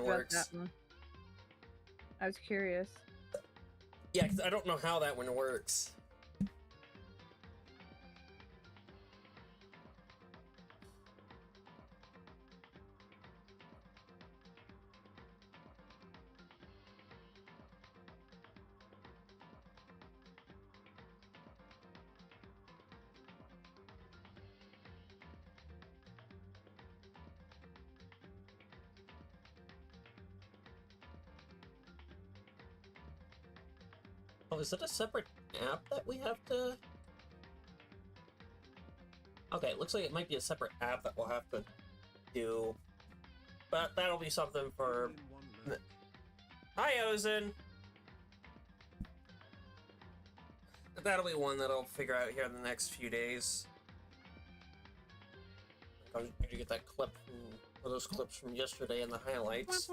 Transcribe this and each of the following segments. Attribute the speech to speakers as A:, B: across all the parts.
A: about
B: works.
A: that one. I was curious.
B: Yeah, because I don't know how that one works. Oh, is it a separate app that we have to... Okay, it looks like it might be a separate app that we'll have to do. But that'll be something for... Hi, Ozen! That'll be one that I'll figure out here in the next few days. I'm going to get that clip from... Or those clips from yesterday in the highlights.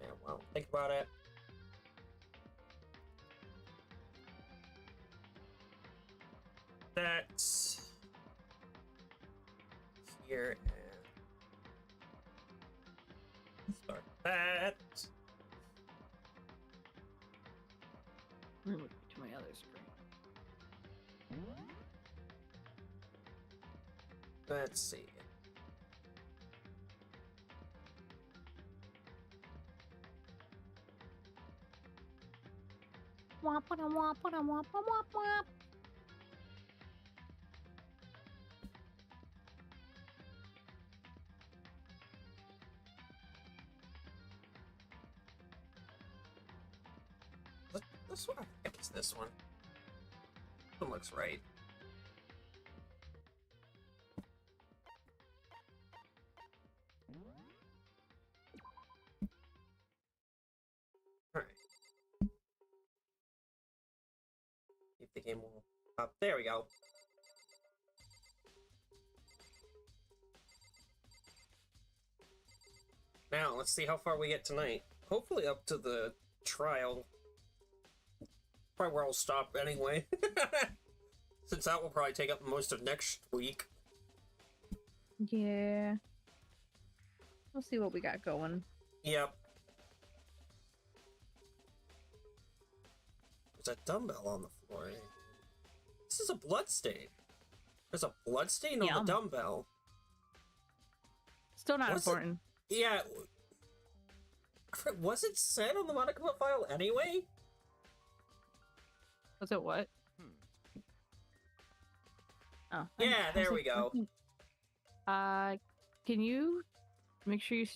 B: Yeah, well, think about it. That's here and start that.
A: I'm looking to my other screen.
B: Let's see.
A: Womp womp womp womp womp womp womp.
B: This one? I think it's this one. This one looks right. Alright. See if the game will pop. There we go. Now, let's see how far we get tonight. Hopefully up to the trial. Probably where I'll stop anyway. Since that will probably take up most of next week.
A: Yeah. We'll see what we got going.
B: Yep. There's a dumbbell on the floor. This is a blood stain. There's a blood stain on the dumbbell.
A: Still not important.
B: Yeah. Was it said on the Monokuma file anyway?
A: Was it what? Oh.
B: Yeah, there we go.
A: Can you make sure you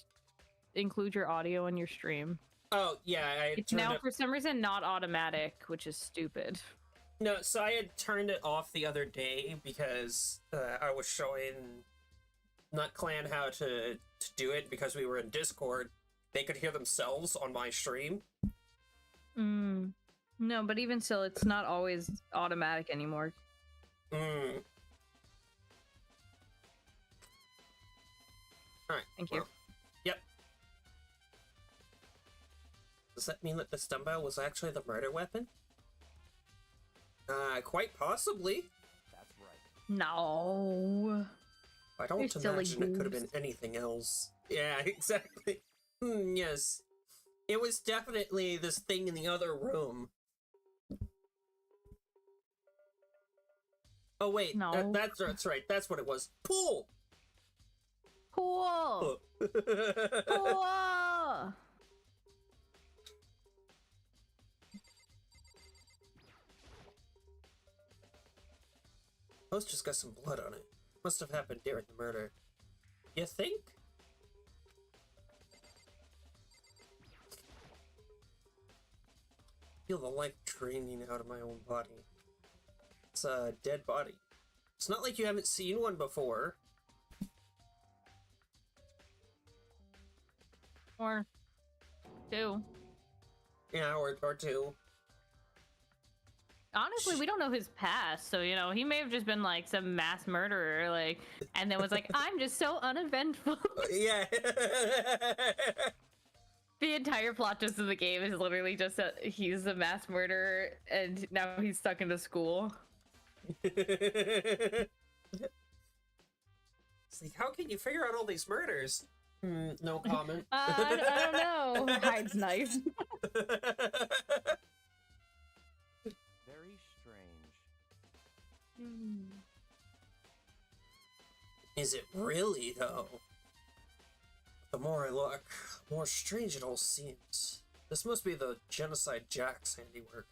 A: include your audio in your stream?
B: Oh, yeah,
A: it's now for some reason not automatic, which is stupid.
B: No, so I had turned it off the other day because I was showing Nut Clan how to do it because we were in Discord. They could hear themselves on my stream.
A: No, but even still, it's not always automatic anymore.
B: Alright.
A: Thank you.
B: Yep. Does that mean that this dumbbell was actually the murder weapon? Quite possibly.
C: That's right.
A: No.
B: I don't imagine it could have been anything else. Yeah, exactly. Yes. It was definitely this thing in the other room. Oh, wait.
A: No.
B: That's right. That's what it was. Pool!
A: Cool! Cool!
B: Post just got some blood on it. Must have happened during the murder. You think? Feel the life draining out of my own body. It's a dead body. It's not like you haven't seen one before.
A: Or two.
B: Yeah, or two.
A: Honestly, we don't know his past, so, you know, he may have just been, like, some mass murderer, like, and then was like, I'm just so uneventful.
B: Yeah.
A: The entire plot twist of the game is literally just that he's a mass murderer, and now he's stuck into school.
B: It's like, how can you figure out all these murders? No comment.
A: I don't know. Hides knife.
C: Very strange.
B: Is it really, though? The more I look, the more strange it all seems. This must be the Genocide Jack's handiwork.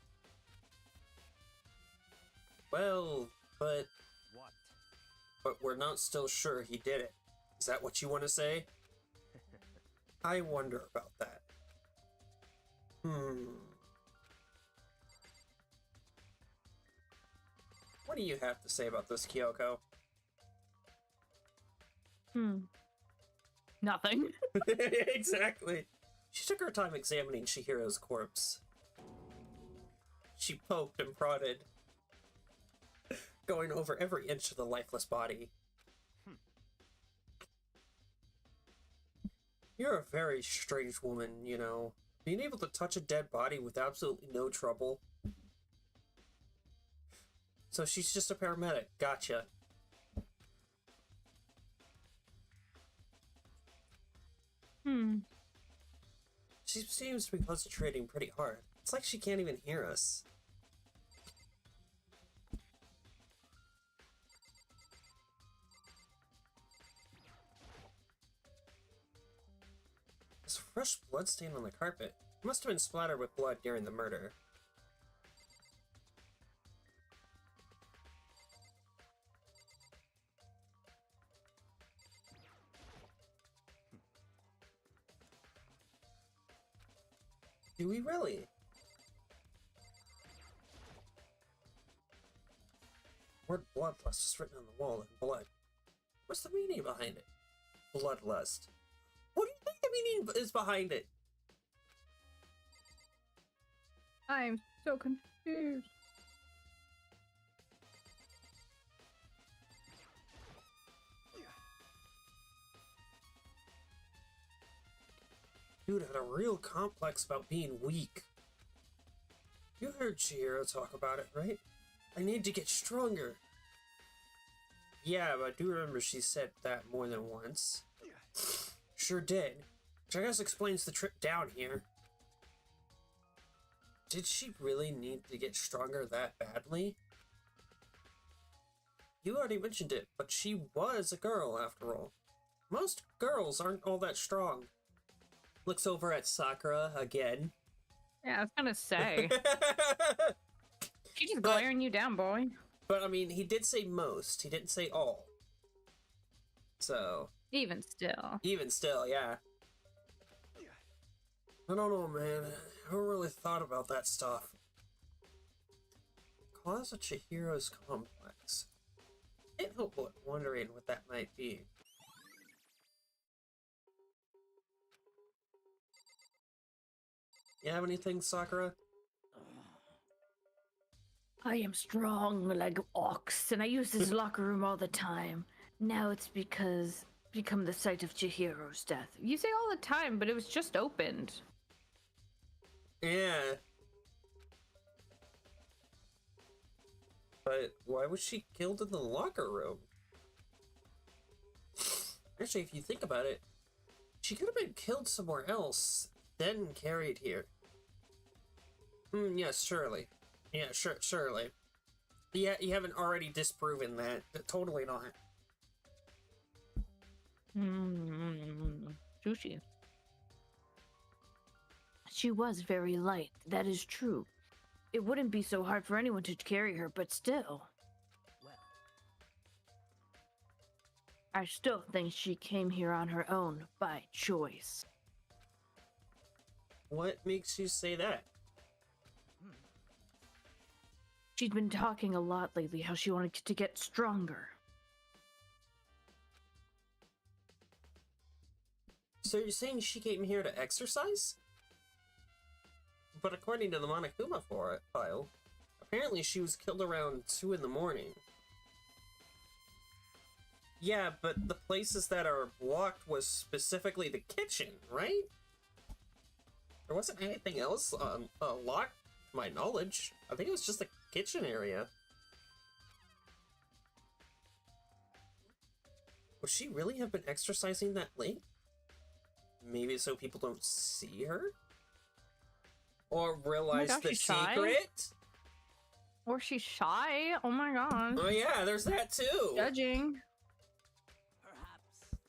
B: Well, but
C: What?
B: we're not still sure he did it. Is that what you want to say? I wonder about that. What do you have to say about this, Kyoko?
A: Nothing.
B: Exactly. She took her time examining Chihiro's corpse. She poked and prodded, going over every inch of the lifeless body. You're a very strange woman, you know. Being able to touch a dead body with absolutely no trouble. So she's just a paramedic. Gotcha. She seems to be concentrating pretty hard. It's like she can't even hear us. There's a fresh blood stain on the carpet. It must have been splattered with blood during the murder. Do we really? Word bloodlust is written on the wall in blood. What's the meaning behind it? Bloodlust. What do you think the meaning is behind it?
A: I'm so confused.
B: Dude had a real complex about being weak. You heard Chihiro talk about it, right? I need to get stronger. Yeah, but I do remember she said that more than once. Sure did. Which I guess explains the trip down here. Did she really need to get stronger that badly? You already mentioned it, but she was a girl after all. Most girls aren't all that strong. Looks over at Sakura again.
A: Yeah, I was gonna say. She's just glaring you down, boy.
B: But I mean, he did say most. He didn't say all. So.
A: Even still,
B: yeah. I don't know, man. I haven't really thought about that stuff. Cause of Chihiro's complex. Can't help but wondering what that might be. You have anything, Sakura?
A: I am strong like an ox, and I use this locker room all the time. Now it's become the site of Chihiro's death. You say all the time, but it was just opened.
B: Yeah. But why was she killed in the locker room? Actually, if you think about it, she could have been killed somewhere else, then carried here. Yes, surely. Yeah, surely. Yeah, you haven't already disproven that. Totally not.
A: Sushi. She was very light, that is true. It wouldn't be so hard for anyone to carry her, but still.
C: Well,
A: I still think she came here on her own, by choice.
B: What makes you say that?
A: She'd been talking a lot lately how she wanted to get stronger.
B: So you're saying she came here to exercise? But according to the Monokuma file, apparently she was killed around 2 in the morning. Yeah, but the places that are blocked was specifically the kitchen, right? There wasn't anything else locked, to my knowledge. I think it was just the kitchen area. Would she really have been exercising that late? Maybe so people don't see her? Or realize
A: gosh,
B: the
A: she's shy?
B: secret?
A: Or she's shy. Oh my god.
B: Oh yeah, there's that too.
A: Judging.
C: Perhaps.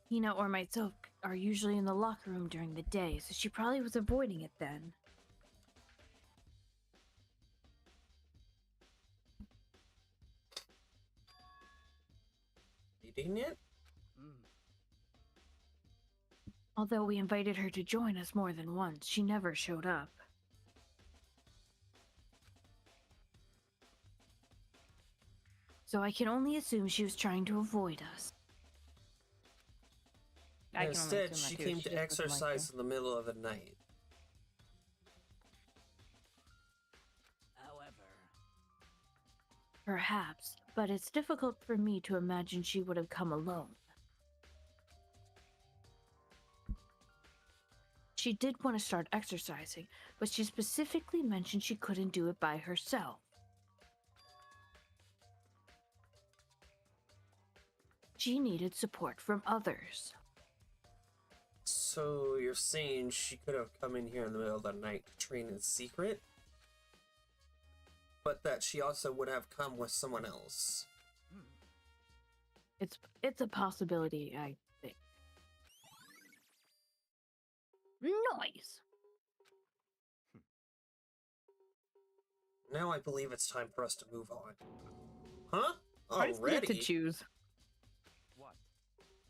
A: Hina or Maitsoke are usually in the locker room during the day, so she probably was avoiding it then.
B: Eating it?
A: Although we invited her to join us more than once, she never showed up. So I can only assume she was trying to avoid us. I can only
B: Instead,
A: assume
B: she
A: that too.
B: came
A: She
B: to
A: just doesn't like
B: exercise in the middle of the night.
C: However.
A: Perhaps, but it's difficult for me to imagine she would have come alone. She did want to start exercising, but she specifically mentioned she couldn't do it by herself. She needed support from others.
B: So you're saying she could have come in here in the middle of the night to train in secret? But that she also would have come with someone else.
A: It's a possibility, I think. Noise!
B: Now I believe it's time for us to move on. Huh?
A: I just get to
B: Already?
A: choose.
C: What?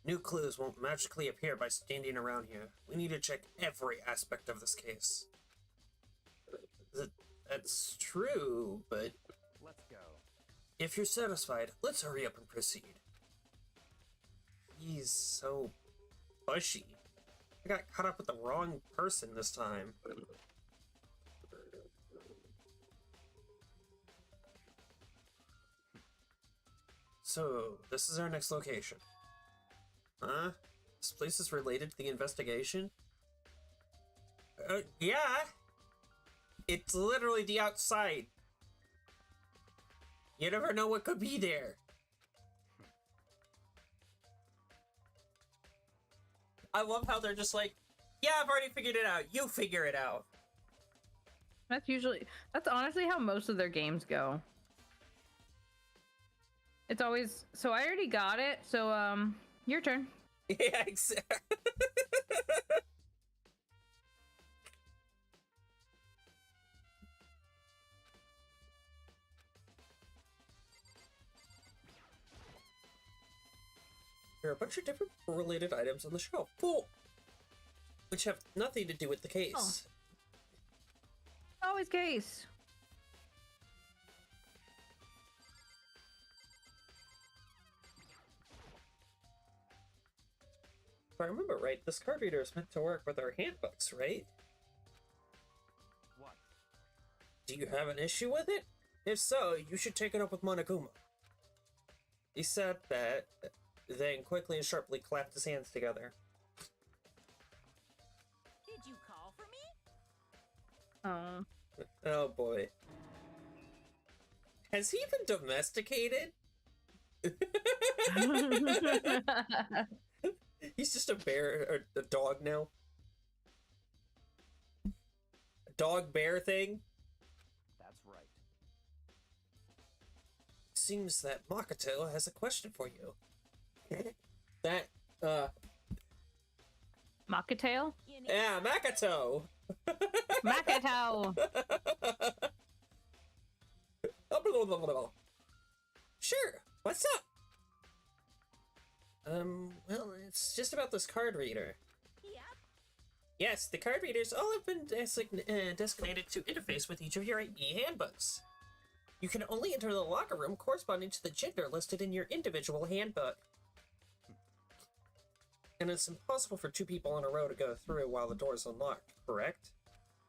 B: New clues won't magically appear by standing around here. We need to check every aspect of this case. That's true, but
C: Let's go.
B: if you're satisfied, let's hurry up and proceed. He's so pushy. I got caught up with the wrong person this time. So, this is our next location. Huh? This place is related to the investigation? Yeah! It's literally the outside. You never know what could be there. I love how they're just like, yeah, I've already figured it out. You figure it out.
A: That's honestly how most of their games go. It's always, so I already got it, so, your turn.
B: Yeah, exactly. There are a bunch of different related items on the shelf. Cool. Which have nothing to do with the case.
A: Always case.
B: If I remember right, this card reader is meant to work with our handbooks, right?
C: What?
B: Do you have an issue with it? If so, you should take it up with Monokuma. He said that, then quickly and sharply clapped his hands together.
C: Did you call for me?
A: Oh.
B: Oh boy. Has he been domesticated? He's just a bear, or a dog now. A dog-bear thing?
C: That's right.
B: Seems that Makoto has a question for you. That,
A: Makatail?
B: yeah, Makoto!
A: Makatao!
B: Sure, what's up? Well, it's just about this card reader.
C: Yep.
B: Yes, the card readers all have been designated to interface with each of your handbooks. You can only enter the locker room corresponding to the gender listed in your individual handbook. And it's impossible for two people in a row to go through while the door is unlocked, correct?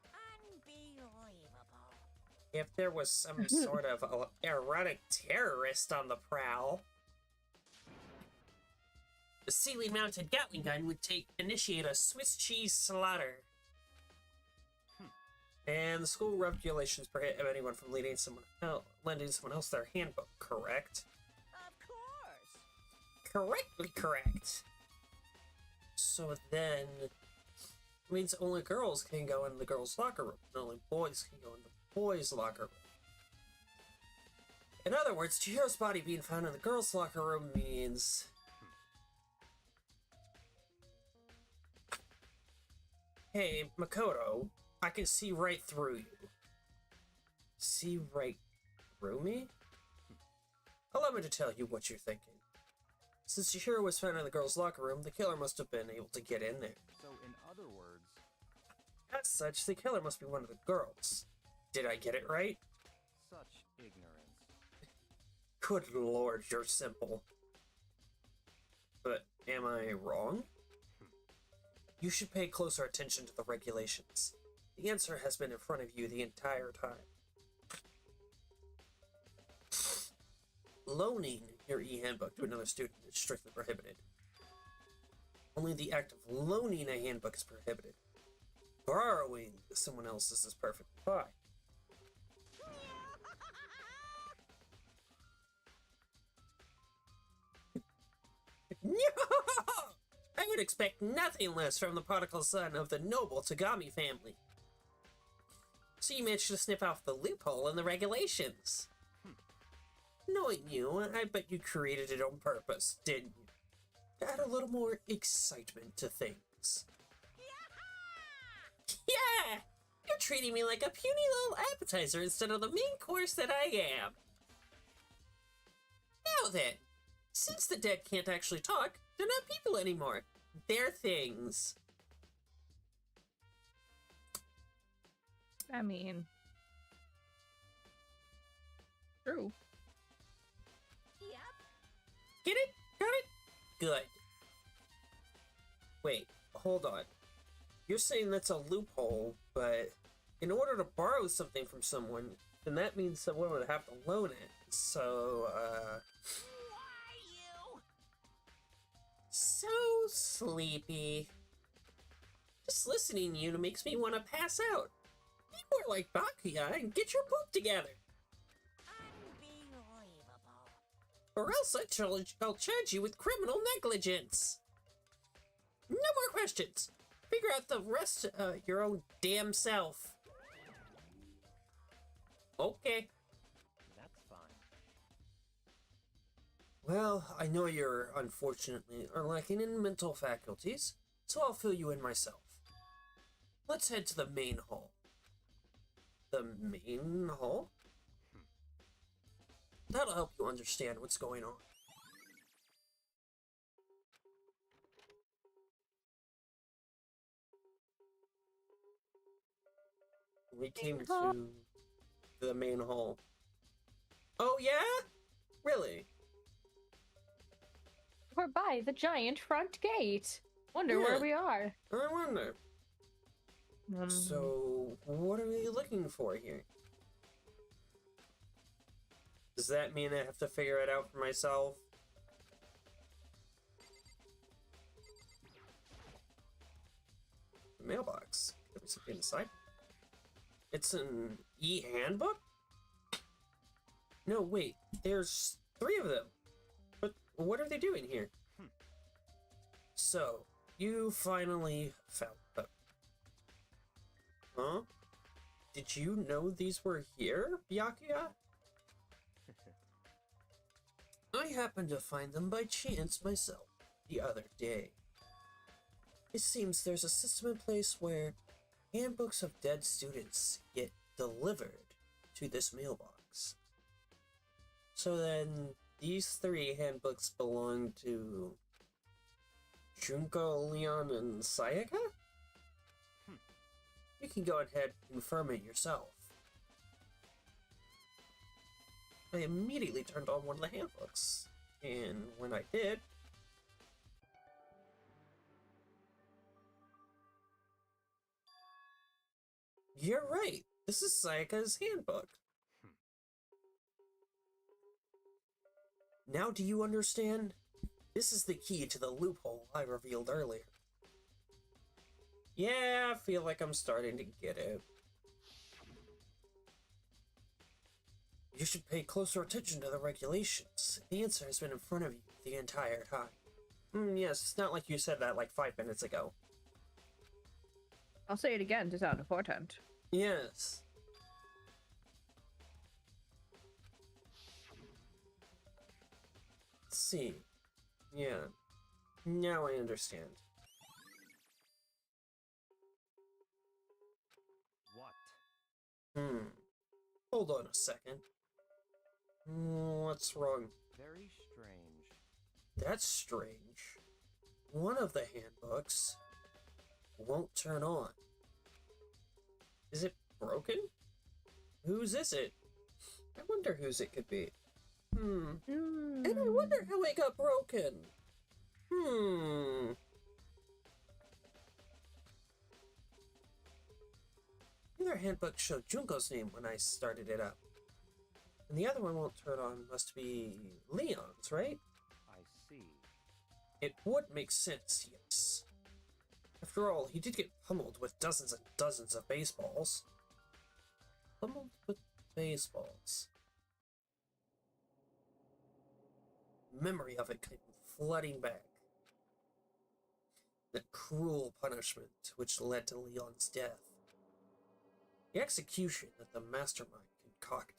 C: Unbelievable.
B: If there was some sort of erotic terrorist on the prowl, the ceiling-mounted Gatling gun would initiate a Swiss cheese slaughter. And the school regulations prohibit anyone from lending someone else their handbook, correct?
C: Of course.
B: correctly correct. So then, it means only girls can go in the girls' locker room, and only boys can go in the boys' locker room. In other words, Chihiro's body being found in the girls' locker room means... Hey, Makoto, I can see right through you. See right through me? Allow me to tell you what you're thinking. Since Chihiro was found in the girls' locker room, the killer must have been able to get in there.
D: So, in other words...
B: As such, the killer must be one of the girls. Did I get it right?
D: Such ignorance.
B: Good lord, you're simple. But am I wrong? You should pay closer attention to the regulations. The answer has been in front of you the entire time. Loaning your e-handbook to another student is strictly prohibited. Only the act of loaning a handbook is prohibited. Borrowing someone else's is perfectly fine. No! I would expect nothing less from the prodigal son of the noble Tagami family. So you managed to snip off the loophole in the regulations. Knowing you, I bet you created it on purpose, didn't you? To add a little more excitement to things. Yeah! You're treating me like a puny little appetizer instead of the main course that I am. Now then, since the dead can't actually talk, they're not people anymore. They're things.
A: I mean, true.
C: Yep.
B: Get it? Got it? Good. Wait, hold on. You're saying that's a loophole, but in order to borrow something from someone, then that means someone would have to loan it. So,
C: Why you?
B: so sleepy. Just listening to you makes me want to pass out. Be more like Bakuya and get your poop together.
C: Unbelievable.
B: Or else I'll charge you with criminal negligence. No more questions. Figure out the rest your own damn self. Okay.
D: That's fine.
B: Well, I know you're unfortunately are lacking in mental faculties, so I'll fill you in myself. Let's head to the main hall. The main hall? That'll help you understand what's going on. We came to the main hall. Oh yeah? Really?
A: We're by the giant front gate. Wonder where
B: Yeah.
A: we are.
B: I wonder. So, what are we looking for here? Does that mean I have to figure it out for myself? The mailbox. Let me see inside. It's an e-handbook? No, wait. There's 3 of them. But what are they doing here? So, you finally found them. Huh? Did you know these were here, Byakuya? I happened to find them by chance myself the other day. It seems there's a system in place where handbooks of dead students get delivered to this mailbox. So then, these 3 handbooks belong to Junko, Leon, and Sayaka? You can go ahead and confirm it yourself. I immediately turned on one of the handbooks, and when I did, you're right. This is Sayaka's handbook. Now do you understand? This is the key to the loophole I revealed earlier. Yeah, I feel like I'm starting to get it. You should pay closer attention to the regulations. The answer has been in front of you the entire time. Yes, it's not like you said that like 5 minutes ago.
A: I'll say it again to sound important.
B: Yes. Let's see. Yeah. Now I understand.
D: What?
B: Hold on a second. What's wrong?
D: Very strange.
B: That's strange. One of the handbooks won't turn on. Is it broken? Whose is it? I wonder whose it could be. And I wonder how it got broken. Neither handbook showed Junko's name when I started it up. And the other one won't turn on must be Leon's, right?
D: I see.
B: It would make sense, yes. After all, he did get pummeled with dozens and dozens of baseballs. Pummeled with baseballs. Memory of it came flooding back. The cruel punishment which led to Leon's death. The execution that the mastermind concocted.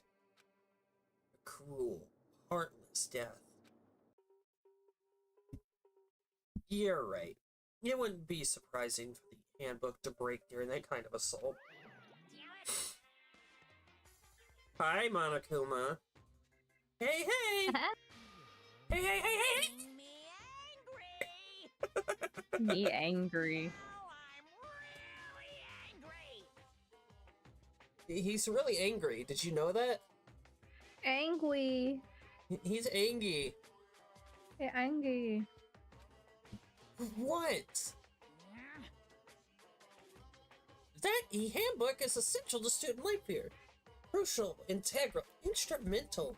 B: A cruel, heartless death. You're right. It wouldn't be surprising for the handbook to break during that kind of assault. Hi, Monokuma. Hey, hey! Hey, hey, hey, hey!
C: Me angry.
A: Me angry.
C: Oh, I'm really angry.
B: He's really angry. Did you know that?
A: Angry.
B: He's angry.
A: Hey, angry.
B: What? That e-handbook is essential to student life here. Crucial, integral, instrumental.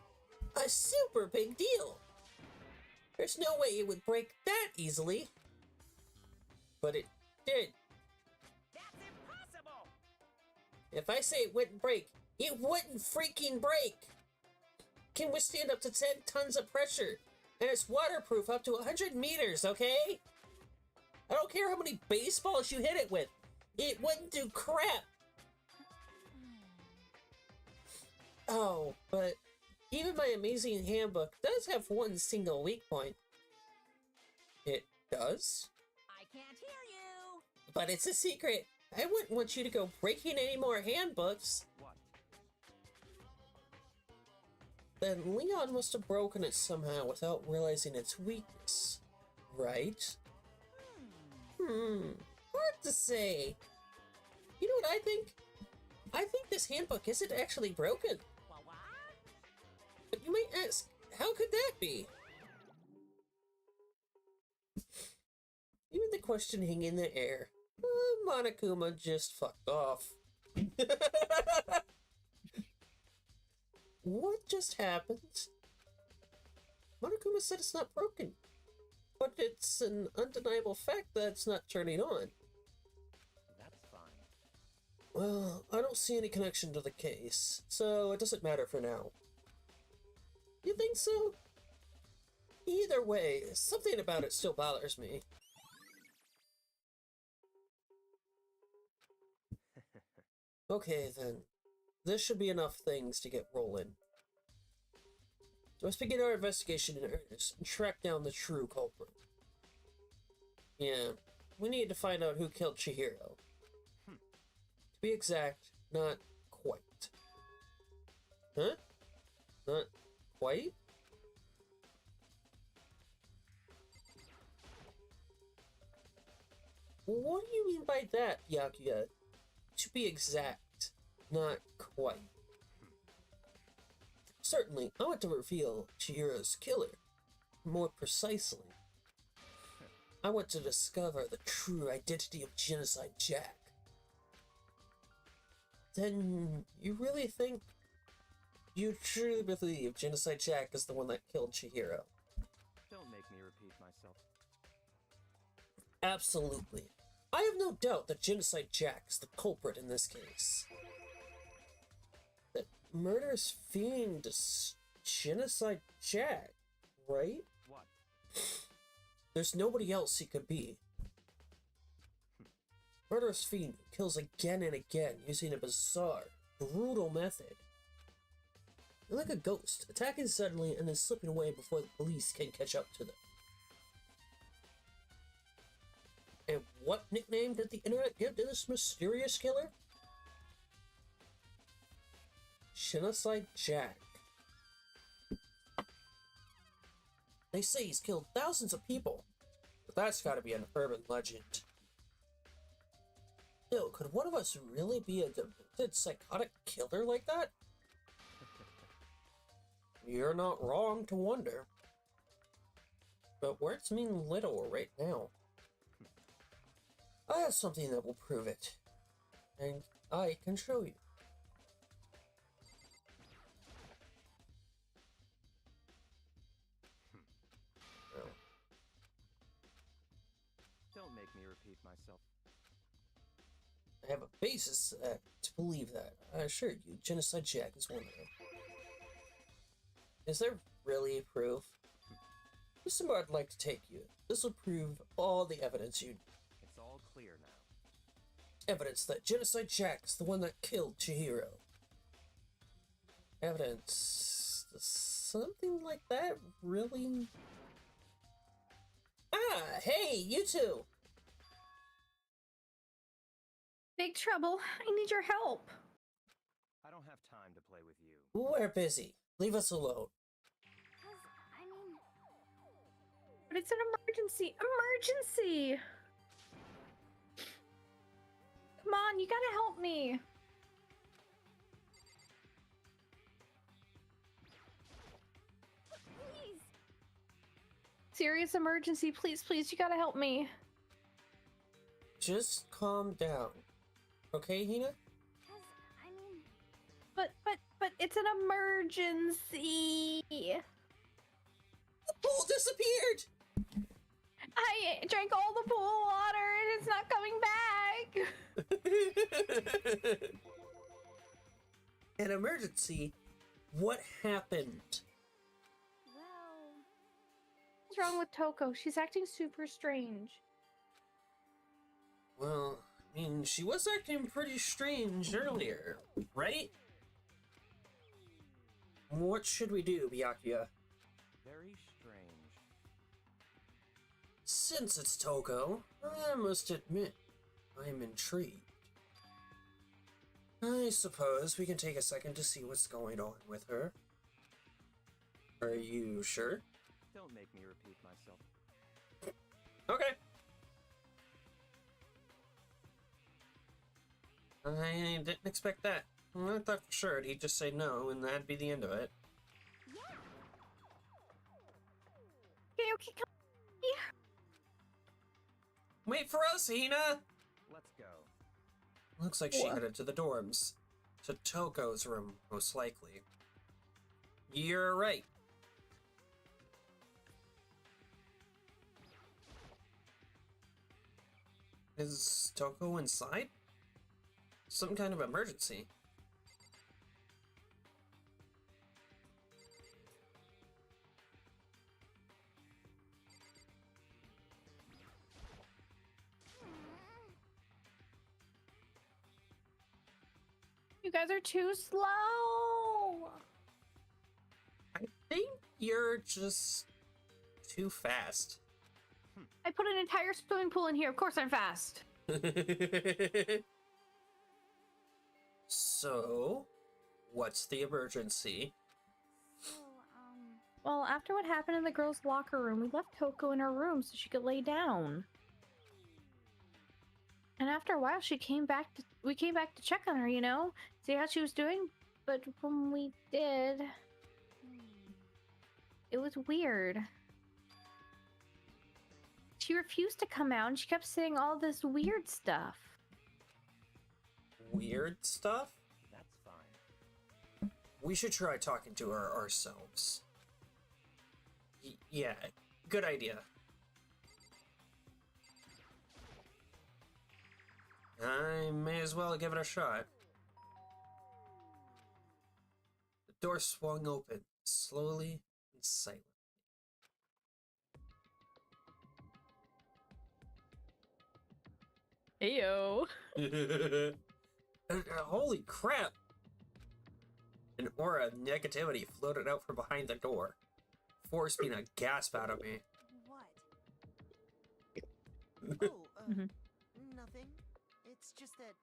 B: A super big deal. There's no way it would break that easily. But it did.
C: That's impossible.
B: If I say it wouldn't break, it wouldn't freaking break. Can withstand up to 10 tons of pressure. And it's waterproof up to 100 meters, okay? I don't care how many baseballs you hit it with. It wouldn't do crap. Oh, but even my amazing handbook does have one single weak point. It does?
C: I can't hear you.
B: But it's a secret. I wouldn't want you to go breaking any more handbooks.
D: What?
B: Then Leon must have broken it somehow without realizing its weakness. Right? Hard to say. You know what I think? I think this handbook isn't actually broken.
C: What?
B: But you may ask, how could that be? Even the question hung in the air. Monokuma just fucked off. What just happened? Monokuma said it's not broken. But it's an undeniable fact that it's not turning on.
D: That's fine.
B: Well, I don't see any connection to the case, so it doesn't matter for now. You think so? Either way, something about it still bothers me. Okay, then. This should be enough things to get rolling. So let's begin our investigation in earnest and track down the true culprit. Yeah, we need to find out who killed Chihiro. To be exact, not quite. Huh? Not quite? What do you mean by that, Yakuya? To be exact, not quite. Certainly, I want to reveal Chihiro's killer. More precisely, I want to discover the true identity of Genocide Jack. Then, you really think you truly believe Genocide Jack is the one that killed Chihiro?
D: Don't make me repeat myself.
B: Absolutely. I have no doubt that Genocide Jack is the culprit in this case. That murderous fiend is Genocide Jack, right?
D: What?
B: There's nobody else he could be. Murderous fiend who kills again and again using a bizarre, brutal method. They're like a ghost, attacking suddenly and then slipping away before the police can catch up to them. And what nickname did the internet give to this mysterious killer? Genocide Jack. They say he's killed thousands of people, but that's gotta be an urban legend. Yo, could one of us really be a demented psychotic killer like that? You're not wrong to wonder. But words mean little right now. I have something that will prove it. And I can show you.
D: Don't make me repeat myself.
B: I have a basis to believe that. I assure you, Genocide Jack is one of them. Is there really proof? This is somewhere I'd like to take you. This will prove all the evidence you need.
D: It's all clear now.
B: Evidence that Genocide Jack is the one that killed Chihiro. Evidence... something like that? Really? Ah, hey, you two!
A: Big trouble. I need your help.
D: I don't have time to play with you.
B: We're busy. Leave us alone.
A: But it's an emergency. Emergency! Come on, you gotta help me.
C: Please.
A: Serious emergency. Please, please, you gotta help me.
B: Just calm down. Okay, Hina?
A: But it's an emergency.
B: The pool disappeared!
A: I drank all the pool water and it's not coming back.
B: An emergency? What happened?
C: Well,
A: What's wrong with Toko? She's acting super strange.
B: Well, I mean, she was acting pretty strange earlier, right? What should we do, Byakuya?
D: Very strange.
B: Since it's Toko, I must admit, I'm intrigued. I suppose we can take a second to see what's going on with her. Are you sure?
D: Don't make me repeat myself.
B: Okay. I didn't expect that. I thought for sure he'd just say no, and that'd be the end of it.
C: yeah.
A: Okay, come here.
B: Wait for us, Hina!
D: Let's go.
B: Looks like she
A: What?
B: headed to the dorms. To Toko's room, most likely. You're right. Is Toko inside? Some kind of emergency.
A: You guys are too slow.
B: I think you're just too fast.
A: I put an entire swimming pool in here. Of course I'm fast.
B: So, what's the emergency?
C: So,
A: Well, after what happened in the girls' locker room, we left Toko in her room so she could lay down. And after a while, we came back to check on her, you know, see how she was doing. But when we did, it was weird. She refused to come out and she kept saying all this weird stuff.
B: Weird stuff?
D: That's fine.
B: We should try talking to her ourselves. Yeah, good idea. I may as well give it a shot. The door swung open, slowly and silently.
A: Heyo.
B: Holy crap! An aura of negativity floated out from behind the door, forcing a gasp out of me.
C: What? Oh,
A: Mhm.
C: nothing. It's just that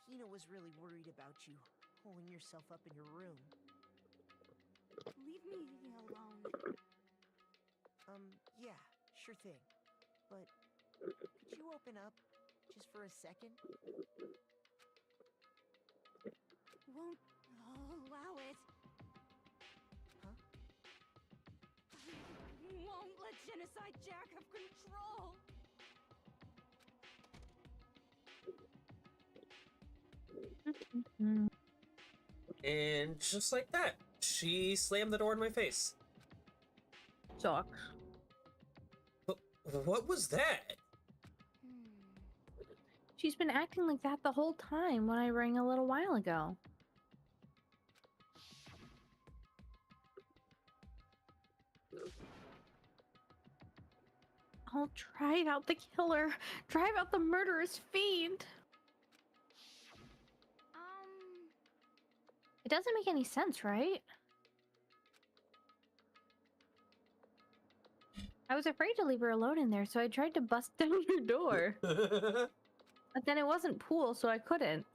C: Hina was really worried about you holding yourself up in your room.
E: Leave me alone.
C: Yeah, sure thing. But could you open up just for a second?
E: Won't allow it.
C: Huh?
E: Won't let Genocide Jack have control.
A: Mhm.
B: And just like that, she slammed the door in my face.
A: Sucks.
B: What was that?
A: She's been acting like that the whole time when I rang a little while ago. I'll drive out the killer. Drive out the murderous fiend. It doesn't make any sense, right? I was afraid to leave her alone in there, so I tried to bust down your door. But then it wasn't Pool, so I couldn't.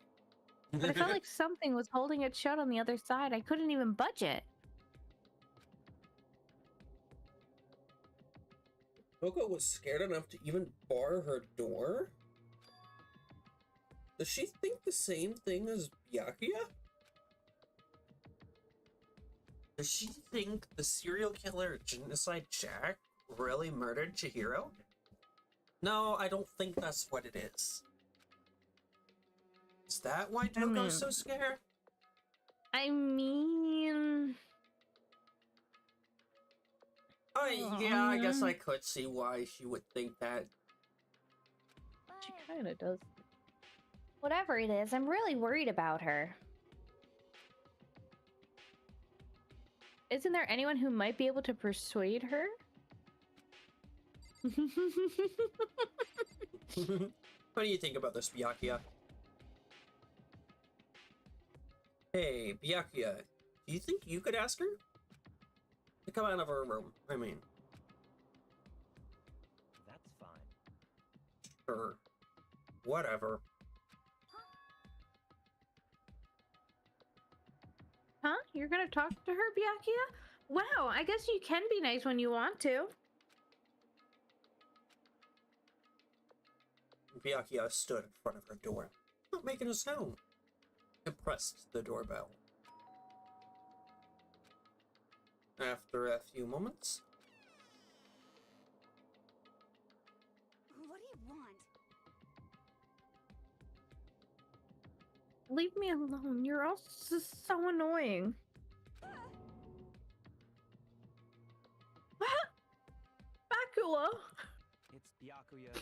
A: But I felt like something was holding it shut on the other side. I couldn't even budge it.
B: Toko was scared enough to even bar her door? Does she think the same thing as Byakuya? Does she think the serial killer Genocide Jack really murdered Chihiro? No, I don't think that's what it is. Is that why Toko's so scared?
A: I mean...
B: Oh, yeah, I guess I could see why she would think that.
A: She kind of does. Whatever it is, I'm really worried about her. Isn't there anyone who might be able to persuade her?
B: What do you think about this, Byakuya? Hey, Byakuya, do you think you could ask her to come out of her room? I mean,
D: That's fine.
B: sure. Whatever.
A: Huh? You're gonna talk to her, Byakuya? Wow, I guess you can be nice when you want to.
B: Byakuya stood in front of her door, not making a sound, and pressed the doorbell. After a few moments,
E: What do you want?
A: Leave me alone. You're all so annoying. Bakula!
D: It's Byakuya.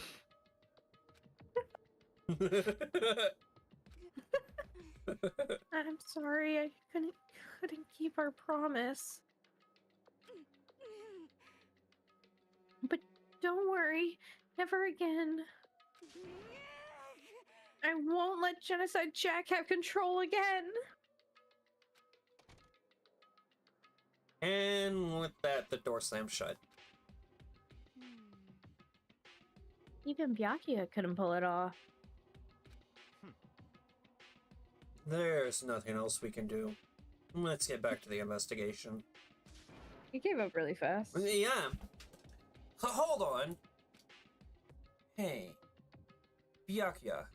A: I'm sorry, I couldn't keep our promise. But don't worry, never again. I won't let Genocide Jack have control again.
B: and with that, the door slammed shut.
A: Even Byakuya couldn't pull it off.
B: There's nothing else we can do. Let's get back to the investigation.
A: He gave up really fast.
B: Yeah. Hold on. Hey, Byakuya,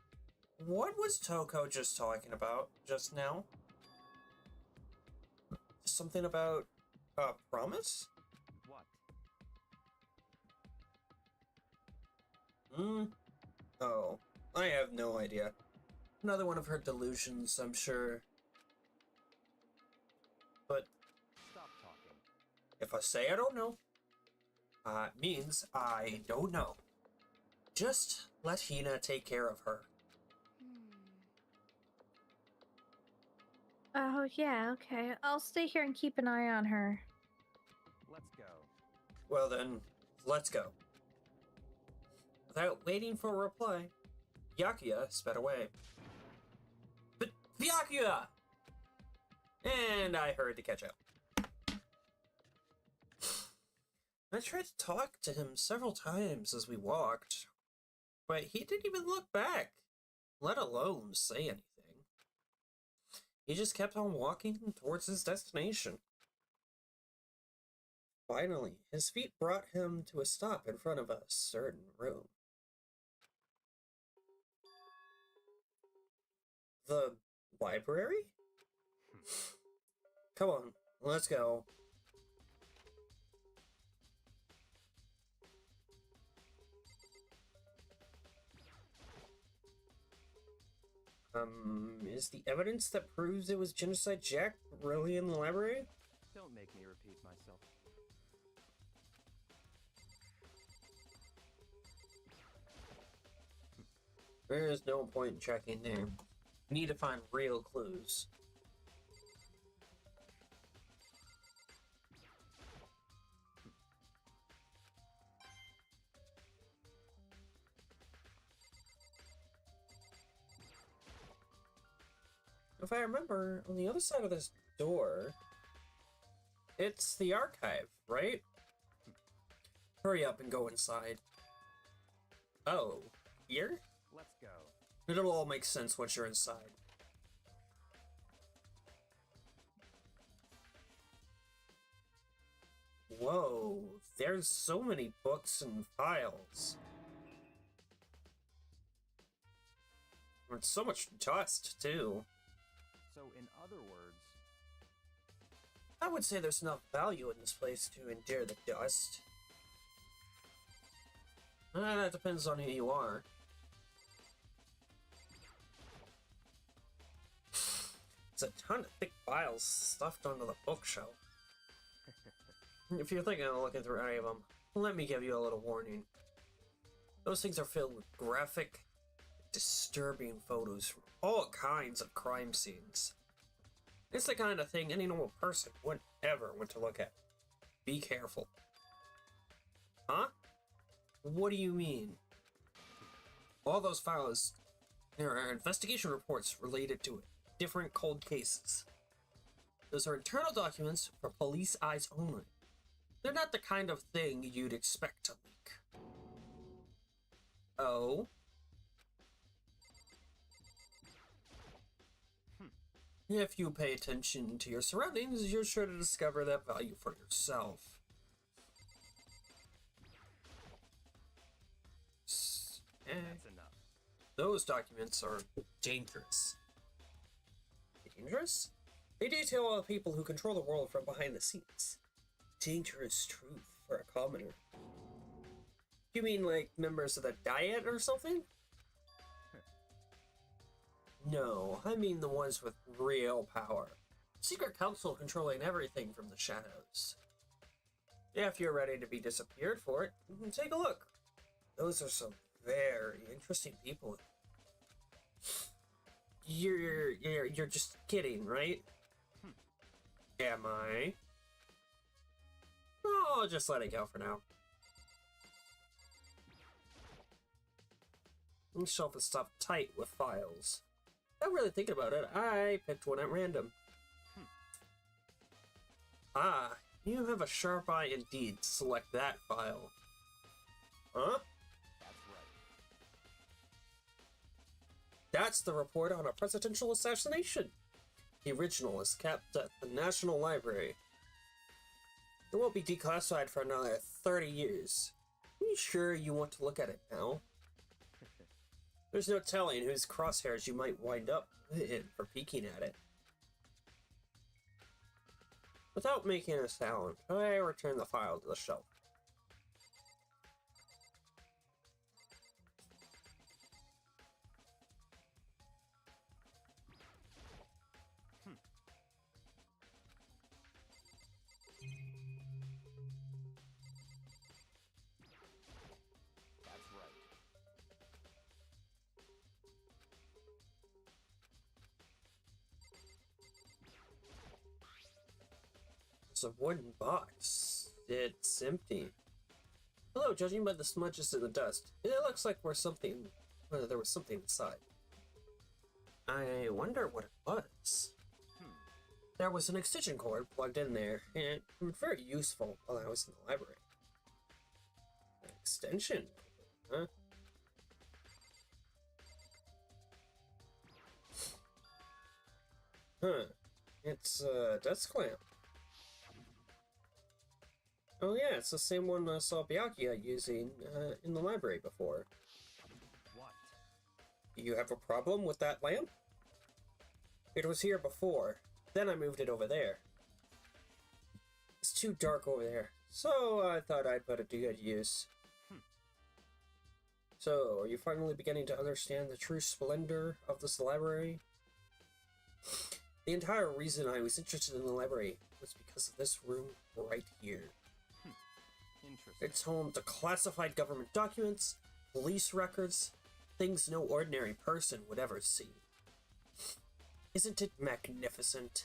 B: what was Toko just talking about just now? Something about a promise?
D: What?
B: Oh, I have no idea. Another one of her delusions, I'm sure. But
D: Stop talking.
B: if I say I don't know, it means I don't know. Just let Hina take care of her.
A: Oh, yeah, okay. I'll stay here and keep an eye on her.
D: Let's go.
B: Well then, let's go. Without waiting for a reply, Byakuya sped away. But Byakuya! And I hurried to catch up. I tried to talk to him several times as we walked, but he didn't even look back, let alone say anything. He just kept on walking towards his destination. Finally, his feet brought him to a stop in front of a certain room. The library? Come on, let's go. Is the evidence that proves it was Genocide Jack really in the library?
D: Don't make me repeat myself.
B: There is no point in checking there. We need to find real clues. If I remember, on the other side of this door, it's the archive, right? Hurry up and go inside. Oh, here?
D: Let's go.
B: It'll all make sense once you're inside. Whoa, there's so many books and files. And so much dust, too.
D: So, in other words,
B: I would say there's enough value in this place to endure the dust. That depends on who you are. There's a ton of thick files stuffed onto the bookshelf. If you're thinking of looking through any of them, let me give you a little warning. Those things are filled with graphic, disturbing photos from all kinds of crime scenes. It's the kind of thing any normal person wouldn't ever want to look at. Be careful. Huh? What do you mean? All those files, there are investigation reports related to different cold cases. Those are internal documents for police eyes only. They're not the kind of thing you'd expect to leak. Oh? If you pay attention to your surroundings, you're sure to discover that value for yourself.
D: that's enough.
B: Those documents are dangerous. Dangerous? They detail all the people who control the world from behind the scenes. Dangerous truth for a commoner. You mean like members of the Diet or something? No, I mean the ones with real power. Secret council controlling everything from the shadows. If you're ready to be disappeared for it, take a look. Those are some very interesting people. You're just kidding, right? Am I? Oh, I'll just let it go for now. This shelf is stuffed tight with files. Not really thinking about it, I picked one at random. Ah, you have a sharp eye indeed. Select that file. Huh?
D: That's right.
B: That's the report on a presidential assassination. The original is kept at the National Library. It won't be declassified for another 30 years. Are you sure you want to look at it now? There's no telling whose crosshairs you might wind up in for peeking at it. Without making a sound, I return the file to the shelf.
D: That's right.
B: It's a wooden box. It's empty. Although, judging by the smudges in the dust, it looks like there was something inside. I wonder what it was. There was an extension cord plugged in there, and it was very useful while I was in the library. An extension? Huh? Huh. It's a desk lamp. Oh yeah, it's the same one I saw Byakuya using in the library before.
D: What?
B: Do you have a problem with that lamp? It was here before. Then I moved it over there. It's too dark over there, so I thought I'd put it to good use. So, are you finally beginning to understand the true splendor of this library? The entire reason I was interested in the library was because of this room right here.
D: Interesting.
B: It's home to classified government documents, police records, things no ordinary person would ever see. Isn't it magnificent?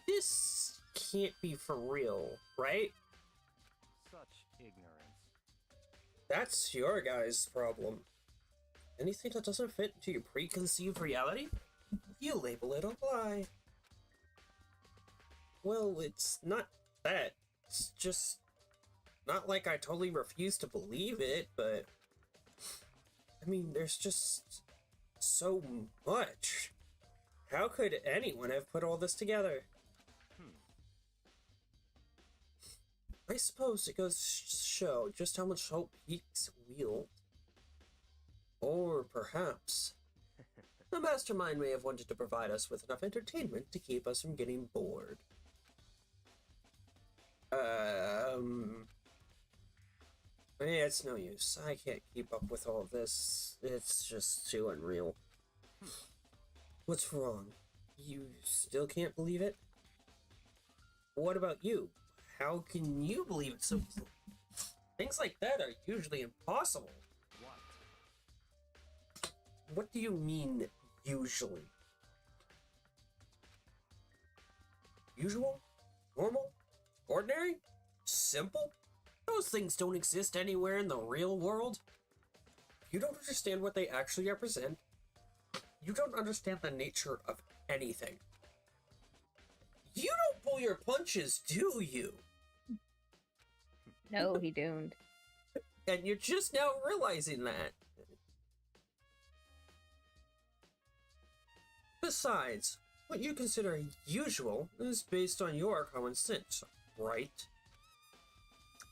B: This can't be for real, right?
D: Such ignorance.
B: That's your guys' problem. Anything that doesn't fit into your preconceived reality, you label it a lie. Well, it's not that. It's just not like I totally refuse to believe it, but I mean, there's just so much. How could anyone have put all this together? I suppose it goes to show just how much hope peaks wield. Or perhaps the mastermind may have wanted to provide us with enough entertainment to keep us from getting bored. It's no use. I can't keep up with all this. It's just too unreal. What's wrong? You still can't believe it? What about you? How can you believe it so easily? Things like that are usually impossible.
D: What?
B: What do you mean, usually? Usual? Normal? Ordinary? Simple? Those things don't exist anywhere in the real world. You don't understand what they actually represent. You don't understand the nature of anything. You don't pull your punches, do you?
A: No, he don't.
B: And you're just now realizing that. Besides, what you consider usual is based on your common sense, right?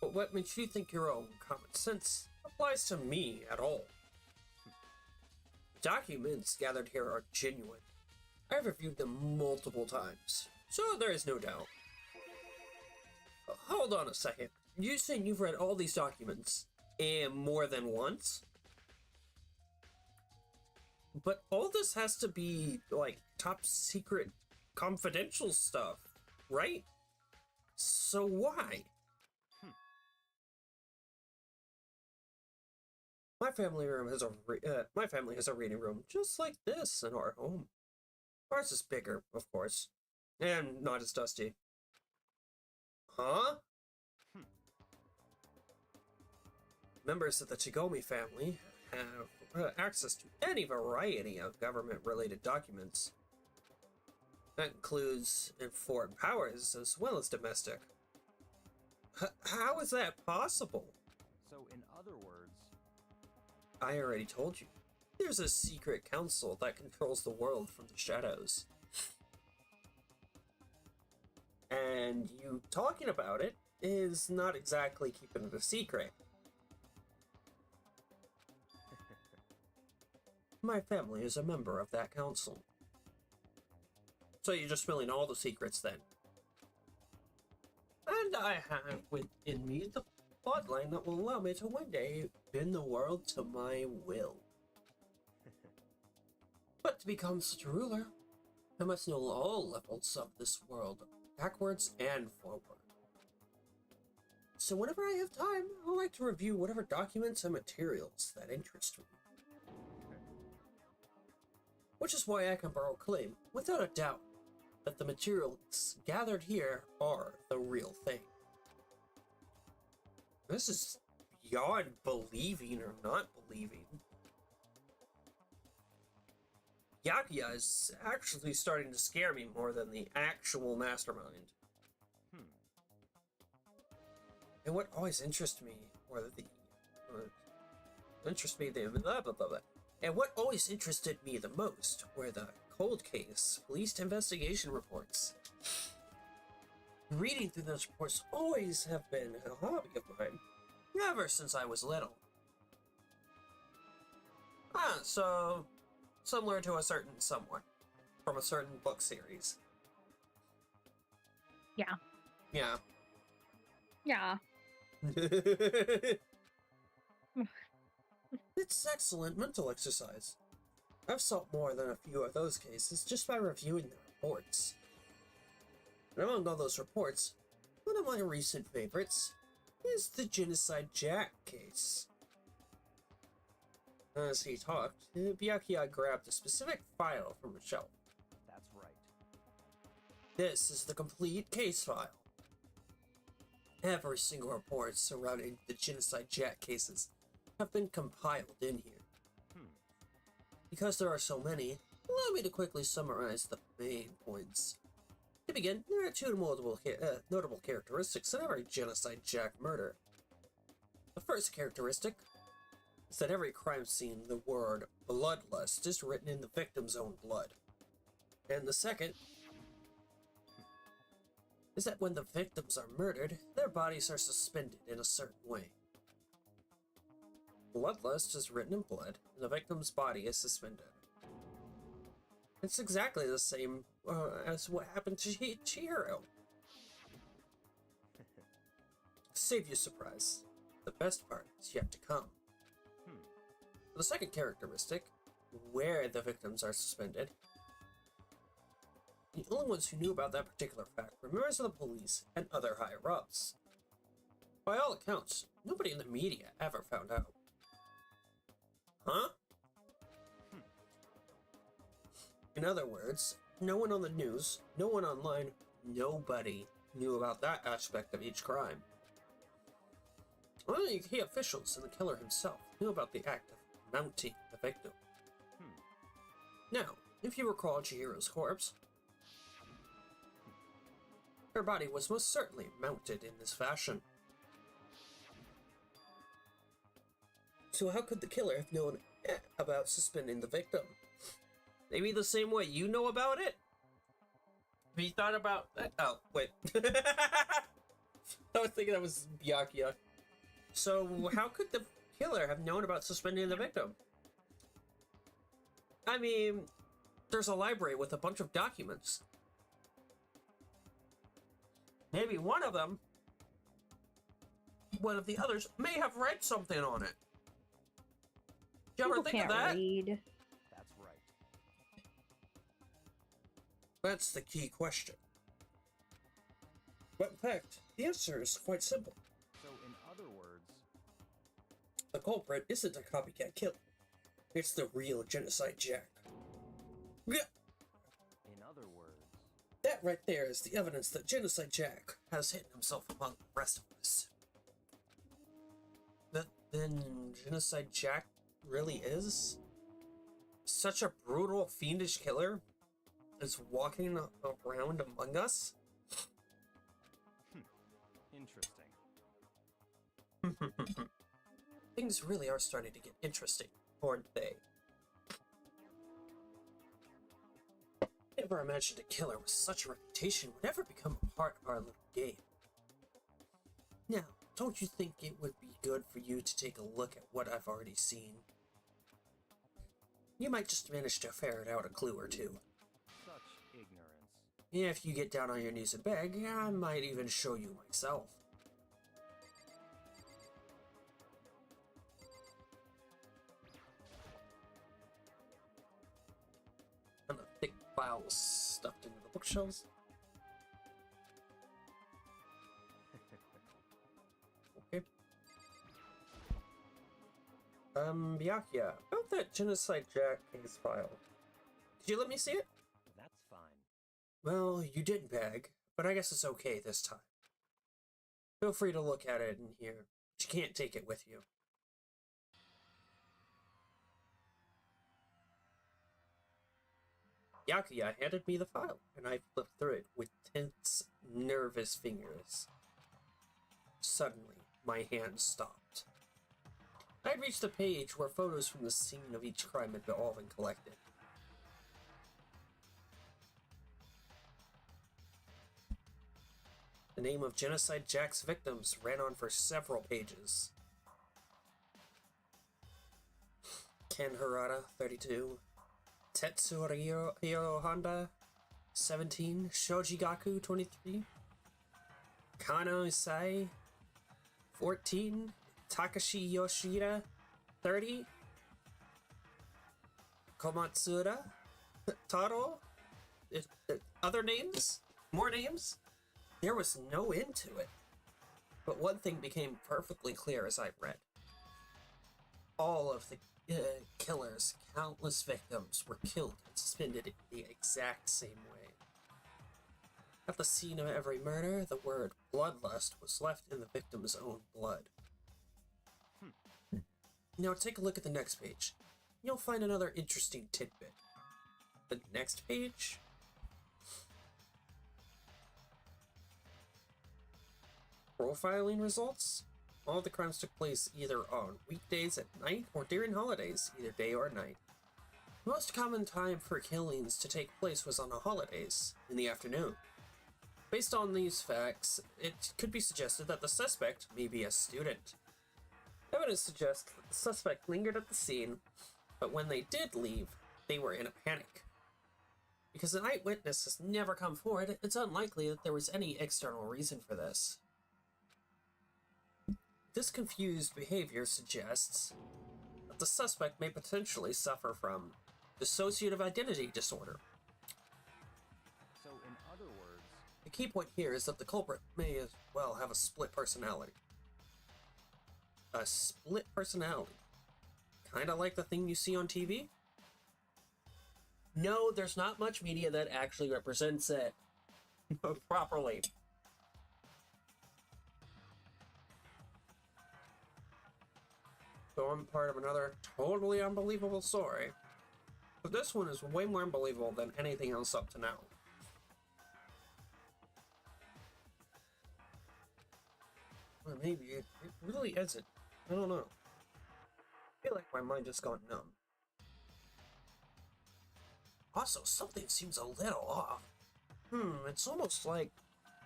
B: But what makes you think your own common sense applies to me at all? Documents gathered here are genuine. I've reviewed them multiple times, so there is no doubt. Hold on a second. You're saying you've read all these documents, and more than once? But all this has to be, like, top secret confidential stuff, right? So why? My family has a reading room just like this in our home. Ours is bigger, of course, and not as dusty. Huh? Members of the Chigomi family have access to any variety of government-related documents. That includes foreign powers as well as domestic. How is that possible?
D: So, in other words,
B: I already told you. There's a secret council that controls the world from the shadows. And you talking about it is not exactly keeping it a secret. My family is a member of that council. So you're just spilling all the secrets then. And I have within me the bloodline that will allow me to one day bend the world to my will. But to become such a ruler, I must know all levels of this world, backwards and forward. So whenever I have time, I like to review whatever documents and materials that interest me. Which is why I can borrow claim, without a doubt, that the materials gathered here are the real thing. This is beyond believing or not believing. Byakuya is actually starting to scare me more than the actual mastermind. And what always interests me, blah, blah, blah, blah. And what always interested me the most were the cold case police investigation reports. Reading through those reports always have been a hobby of mine, ever since I was little. So similar to a certain someone from a certain book series.
A: Yeah.
B: Yeah.
A: Yeah.
B: It's excellent mental exercise. I've solved more than a few of those cases just by reviewing the reports. And among all those reports, one of my recent favorites is the Genocide Jack case. As he talked, Byakuya grabbed a specific file from a shelf.
D: That's right.
B: This is the complete case file. Every single report surrounding the Genocide Jack cases have been compiled in here. Because there are so many, allow me to quickly summarize the main points. To begin, there are two notable characteristics in every Genocide Jack murder. The first characteristic is that every crime scene, the word bloodlust is written in the victim's own blood. And the second is that when the victims are murdered, their bodies are suspended in a certain way. Bloodlust is written in blood, and the victim's body is suspended. It's exactly the same as what happened to Chihiro. Save you surprise. The best part is yet to come. The second characteristic, where the victims are suspended, the only ones who knew about that particular fact were members of the police and other higher-ups. By all accounts, nobody in the media ever found out. Huh? In other words, no one on the news, no one online, nobody knew about that aspect of each crime. Only key officials and the killer himself knew about the act of mounting the victim. Now, if you recall Chihiro's corpse, her body was most certainly mounted in this fashion. So how could the killer have known about suspending the victim? Maybe the same way you know about it? Have you thought about that? Oh, wait. I was thinking that was Byakuya. So how could the killer have known about suspending the victim? I mean, there's a library with a bunch of documents. Maybe one of the others may have read something on it. Did you ever think of that?
A: Read.
D: That's right.
B: That's the key question. But in fact, the answer is quite simple.
D: So, in other words,
B: The culprit isn't a copycat killer. It's the real Genocide Jack.
D: in other words,
B: That right there is the evidence that Genocide Jack has hidden himself among the rest of us. But then Genocide Jack really is such a brutal, fiendish killer is walking around among us?
D: interesting.
B: Things really are starting to get interesting, aren't they? Never imagined a killer with such a reputation would ever become a part of our little game. Now, don't you think it would be good for you to take a look at what I've already seen? You might just manage to ferret out a clue or two.
D: Such ignorance.
B: If you get down on your knees and beg, I might even show you myself. And the thick files stuffed into the bookshelves. Okay. Byakuya, about that Genocide Jack case file. Did you let me see it?
D: That's fine.
B: Well, you didn't beg, but I guess it's okay this time. Feel free to look at it in here, but you can't take it with you. Yakuya handed me the file, and I flipped through it with tense, nervous fingers. Suddenly, my hand stopped. I had reached the page where photos from the scene of each crime had all been collected. The name of Genocide Jack's victims ran on for several pages. Ken Harada, 32. Tetsuhiro Honda, 17. Shoji Gaku, 23. Kano Isai, 14. Takashi Yoshida, 30. Komatsura, Taro. Other names? More names? There was no end to it. But one thing became perfectly clear as I read. All of the killers, countless victims, were killed and suspended in the exact same way. At the scene of every murder, the word bloodlust was left in the victim's own blood. Now take a look at the next page. You'll find another interesting tidbit. The next page? Profiling results? All of the crimes took place either on weekdays at night or during holidays, either day or night. The most common time for killings to take place was on the holidays, in the afternoon. Based on these facts, it could be suggested that the suspect may be a student. Evidence suggests that the suspect lingered at the scene, but when they did leave, they were in a panic. Because an eyewitness has never come forward, it's unlikely that there was any external reason for this. This confused behavior suggests that the suspect may potentially suffer from dissociative identity disorder.
D: So, in other words,
B: The key point here is that the culprit may as well have a split personality. A split personality. Kinda like the thing you see on TV? No, there's not much media that actually represents it properly. So I'm part of another totally unbelievable story. But this one is way more unbelievable than anything else up to now. Or maybe it really isn't. I don't know. I feel like my mind just gone numb. Also, something seems a little off. It's almost like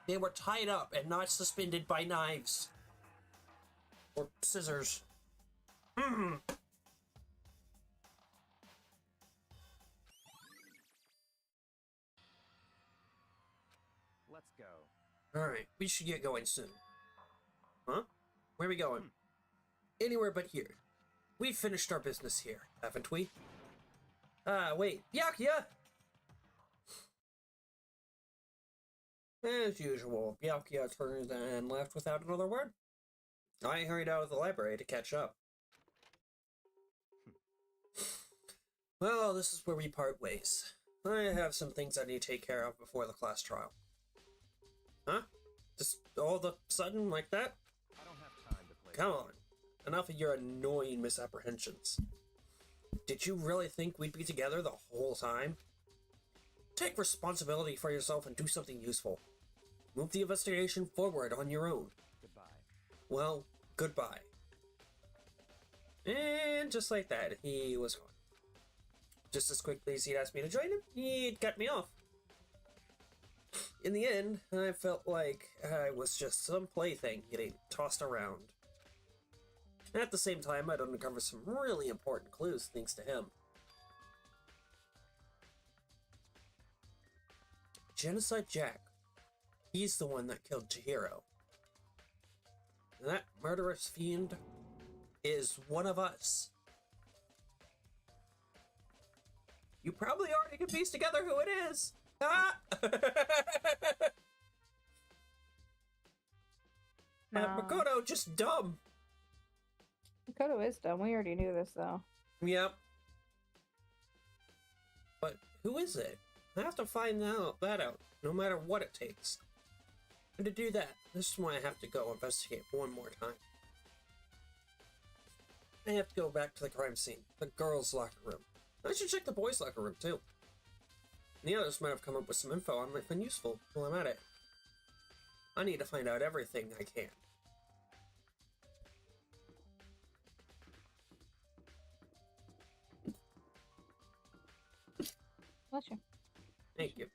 B: they were tied up and not suspended by knives. Or scissors.
D: let's go.
B: Alright, we should get going soon. Huh? Where are we going? Anywhere but here. We've finished our business here, haven't we? Wait. Byakuya! As usual, Byakuya turned and left without another word. I hurried out of the library to catch up. Well, this is where we part ways. I have some things I need to take care of before the class trial. Huh? Just all of a sudden like that?
D: I don't have time to play.
B: Come on. Enough of your annoying misapprehensions. Did you really think we'd be together the whole time? Take responsibility for yourself and do something useful. Move the investigation forward on your own.
D: Goodbye.
B: Well, goodbye. And just like that, he was gone. Just as quickly as he'd asked me to join him, he'd cut me off. In the end, I felt like I was just some plaything getting tossed around. At the same time, I'd uncovered some really important clues thanks to him. Genocide Jack. He's the one that killed Chihiro. And that murderous fiend is one of us. You probably already can piece together who it is. Ah!
A: No.
B: Makoto just dumb.
A: Makoto is dumb. We already knew this, though.
B: Yep. But who is it? I have to find that out, no matter what it takes. And to do that, this is why I have to go investigate one more time. I have to go back to the crime scene, the girls' locker room. I should check the boys' locker room, too. The others might have come up with some info I might find useful while I'm at it. I need to find out everything I can.
A: Pleasure.
B: Thank you.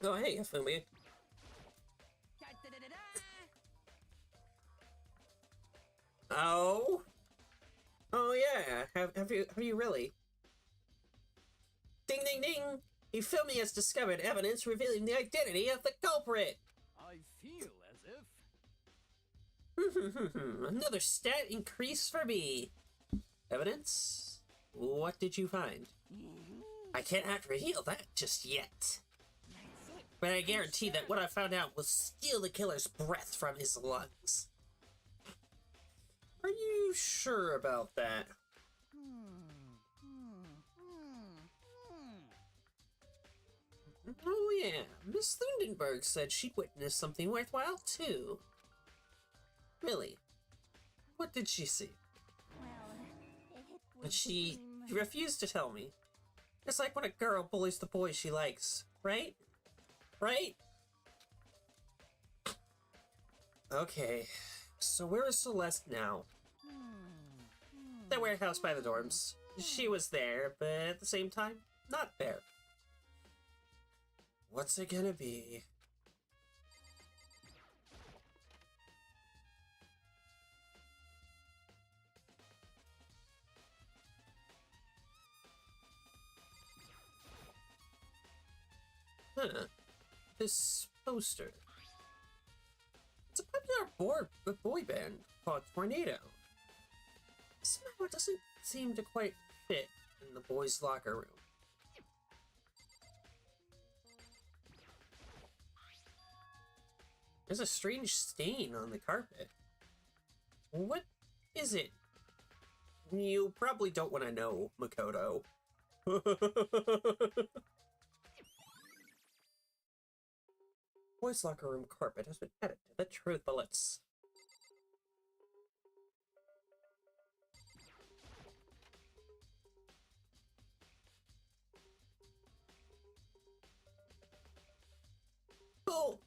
B: Oh, hey, Afumi. Oh? Oh yeah, have you really? Ding ding ding! Afumi has discovered evidence revealing the identity of the culprit!
D: I feel as if...
B: Another stat increase for me. Evidence? What did you find? I cannot reveal that just yet. But I guarantee that what I found out will steal the killer's breath from his lungs. Are you sure about that? Oh yeah, Miss Lundenberg said she'd witnessed something worthwhile too. Really? What did she see? But she refused to tell me. It's like when a girl bullies the boy she likes, right? Right? Okay, so where is Celeste now? The warehouse by the dorms. She was there, but at the same time, not there. What's it gonna be? Huh. This poster. It's a popular boy band called Tornado. Somehow it doesn't seem to quite fit in the boys' locker room. There's a strange stain on the carpet. What is it? You probably don't want to know, Makoto. Boys' locker room carpet has been added to the truth bullets. Oh!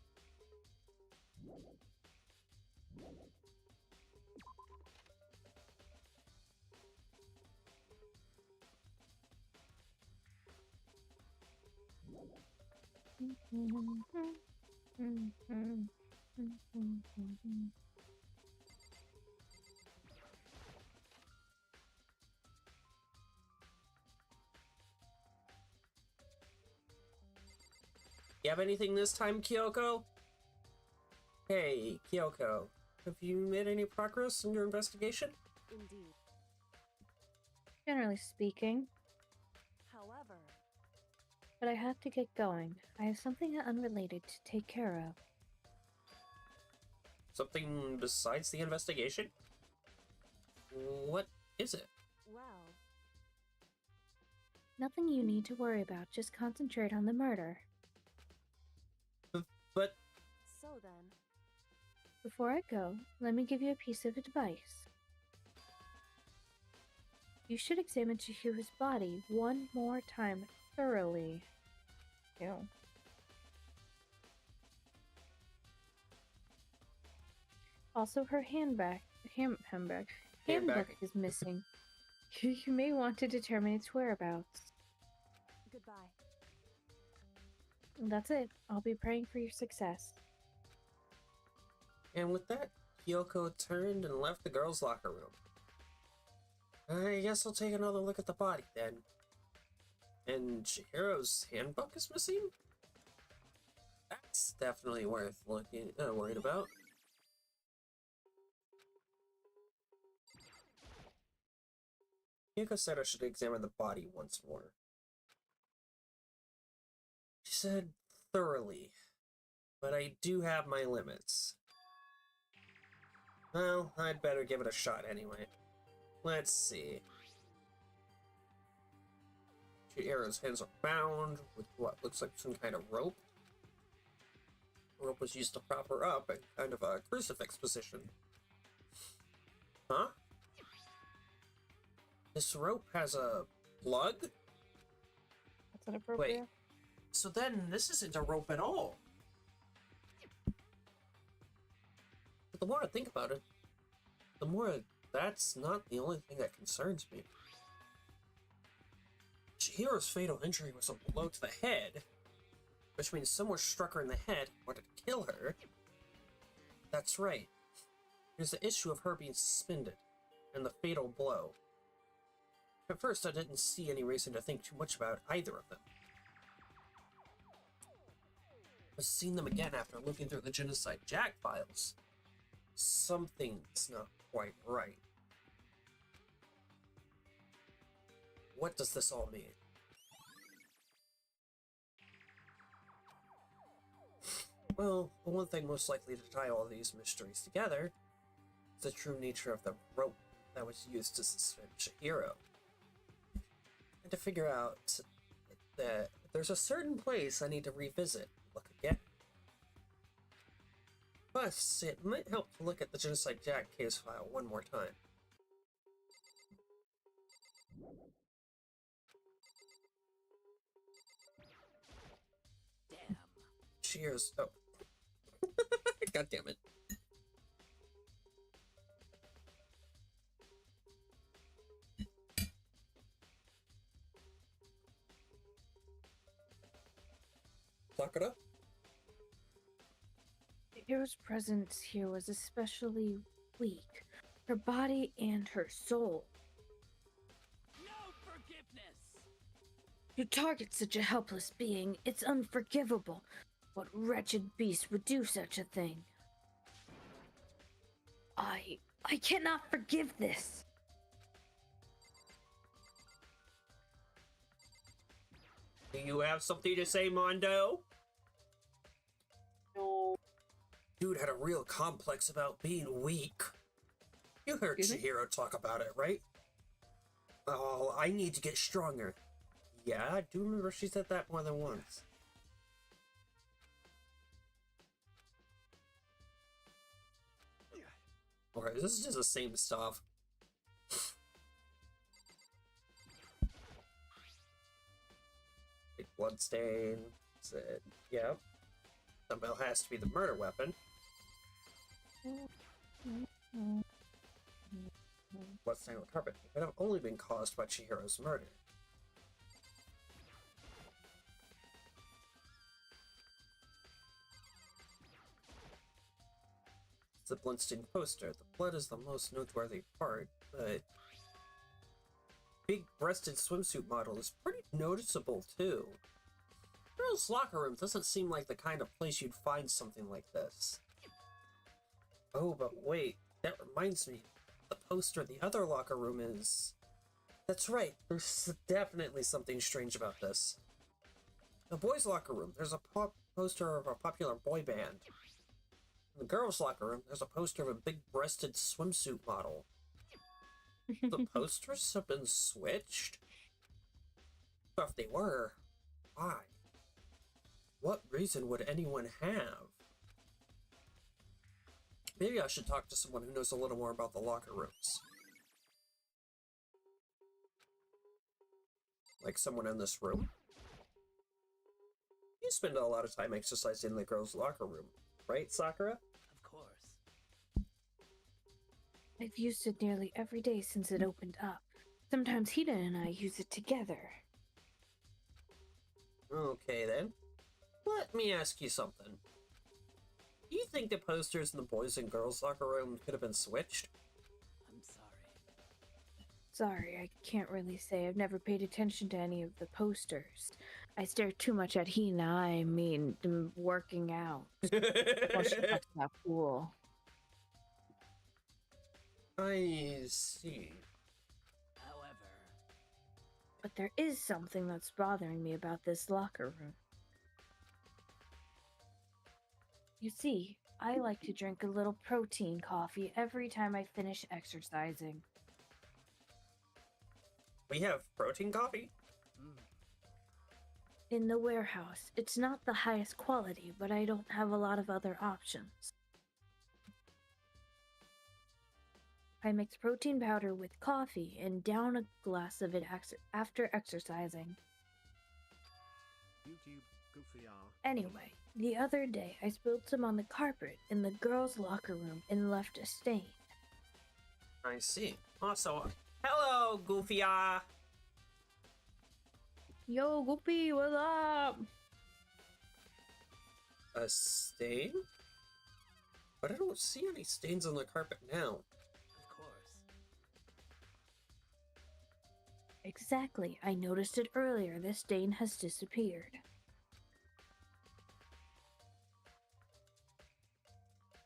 B: You have anything this time, Kyoko? Hey, Kyoko. Have you made any progress in your investigation?
E: Indeed.
A: Generally speaking.
E: However,
A: But I have to get going. I have something unrelated to take care of.
B: Something besides the investigation? What is it?
E: well,
A: Nothing you need to worry about. Just concentrate on the murder.
B: But
E: so then,
A: Before I go, let me give you a piece of advice. You should examine Chihiro's body one more time thoroughly. Ew. Also, her handbook is missing. You may want to determine its whereabouts.
E: goodbye.
A: That's it. I'll be praying for your success.
B: And with that, Kyoko turned and left the girls' locker room. I guess I'll take another look at the body then. And Chihiro's handbook is missing? That's definitely worth worried about. Kyoko said I should examine the body once more. She said thoroughly, but I do have my limits. Well, I'd better give it a shot anyway. Let's see. Chihiro's hands are bound with what looks like some kind of rope. The rope was used to prop her up in kind of a crucifix position. Huh? This rope has a plug?
A: That's inappropriate.
B: Wait. So then this isn't a rope at all. But the more I think about it, the more that's not the only thing that concerns me. Chihiro's fatal injury was a blow to the head, which means someone struck her in the head in order to kill her. That's right. There's the issue of her being suspended, and the fatal blow. At first, I didn't see any reason to think too much about either of them. But seeing them again after looking through the Genocide Jack files, something's not quite right. What does this all mean? Well, the one thing most likely to tie all these mysteries together is the true nature of the rope that was used to suspend Chihiro. And to figure out that there's a certain place I need to revisit, look again. Plus, it might help to look at the Genocide Jack case file one more time.
E: Damn.
B: Cheers. Oh. God damn it. Sakura?
A: Chihiro's presence here was especially weak. Her body and her soul.
E: No forgiveness.
A: To target such a helpless being, it's unforgivable. What wretched beast would do such a thing? I cannot forgive this.
B: Do you have something to say, Mondo?
A: No.
B: Dude had a real complex about being weak. You heard
A: Excuse me?
B: Chihiro talk about it, right? Oh, I need to get stronger. Yeah, I do remember she said that more than once. Okay, this is just the same stuff. Big bloodstain. Said, yep. Dumbbell has to be the murder weapon. Bloodstain on the carpet. It could have only been caused by Chihiro's murder. It's the bloodstained poster. The blood is the most noteworthy part, but big-breasted swimsuit model is pretty noticeable too. Girls' locker room doesn't seem like the kind of place you'd find something like this. Oh, but wait, that reminds me. The poster in the other locker room is... That's right, there's definitely something strange about this. The boys' locker room, there's a poster of a popular boy band. In the girls' locker room, there's a poster of a big-breasted swimsuit model. The posters have been switched? But if they were, why? What reason would anyone have? Maybe I should talk to someone who knows a little more about the locker rooms. Like someone in this room. You spend a lot of time exercising in the girls' locker room, right, Sakura?
E: Of course.
A: I've used it nearly every day since it opened up. Sometimes Hida and I use it together.
B: Okay then. Let me ask you something. Do you think the posters in the boys and girls locker room could have been switched?
E: I'm sorry.
A: Sorry, I can't really say. I've never paid attention to any of the posters. I stare too much at Hina, I mean, working out. While she talks about pool.
B: I see.
E: However,
A: But there is something that's bothering me about this locker room. You see, I like to drink a little protein coffee every time I finish exercising.
B: We have protein coffee?
A: In the warehouse, it's not the highest quality, but I don't have a lot of other options. I mix protein powder with coffee and down a glass of it after exercising.
D: YouTube, goofy R.
A: Anyway, the other day I spilled some on the carpet in the girls' locker room and left a stain.
B: I see. Also, hello, Goofy-ah!
A: Yo, Goopy, what's up?
B: A stain? But I don't see any stains on the carpet now.
C: Of course.
A: Exactly, I noticed it earlier. The stain has disappeared.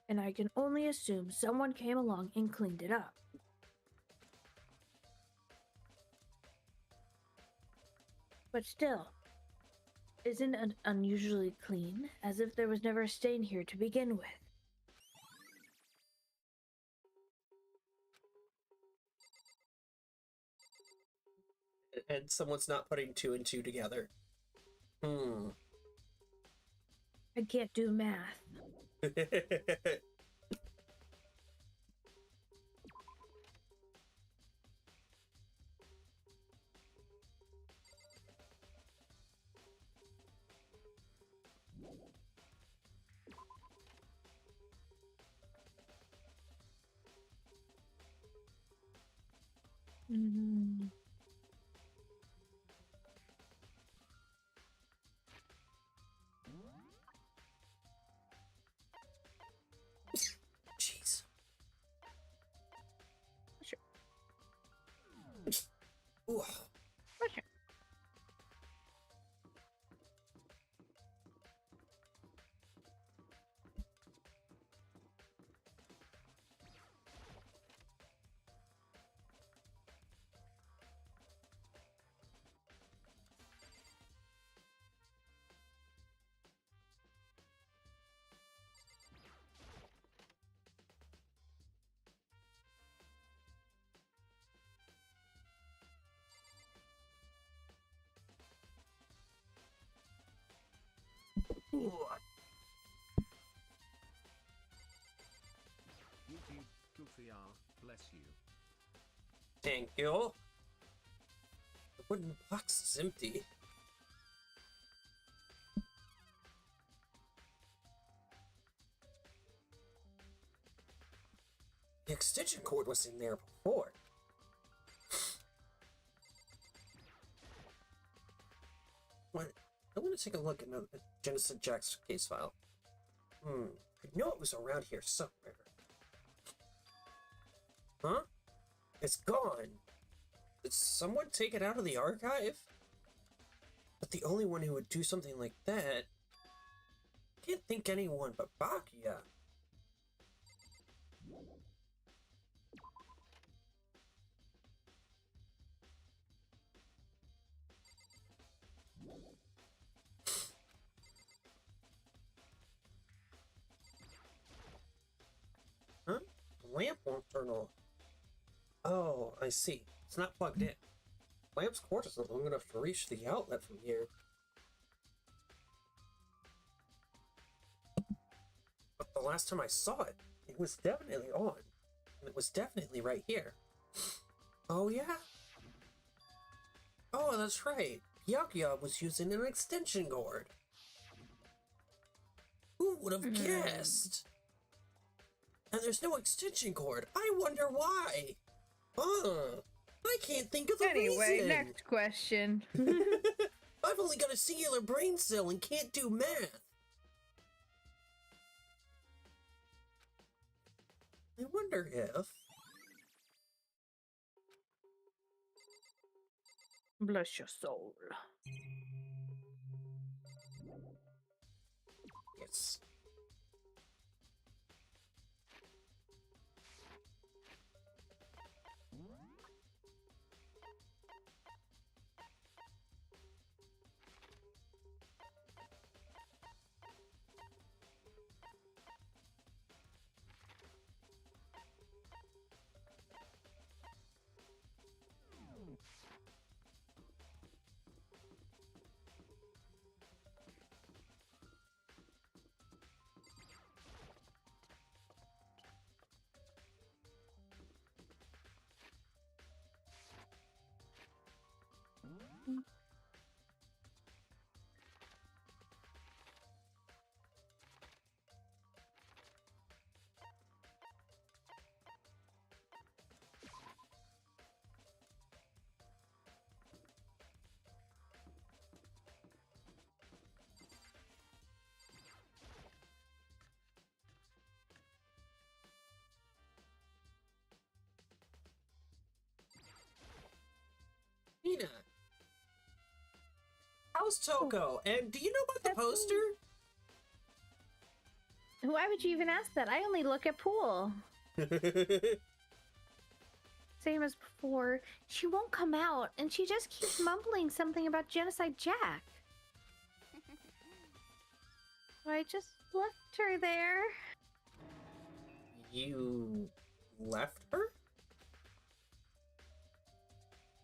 A: And I can only assume someone came along and cleaned it up. But still, isn't it unusually clean, as if there was never a stain here to begin with?
B: And someone's not putting two and two together. Hmm.
A: I can't do math. Mm.
B: Jeez.
A: Sure.
B: Ooh.
A: Sure.
B: Ooh.
D: YouTube, goofy R. Bless you.
B: Thank you. The wooden box is empty. The extension cord was in there before. What? I want to take a look at Genesis Jack's case file. I know it was around here somewhere. Huh? It's gone. Did someone take it out of the archive? But the only one who would do something like that... I can't think anyone but Bakuya. Huh? The lamp won't turn on. Oh, I see. It's not plugged in. Lamp's cord isn't long enough to reach the outlet from here. But the last time I saw it, it was definitely on. And it was definitely right here. Oh yeah? Oh, that's right. Byakuya was using an extension cord. Who would have guessed? And there's no extension cord. I wonder why. I can't think of the reason.
A: Next question.
B: I've only got a singular brain cell and can't do math. I wonder if...
A: Bless your soul.
B: Yes. Hina, how's Toko? And do you know about the
A: That's
B: poster?
A: Why would you even ask that? I only look at Pool. Same as before. She won't come out, and she just keeps mumbling something about Genocide Jack. So I just left her there.
B: You left her?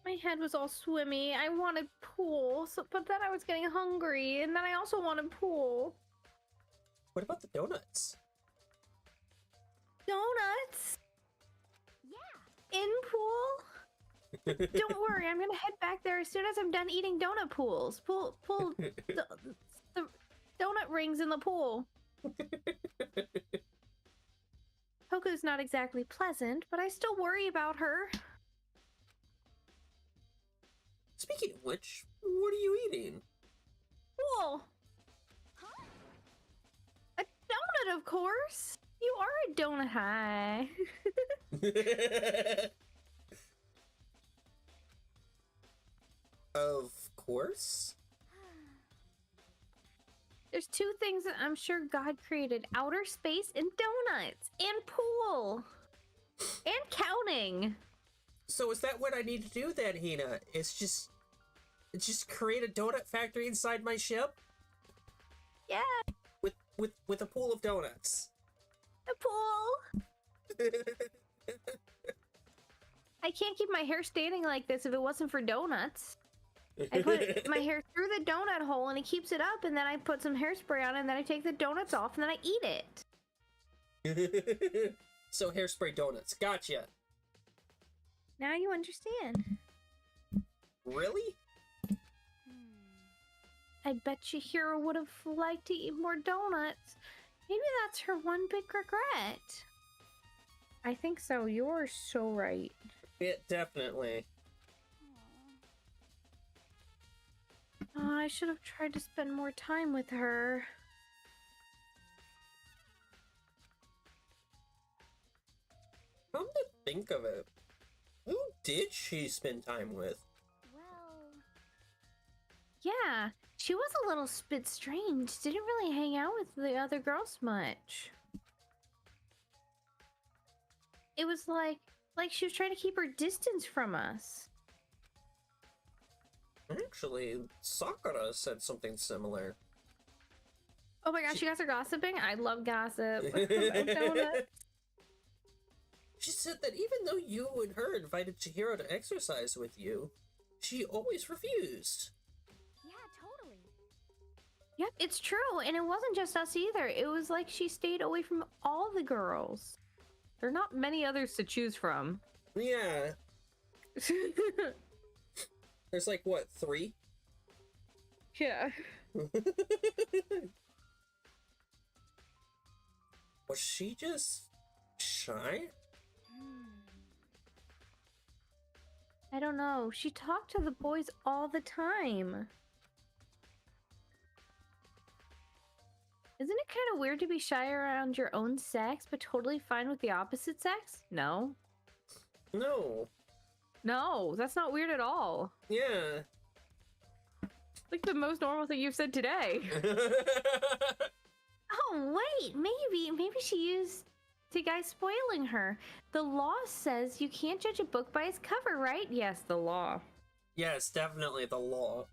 A: My head was all swimmy. I wanted Pool, but then I was getting hungry, and then I also wanted Pool.
B: What about the donuts?
A: Donuts?
E: Yeah.
A: In Pool? Don't worry, I'm gonna head back there as soon as I'm done eating donut pools. The donut rings in the pool. Toko's not exactly pleasant, but I still worry about her.
B: Speaking of which, what are you eating?
A: Pool!
E: Huh?
A: A donut, of course! You are a donut high.
B: Of course.
A: There's two things that I'm sure God created: outer space and donuts, and pool, and counting.
B: So is that what I need to do then, Hina? It's just create a donut factory inside my ship
A: Yeah,
B: with a pool of donuts.
A: a pool. I can't keep my hair standing like this if it wasn't for donuts. I put my hair through the donut hole and it keeps it up, and then I put some hairspray on it, and then I take the donuts off, and then I eat it.
B: So hairspray donuts. Gotcha.
A: Now you understand.
B: Really?
A: I bet you Hero would have liked to eat more donuts. Maybe that's her one big regret. I think so. You're so right.
B: It definitely.
A: Oh, I should have tried to spend more time with her.
B: Come to think of it, who did she spend time with?
E: Well,
A: Yeah, she was a little bit strange. Didn't really hang out with the other girls much. It was like she was trying to keep her distance from us.
B: Actually, Sakura said something similar.
A: Oh my gosh, you guys are gossiping? I love gossip. About donuts.
B: She said that even though you and her invited Chihiro to exercise with you, she always refused.
E: yeah, totally.
A: Yep, it's true. And it wasn't just us either. It was like she stayed away from all the girls. There are not many others to choose from.
B: Yeah. There's like, what, 3?
A: Yeah.
B: Was she just shy?
A: I don't know. She talked to the boys all the time. Isn't it kind of weird to be shy around your own sex, but totally fine with the opposite sex? No.
B: No.
A: No, that's not weird at all.
B: Yeah.
A: Like the most normal thing you've said today. Oh, wait, maybe she used the guy spoiling her. The law says you can't judge a book by its cover, right? Yes, the law.
B: Yes, definitely the law.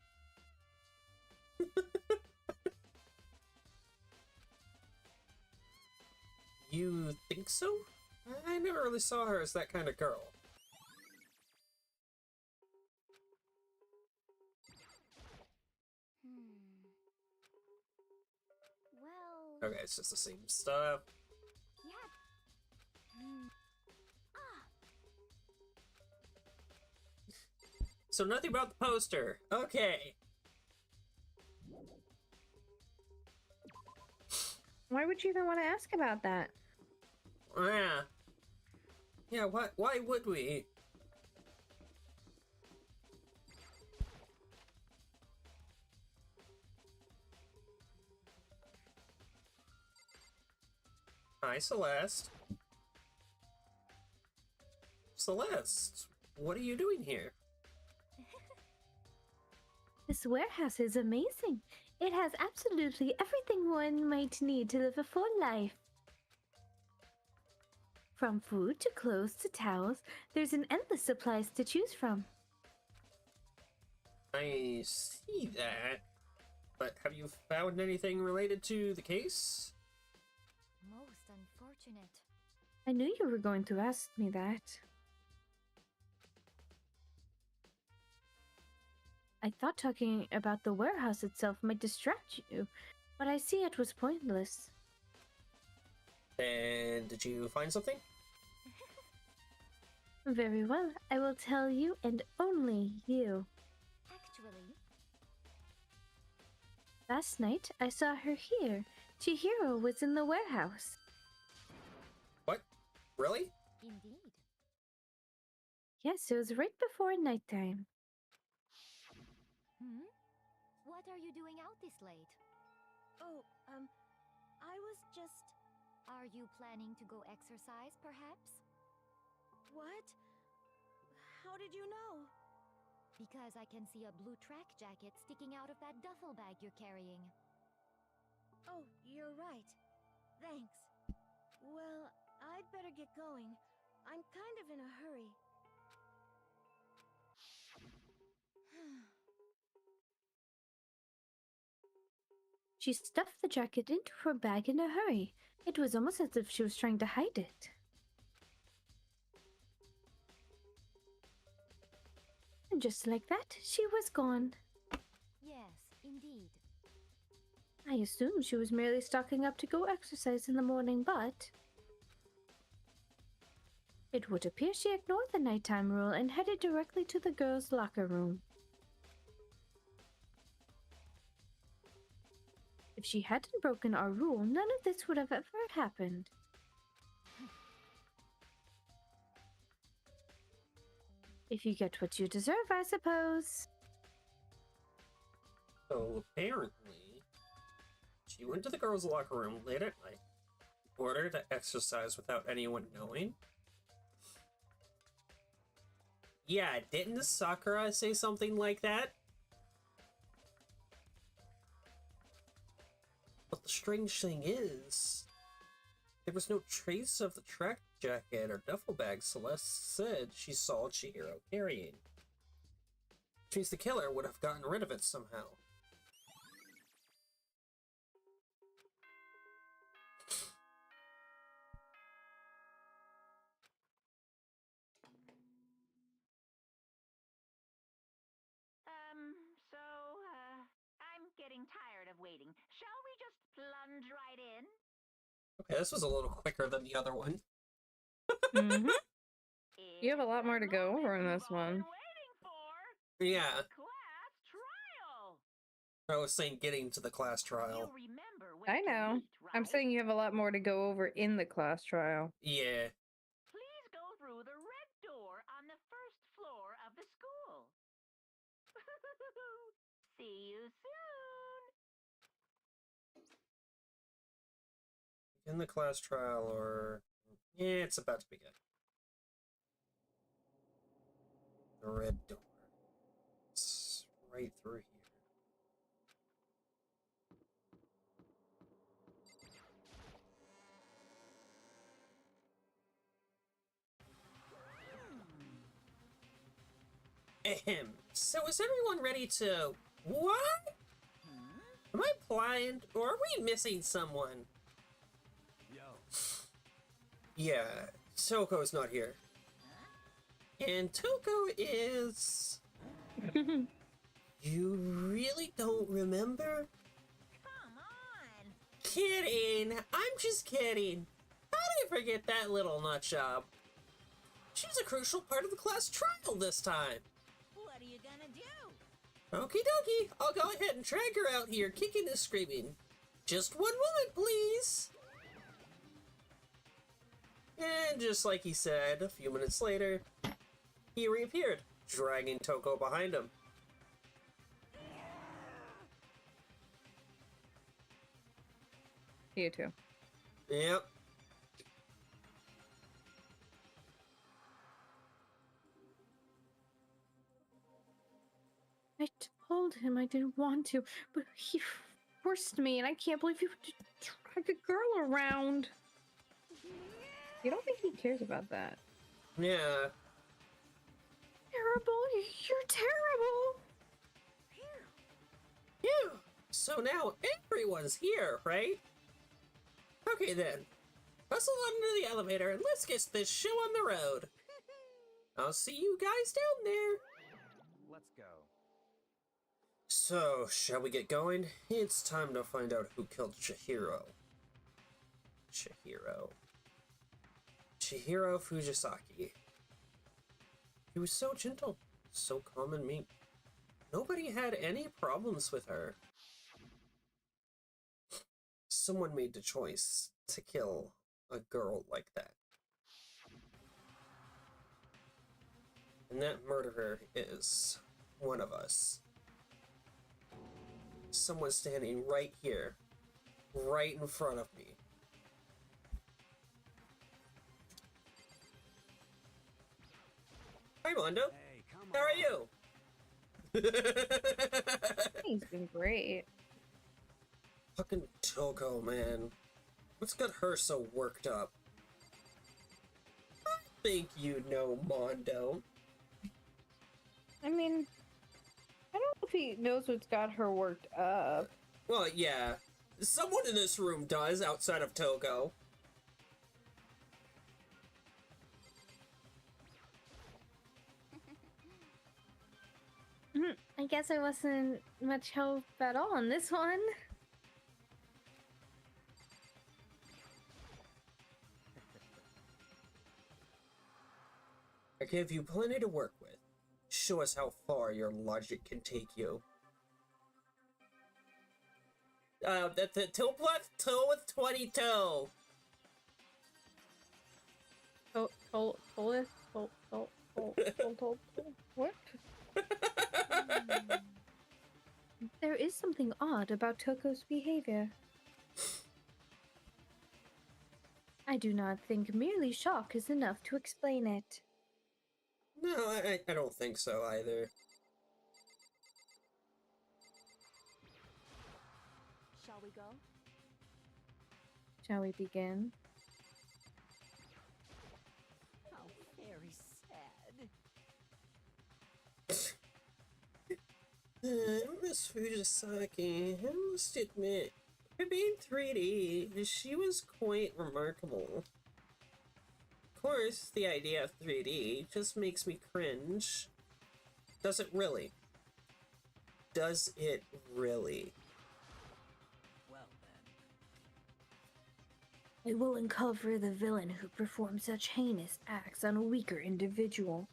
B: You think so? I never really saw her as that kind of girl.
E: Well,
B: Okay, it's just the same stuff.
E: yeah.
B: So nothing about the poster. Okay.
A: Why would you even want to ask about that?
B: Yeah. Yeah, why would we? Hi, Celeste. Celeste, what are you doing here?
A: This warehouse is amazing. It has absolutely everything one might need to live a full life. From food to clothes to towels, there's an endless supplies to choose from.
B: I see that. But have you found anything related to the case?
E: Most unfortunate.
A: I knew you were going to ask me that. I thought talking about the warehouse itself might distract you, but I see it was pointless.
B: And did you find something?
A: Very well, I will tell you and only you.
E: Actually,
A: Last night, I saw her here. Chihiro was in the warehouse.
B: What? Really?
E: indeed.
A: Yes, it was right before nighttime.
E: What are you doing out this late?
C: Oh, I was just...
E: Are you planning to go exercise, perhaps?
C: What? How did you know?
E: Because I can see a blue track jacket sticking out of that duffel bag you're carrying.
C: Oh, you're right. Thanks. Well, I'd better get going. I'm kind of in a hurry.
A: She stuffed the jacket into her bag in a hurry. It was almost as if she was trying to hide it. And just like that, she was gone.
E: Yes, indeed.
A: I assumed she was merely stocking up to go exercise in the morning, but... It would appear she ignored the nighttime rule and headed directly to the girls' locker room. If she hadn't broken our rule, none of this would have ever happened. If you get what you deserve, I suppose.
B: So apparently, she went to the girls' locker room late at night in order to exercise without anyone knowing. Yeah, didn't Sakura say something like that? But the strange thing is, there was no trace of the track jacket or duffel bag Celeste said she saw Chihiro carrying. Which means the killer would have gotten rid of it somehow.
F: I'm getting tired of waiting. Shall we just plunge right in?
B: Okay, this was a little quicker than the other one.
A: Mm-hmm. You have a
F: It's
A: lot more to
F: the
A: go over in
F: moment
A: this
F: you've all
A: one.
F: been waiting for.
B: Yeah,
F: The class trial.
B: I was saying getting to the class
F: You
B: trial.
F: remember where
A: I
F: to
A: know.
F: meet,
A: I'm
F: right?
A: saying you have a lot more to go over in the class trial.
B: Yeah.
F: Please go through the red door on the first floor of the school. See you soon.
B: In the class trial, or... Yeah, it's about to begin. The red door. It's right through here. Ahem. So is everyone ready to... What? Am I blind, or are we missing someone?
D: Yo.
B: Yeah, Toko's not here. And Toko is... You really don't remember?
F: Come on.
B: Kidding! I'm just kidding. How did I forget that little nutjob? She's a crucial part of the class trial this time.
C: What are you gonna
B: Okie dokie, I'll go ahead and drag her out here, kicking and screaming. Just one moment, please. And just like he said, a few minutes later, he reappeared, dragging Toko behind him.
A: You too.
B: Yep.
A: I told him I didn't want to, but he forced me, and I can't believe you would drag a girl around. You don't think he cares about that?
B: Yeah.
A: Terrible! You're terrible!
B: Phew. So now everyone's here, right? Okay then. Hustle onto the elevator and let's get this show on the road. I'll see you guys down there.
G: Let's go.
B: So, shall we get going? It's time to find out who killed Chihiro. Chihiro Fujisaki. He was so gentle, so calm and meek. Nobody had any problems with her. Someone made the choice to kill a girl like that. And that murderer is one of us. Someone standing right here, right in front of me. Hi, Mondo.
G: Hey, come
B: How
G: on.
B: are you?
A: He's been great.
B: Fucking Toko, man. What's got her so worked up? I think you know, Mondo.
A: I mean, I don't know if he knows what's got her worked up.
B: Well, yeah. Someone in this room does, outside of Toko.
A: I guess I wasn't much help at all on this one.
B: I gave you plenty to work with. Show us how far your logic can take you. That's a 2 plus 2 with 22.
A: What? There is something odd about Toko's behavior. I do not think merely shock is enough to explain it.
B: No, I don't think so either.
E: Shall we go?
A: Shall we begin?
E: How very sad.
B: Miss Fujisaki, I must admit, for being 3D, she was quite remarkable. Of course, the idea of 3D just makes me cringe. Does it really? Does it really?
G: Well then.
A: It will uncover the villain who performs such heinous acts on a weaker individual.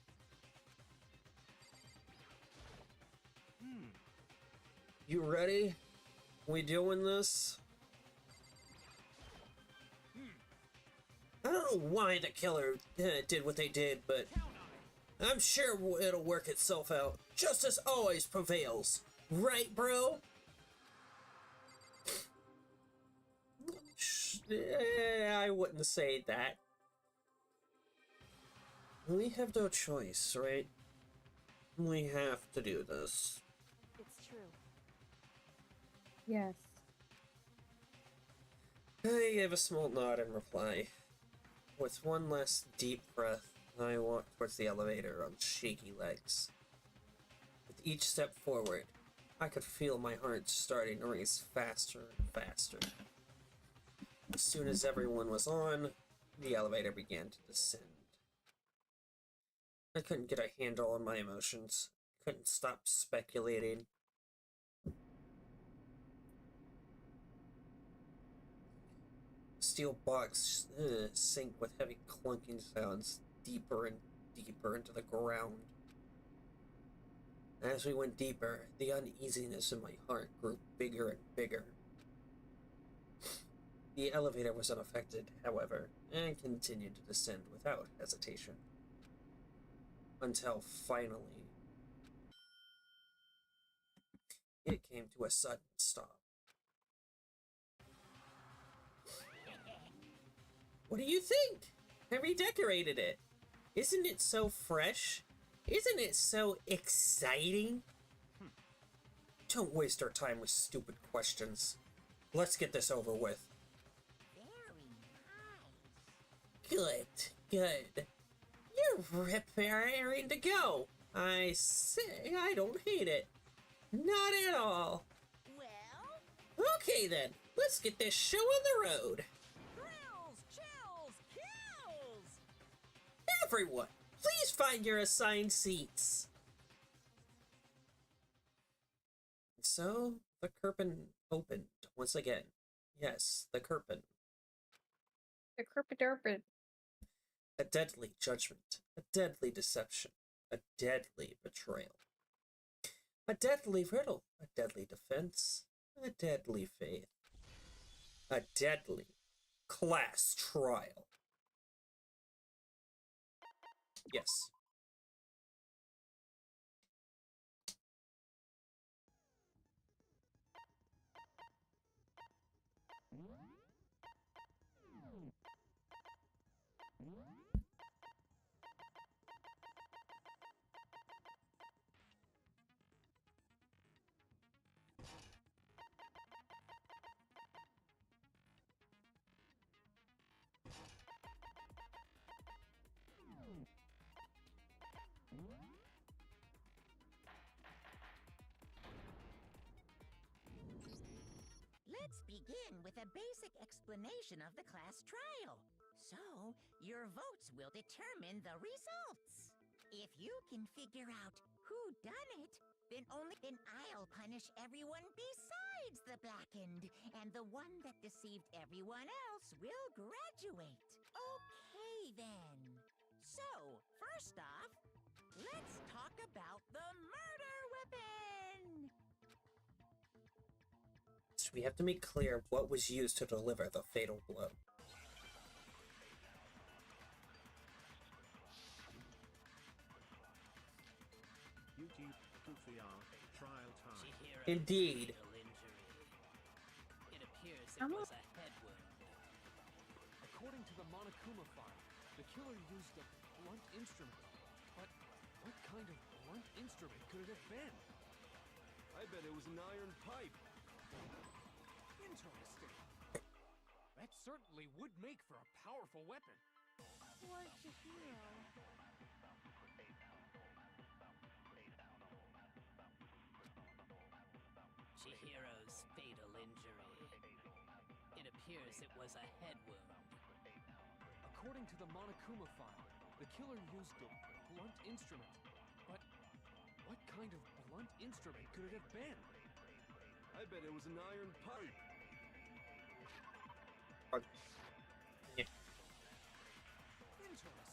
B: You ready? We doing this? I don't know why the killer did what they did, but I'm sure it'll work itself out. Justice always prevails. Right, bro? I wouldn't say that. We have no choice, right? We have to do this.
E: It's true.
A: Yes.
B: I gave a small nod in reply. With one last deep breath, I walked towards the elevator on shaky legs. With each step forward, I could feel my heart starting to race faster and faster. As soon as everyone was on, the elevator began to descend. I couldn't get a handle on my emotions, couldn't stop speculating. Steel box sank with heavy clunking sounds deeper and deeper into the ground. As we went deeper, the uneasiness in my heart grew bigger and bigger. The elevator was unaffected, however, and continued to descend without hesitation. Until finally, it came to a sudden stop. What do you think? I redecorated it. Isn't it so fresh? Isn't it so exciting? Don't waste our time with stupid questions. Let's get this over with.
C: Very nice.
B: Good. You're preparing to go. I say I don't hate it. Not at all.
C: Well,
B: Okay then, let's get this show on the road.
C: thrills, chills, kills!
B: Everyone, please find your assigned seats. So, the curtain opened once again. Yes, the curtain.
A: The Kerpiderpid.
B: A deadly judgment, a deadly deception, a deadly betrayal. A deadly riddle, a deadly defense, a deadly faith. A deadly class trial. Yes.
C: Let's begin with a basic explanation of the class trial. So, your votes will determine the results. If you can figure out who done it, then I'll punish everyone besides the blackened, and the one that deceived everyone else will graduate. Okay then. So, first off, let's talk about the murder weapon.
B: So we have to make clear what was used to deliver the fatal blow.
D: Beauty, Goofy R, trial time.
B: Indeed.
G: It appears it
A: I'm
G: was a head wound. According to the Monokuma file, the killer used a blunt instrument. But what kind of blunt instrument could it have been?
H: I bet it was an iron pipe.
G: Interesting. That certainly would make for a powerful weapon.
C: Towards Chihiro.
G: Chihiro's fatal injury. It appears it was a head wound. According to the Monokuma file, the killer used a blunt instrument. But what kind of blunt instrument could it have been?
H: I bet it was an iron pipe.
B: Yeah.
G: Interesting.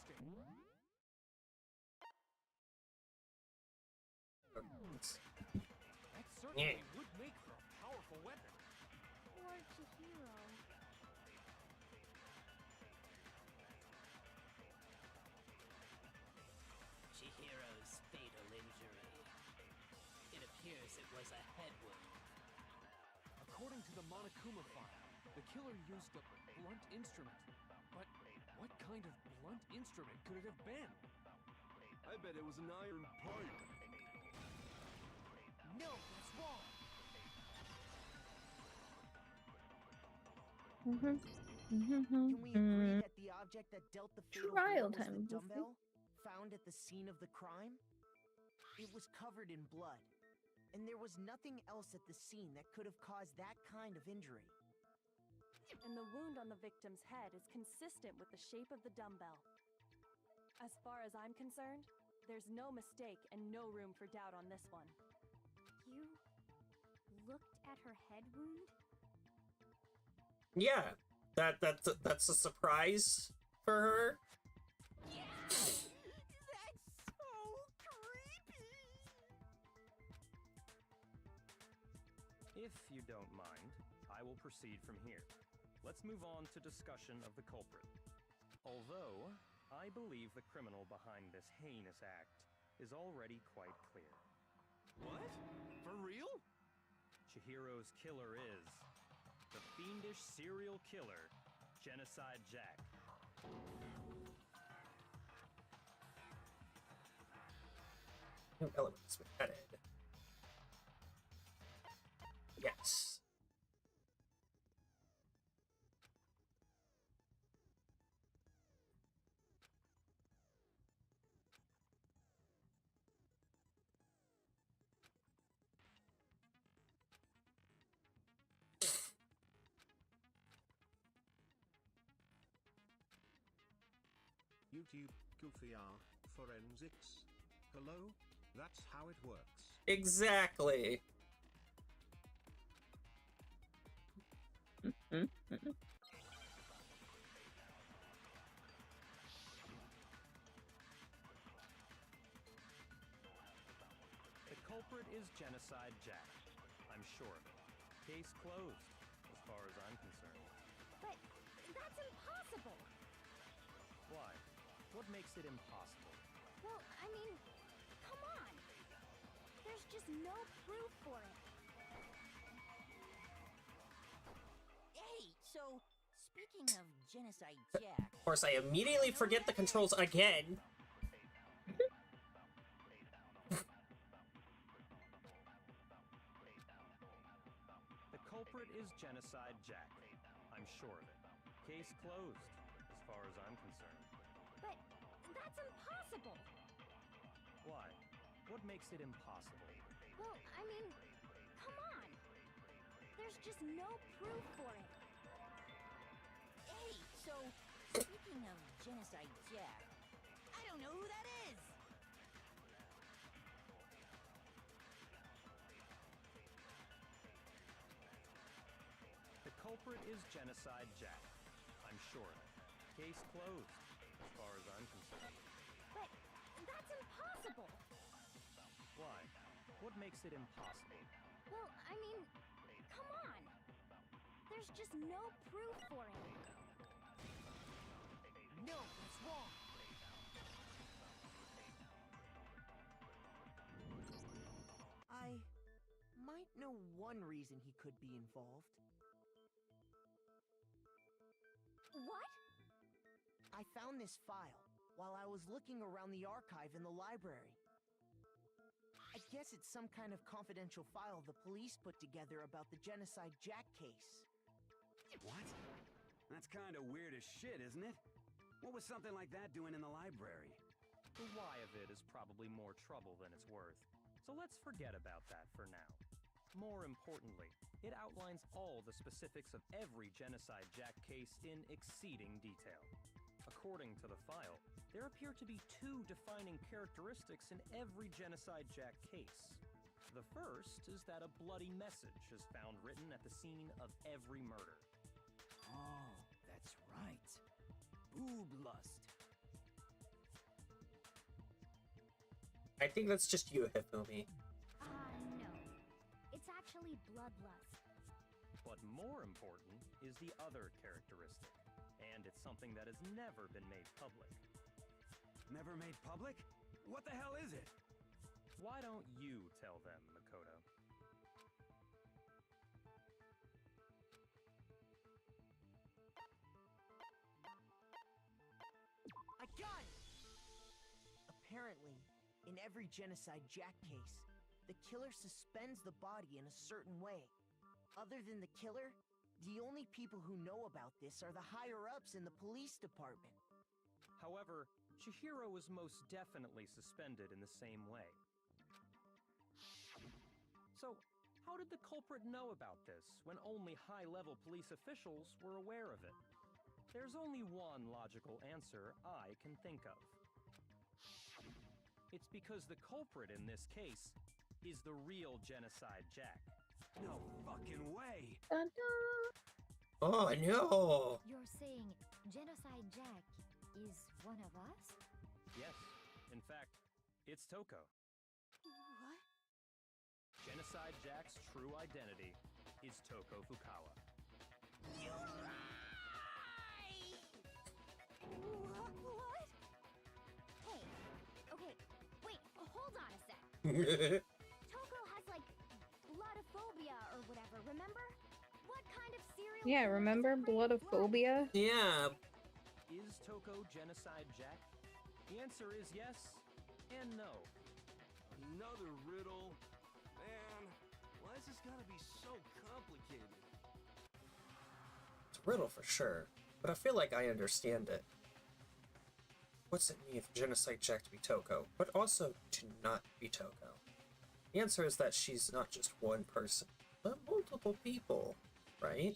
G: That certainly would make for a powerful weapon.
C: Towards Chihiro.
G: Chihiro's fatal injury. It appears it was a head wound. According to the Monokuma file, the killer used a blunt instrument. But what kind of blunt instrument could it have been?
H: I bet it was an iron pipe.
G: No, that's wrong.
I: Can we agree that the object that dealt the fatal
A: Trial
I: blow was
A: time,
I: the
A: Goofy.
I: dumbbell found at the scene of the crime? It was covered in blood, and there was nothing else at the scene that could have caused that kind of injury.
J: And the wound on the victim's head is consistent with the shape of the dumbbell. As far as I'm concerned, there's no mistake and no room for doubt on this one.
E: You looked at her head wound?
B: Yeah, that's a surprise for her.
C: That's so creepy.
K: If you don't mind, I will proceed from here. Let's move on to discussion of the culprit. Although, I believe the criminal behind this heinous act is already quite clear.
H: What? For real?
K: Chihiro's killer is the fiendish serial killer, Genocide Jack.
B: New elements were added. Yes.
D: YouTube, Goofy R, forensics. Hello? That's how it works.
B: Exactly.
K: The culprit is Genocide Jack. I'm sure of it. Case closed, as far as I'm concerned.
E: But that's impossible!
K: Why? What makes it impossible?
E: Well, I mean, come on! There's just no proof for it.
C: Hey, so speaking of Genocide Jack,
B: Of course, I immediately forget the controls again.
K: The culprit is Genocide Jack. I'm sure of it. Case closed, as far as I'm concerned.
E: But that's impossible!
K: Why? What makes it impossible?
E: Well, I mean, come on! There's just no proof for it.
C: hey, so speaking of Genocide Jack, I don't know who that is.
K: The culprit is Genocide Jack. I'm sure of it. Case closed, as far as I'm concerned.
E: But that's impossible!
K: Why? What makes it impossible?
E: Well, I mean, come on! There's just no proof for it.
I: No, that's wrong. I might know one reason he could be involved.
E: What?
I: I found this file while I was looking around the archive in the library. I guess it's some kind of confidential file the police put together about the Genocide Jack case.
L: What? That's kind of weird as shit, isn't it? What was something like that doing in the library?
K: The why of it is probably more trouble than it's worth. So let's forget about that for now. More importantly, it outlines all the specifics of every Genocide Jack case in exceeding detail. According to the file, there appear to be two defining characteristics in every Genocide Jack case. The first is that a bloody message is found written at the scene of every murder.
M: Oh, that's right. Boob lust.
B: I think that's just you, Hifumi.
E: No. It's actually bloodlust.
K: But more important is the other characteristic, and it's something that has never been made public.
L: Never made public? What the hell is it?
K: Why don't you tell them, Makoto?
I: I got it! Apparently, in every Genocide Jack case, the killer suspends the body in a certain way. Other than the killer, the only people who know about this are the higher-ups in the police department.
K: However, Chihiro was most definitely suspended in the same way. So, how did the culprit know about this when only high-level police officials were aware of it? There's only one logical answer I can think of. It's because the culprit in this case is the real Genocide Jack.
L: No fucking way!
B: Oh no!
E: You're saying Genocide Jack is one of us?
K: Yes, in fact, it's Toko.
I: What?
K: Genocide Jack's true identity is Toko Fukawa.
C: You lie!
E: What? Hey, okay, wait, hold on a sec. Toko has like bloodophobia or whatever, remember? What kind of serial
A: Yeah,
E: killer is
A: remember
E: afraid of blood?
A: bloodophobia?
B: Yeah.
K: Is Toko Genocide Jack? The answer is yes and no.
H: Another riddle? Man, why has this gotta be so complicated?
B: It's a riddle for sure, but I feel like I understand it. What's it mean for Genocide Jack to be Toko, but also to not be Toko? The answer is that she's not just one person, but multiple people, right?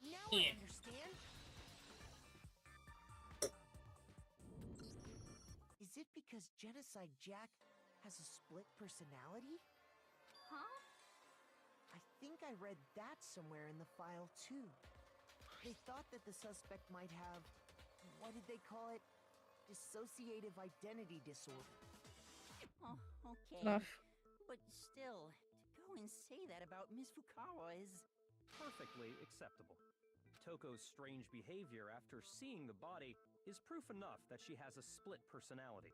I: Now I understand. Is it because Genocide Jack has a split personality?
E: Huh?
I: I think I read that somewhere in the file too. They thought that the suspect might have, what did they call it? Dissociative identity disorder.
C: Oh, okay.
A: Ugh.
C: But still, to go and say that about Miss Fukawa is...
K: Perfectly acceptable. Toko's strange behavior after seeing the body is proof enough that she has a split personality.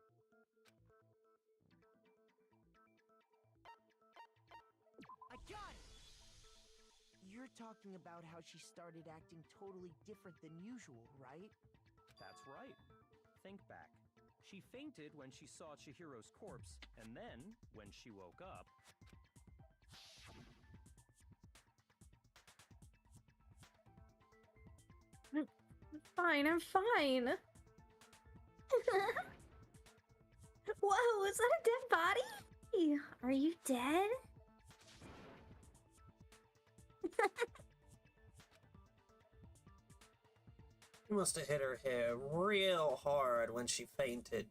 I: I got it! You're talking about how she started acting totally different than usual, right?
K: That's right. Think back. She fainted when she saw Chihiro's corpse, and then, when she woke up...
A: I'm fine, I'm fine. Whoa, is that a dead body? Are you dead?
B: He must have hit her hair real hard when she fainted.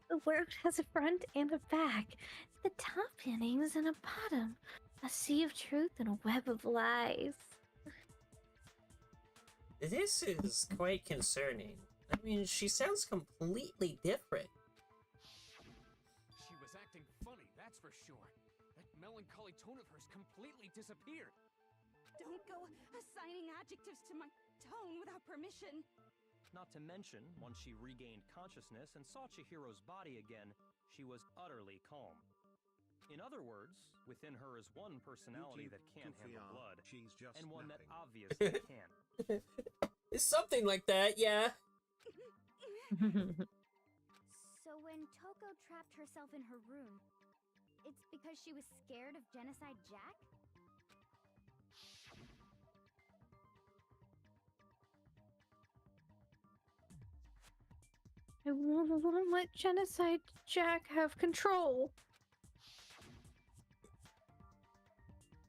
A: The world has a front and a back, the top innings and a bottom, a sea of truth and a web of lies.
B: This is quite concerning. I mean, she sounds completely different.
G: She was acting funny, that's for sure. That melancholy tone of hers completely disappeared.
J: Don't go assigning adjectives to my tone without permission.
K: Not to mention, once she regained consciousness and saw Chihiro's body again, she was utterly calm. In other words, within her is one personality that can't handle blood, and one that obviously can.
B: It's something like that, yeah.
E: So when Toko trapped herself in her room, it's because she was scared of Genocide Jack?
A: I won't let Genocide Jack have control.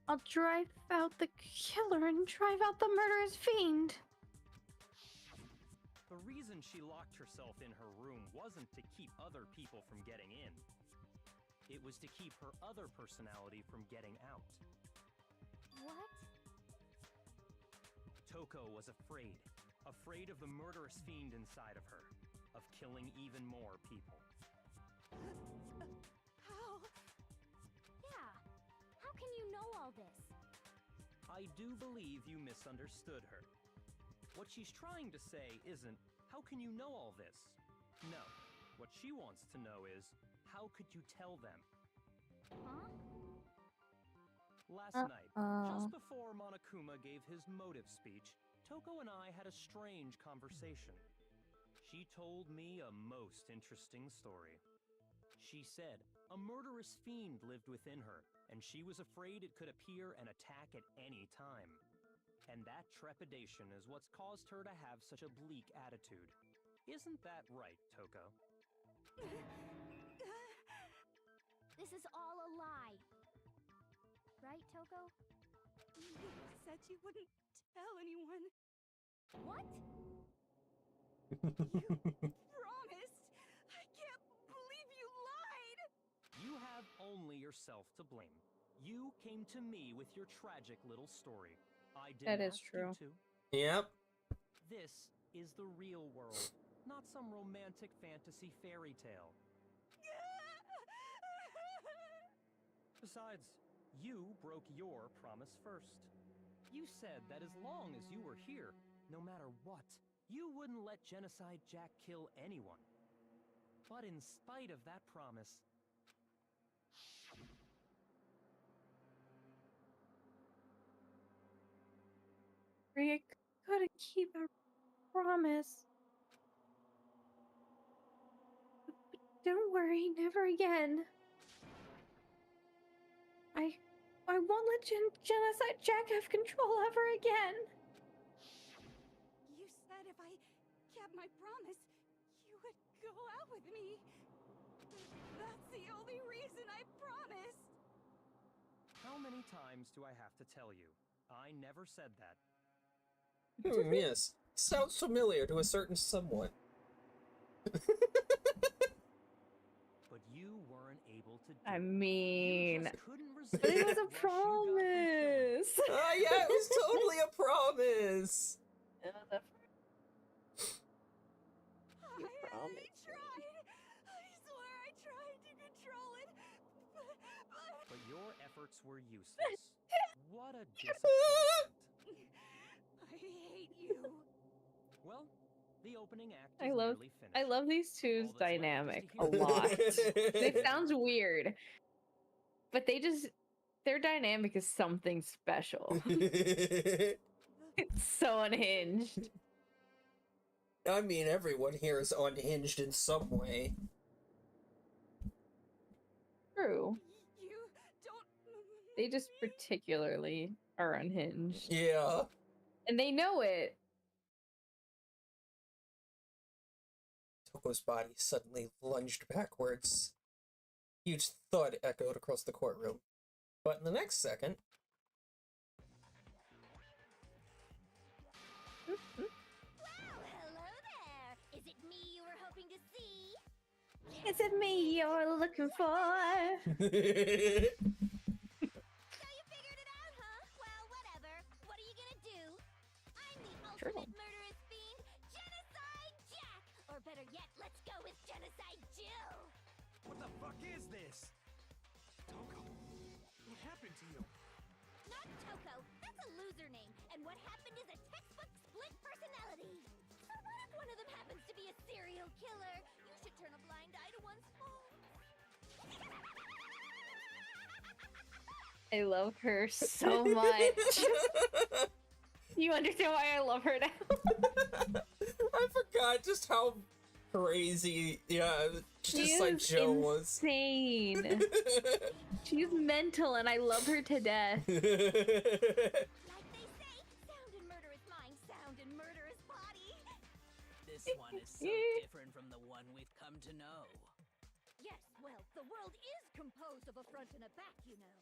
A: I'll drive out the killer and drive out the murderous fiend.
K: The reason she locked herself in her room wasn't to keep other people from getting in. It was to keep her other personality from getting out.
E: What?
K: Toko was afraid. Afraid of the murderous fiend inside of her. Of killing even more people.
E: How? Yeah. How can you know all this?
K: I do believe you misunderstood her. What she's trying to say isn't, how can you know all this? No. What she wants to know is, how could you tell them?
E: Huh?
K: Last night, just before Monokuma gave his motive speech, Toko and I had a strange conversation. She told me a most interesting story. She said a murderous fiend lived within her, and she was afraid it could appear and attack at any time. And that trepidation is what's caused her to have such a bleak attitude. Isn't that right, Toko?
E: This is all a lie. Right, Toko?
J: You said you wouldn't tell anyone.
E: What?
J: Promised! I can't believe you lied!
K: You have only yourself to blame. You came to me with your tragic little story. I didn't
A: That is
K: ask
A: true.
K: you to.
B: Yep.
K: This is the real world, not some romantic fantasy fairy tale. Besides, you broke your promise first. You said that as long as you were here, no matter what, you wouldn't let Genocide Jack kill anyone. But in spite of that promise,
A: Rhea gotta keep her promise. But don't worry, never again. I won't let Genocide Jack have control ever again.
J: You said if I kept my promise, you would go out with me. That's the only reason I promised.
K: how many times do I have to tell you? I never said that.
B: Yes. Sounds familiar to a certain someone.
K: But you weren't able to do
A: I
K: it.
A: mean,
K: You just couldn't resist
A: but it was
K: the
A: a
K: rush you got from killing.
A: promise.
B: Yeah, it was totally a promise.
A: It was a
J: I tried. I swear I tried to control it.
K: But your efforts were useless. What a disappointment.
J: I hate you.
K: Well, the opening act
A: I
K: is
A: love
K: nearly finished.
A: I love these two's
K: All that's left is to
A: dynamic
K: hear
A: a
K: the
A: lot.
K: results.
A: It sounds weird, but their dynamic is something special. It's so unhinged.
B: I mean, everyone here is unhinged in some way.
A: True.
J: You don't.
A: They just particularly are unhinged.
B: Yeah.
A: And they know it.
B: Toko's body suddenly lunged backwards. Huge thud echoed across the courtroom. But in the next second...
E: Well, hello there. Is it me you were hoping to see?
A: Is it me you're looking for?
E: So you figured it out, huh? Well, whatever. What are you gonna do? I'm the ultimate murderous fiend, Genocide Jack! Or better yet, let's go with Genocide Jill!
L: What the fuck is this?
H: Toko, what happened to you?
E: Not Toko. That's a loser name. And what happened is a textbook split personality. So what if one of them happens to be a serial killer? You should turn a blind eye to one's faults.
A: I love her so much. You understand why I love her now?
B: I forgot just how crazy, Genocide Jill was.
A: Insane. She's mental and I love her to death.
E: Like they say, sound in murderous mind, sound in murderous body.
G: This one is so different from the one we've come to know.
E: Yes, well, the world is composed of a front and a back, you know.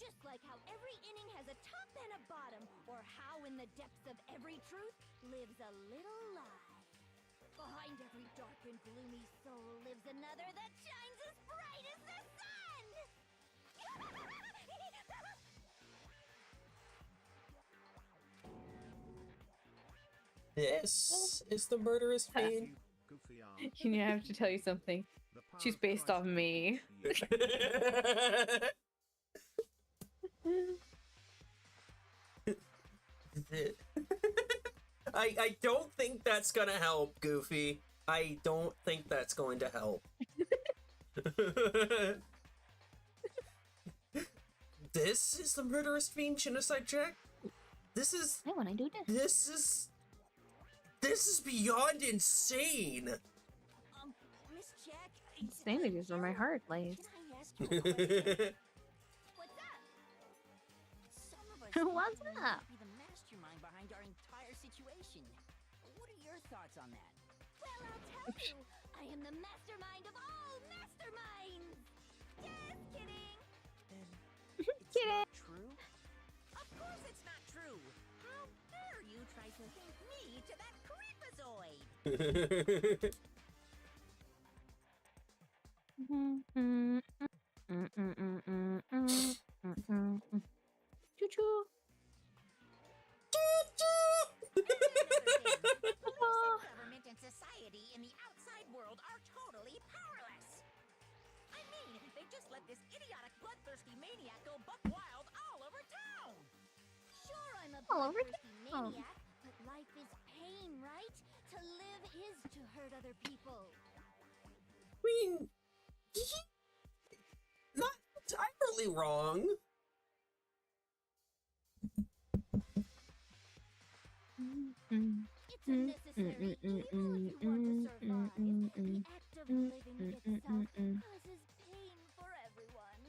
E: Just like how every inning has a top and a bottom, or how in the depths of every truth lives a little lie. Behind every dark and gloomy soul lives another that shines as bright as the sun!
B: This is the murderous fiend.
A: Can you have to tell you something? She's based off me.
B: I don't think that's gonna help, Goofy. I don't think that's going to help. This is the murderous fiend, Genocide Jack? This is...
A: I wanna do this.
B: This is beyond insane!
C: Miss Jack,
A: Insanity is where my heart lays.
C: can I ask you a question?
E: What's up?
C: Some of us
A: What's
C: think you
A: up?
C: might be the thoughts on that?
E: Well, I'll tell you, I am the mastermind of all masterminds! Just kidding!
I: It's not true?
C: Of course it's not true! How dare you try to link me to that creepazoid?
A: Choo-choo.
C: Police and government and society in the outside world are totally powerless. I mean, they just let this idiotic, bloodthirsty maniac go buck wild all over town.
E: Sure, I'm a
A: All over
E: bloodthirsty
A: town.
E: maniac, but life is pain, right? To live is to hurt other people.
B: I mean, not entirely wrong.
E: It's a necessary evil if you want to survive. The act of living itself causes pain for everyone.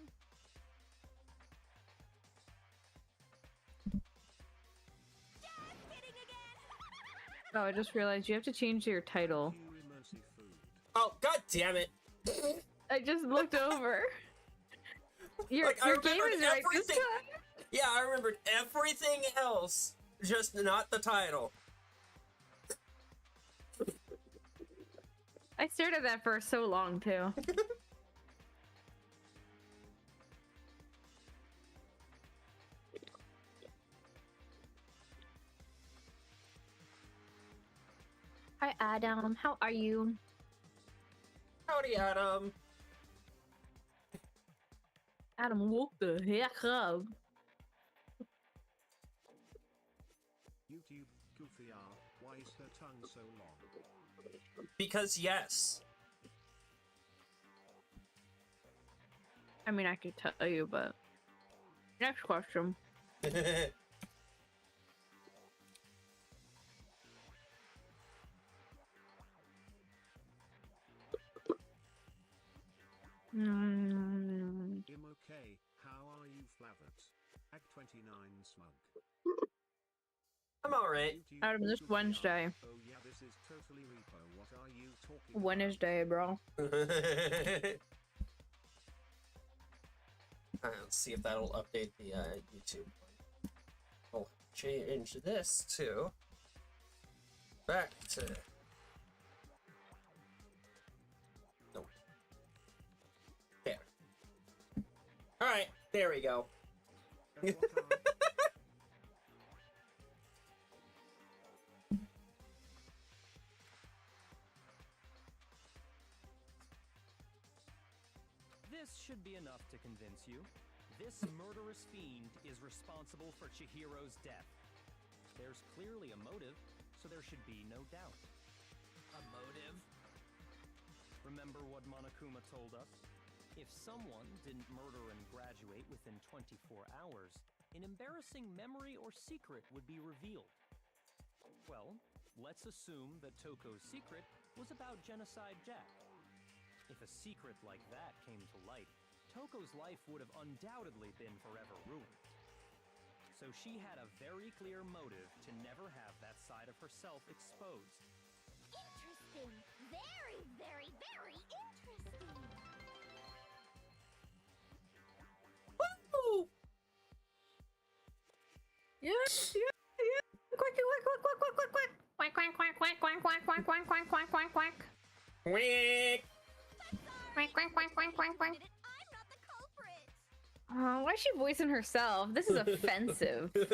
C: Just kidding again.
A: Oh, I just realized you have to change your title.
B: Oh, god damn it.
A: I just looked over. Your,
B: Like, I
A: your game
B: remembered
A: is right this
B: everything.
A: time.
B: Yeah, I remembered everything else, just not the title.
A: I stared at that for so long, too. Hi, Adam. How are you?
B: Howdy, Adam.
A: Adam woke the heck up.
D: YouTube, Goofy R, why is her tongue so long?
B: Because yes.
A: I mean, I could tell you, but... Next question.
D: I'm okay, how are you, Flavert? Act 29 Smug.
B: I'm alright.
A: Adam, this Wednesday.
D: Oh yeah, this is totally repo. What are you talking
A: Wednesday, bro.
B: Let's see if that'll update the YouTube. I'll change this to back to. Nope. There. Alright, there we go.
K: This should be enough to convince you. This murderous fiend is responsible for Chihiro's death. There's clearly a motive, so there should be no doubt.
G: A motive?
K: Remember what Monokuma told us? If someone didn't murder and graduate within 24 hours, an embarrassing memory or secret would be revealed. Well, let's assume that Toko's secret was about Genocide Jack. If a secret like that came to light, Toko's life would have undoubtedly been forever ruined. So she had a very clear motive to never have that side of herself exposed.
E: Interesting. Very, very, very interesting.
B: Woo!
A: Yes, yeah, yeah. Quack, quack, quack, quack, quack, quack, quack. Quack, quack, quack, quack, quack, quack, quack, quack, quack, quack, quack, quack.
B: Whack!
A: Quack, quack, quack, quack, quack, quack.
E: I'm not the culprit.
A: Why is she voicing herself? This is offensive.
E: But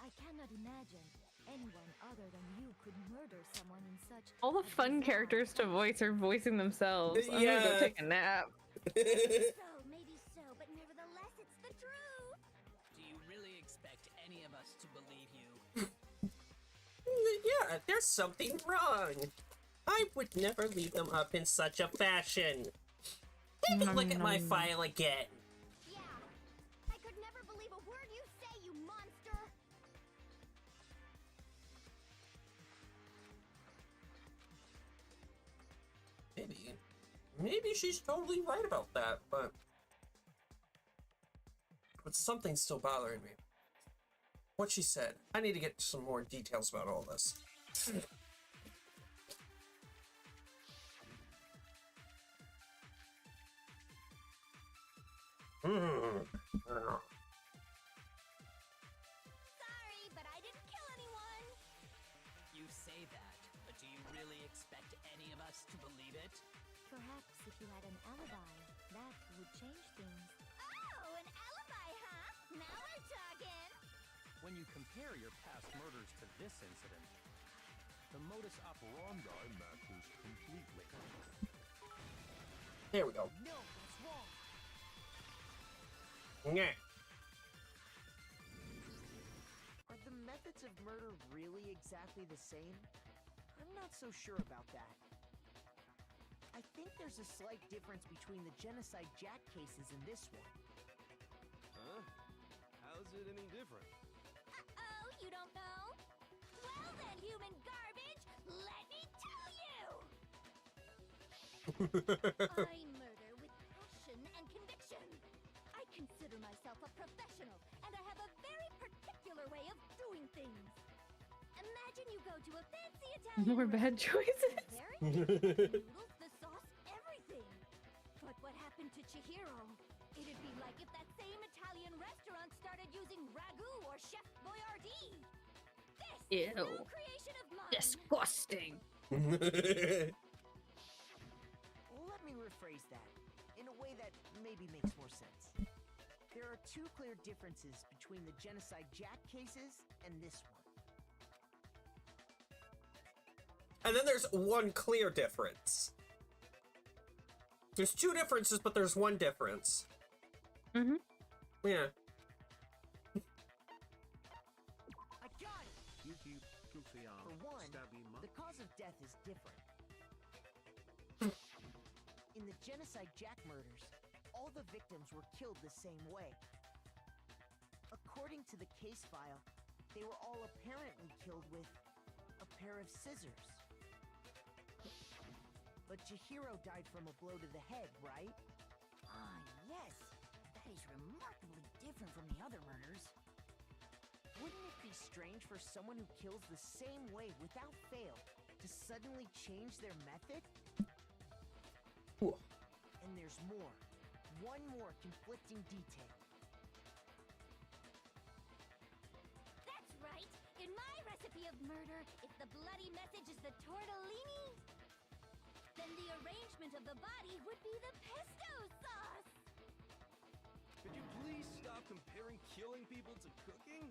E: I cannot imagine anyone other than you could murder someone in such
A: All the fun characters to voice are voicing themselves. I'm gonna
B: Yeah.
A: go take a nap.
E: maybe so, but nevertheless, it's the truth.
G: Do you really expect any of us to believe you?
B: Yeah, there's something wrong. I would never leave them up in such a fashion. Take a look at my file again.
E: Yeah, I could never believe a word you say, you monster.
B: Maybe she's totally right about that, but something's still bothering me. what she said. I need to get some more details about all this.
E: Sorry, but I didn't kill anyone.
G: You say that, but do you really expect any of us to believe it?
E: Perhaps if you had an alibi, that would change things. Oh, an alibi, huh? Now we're talking.
K: When you compare your past murders to this incident, the modus operandi matches completely.
B: There we go.
I: No, that's wrong.
B: Yeah.
I: Are the methods of murder really exactly the same? I'm not so sure about that. I think there's a slight difference between the Genocide Jack cases and this one.
H: Huh? How's it any different?
E: Uh-oh, you don't know? Well then, human garbage, let me tell you! I murder with passion and conviction. I consider myself a professional, and I have a very particular way of doing things. Imagine you go to a fancy Italian
A: More bad choices.
E: the noodles, the sauce, everything. But what happened to Chihiro? It'd be like if that same Italian restaurant started using ragu or Chef Boyardee. This is no
A: Ew.
E: creation of mine.
A: Disgusting.
I: Let me rephrase that in a way that maybe makes more sense. There are two clear differences between the Genocide Jack cases and this one.
B: And then there's one clear difference. There's two differences, but there's one difference.
A: Mm-hmm.
B: Yeah.
I: I got it!
D: Yuki, Goofy R,
I: For one,
D: Stabby Mutt.
I: the cause of death is different. In the Genocide Jack murders, all the victims were killed the same way. According to the case file, they were all apparently killed with a pair of scissors. But Chihiro died from a blow to the head, right?
C: Ah, yes. That is remarkably different from the other murders.
I: Wouldn't it be strange for someone who kills the same way without fail to suddenly change their method?
B: Ooh.
I: And there's more. One more conflicting detail.
E: That's right. In my recipe of murder, if the bloody message is the tortellini, then the arrangement of the body would be the pesto sauce.
H: Could you please stop comparing killing people to cooking?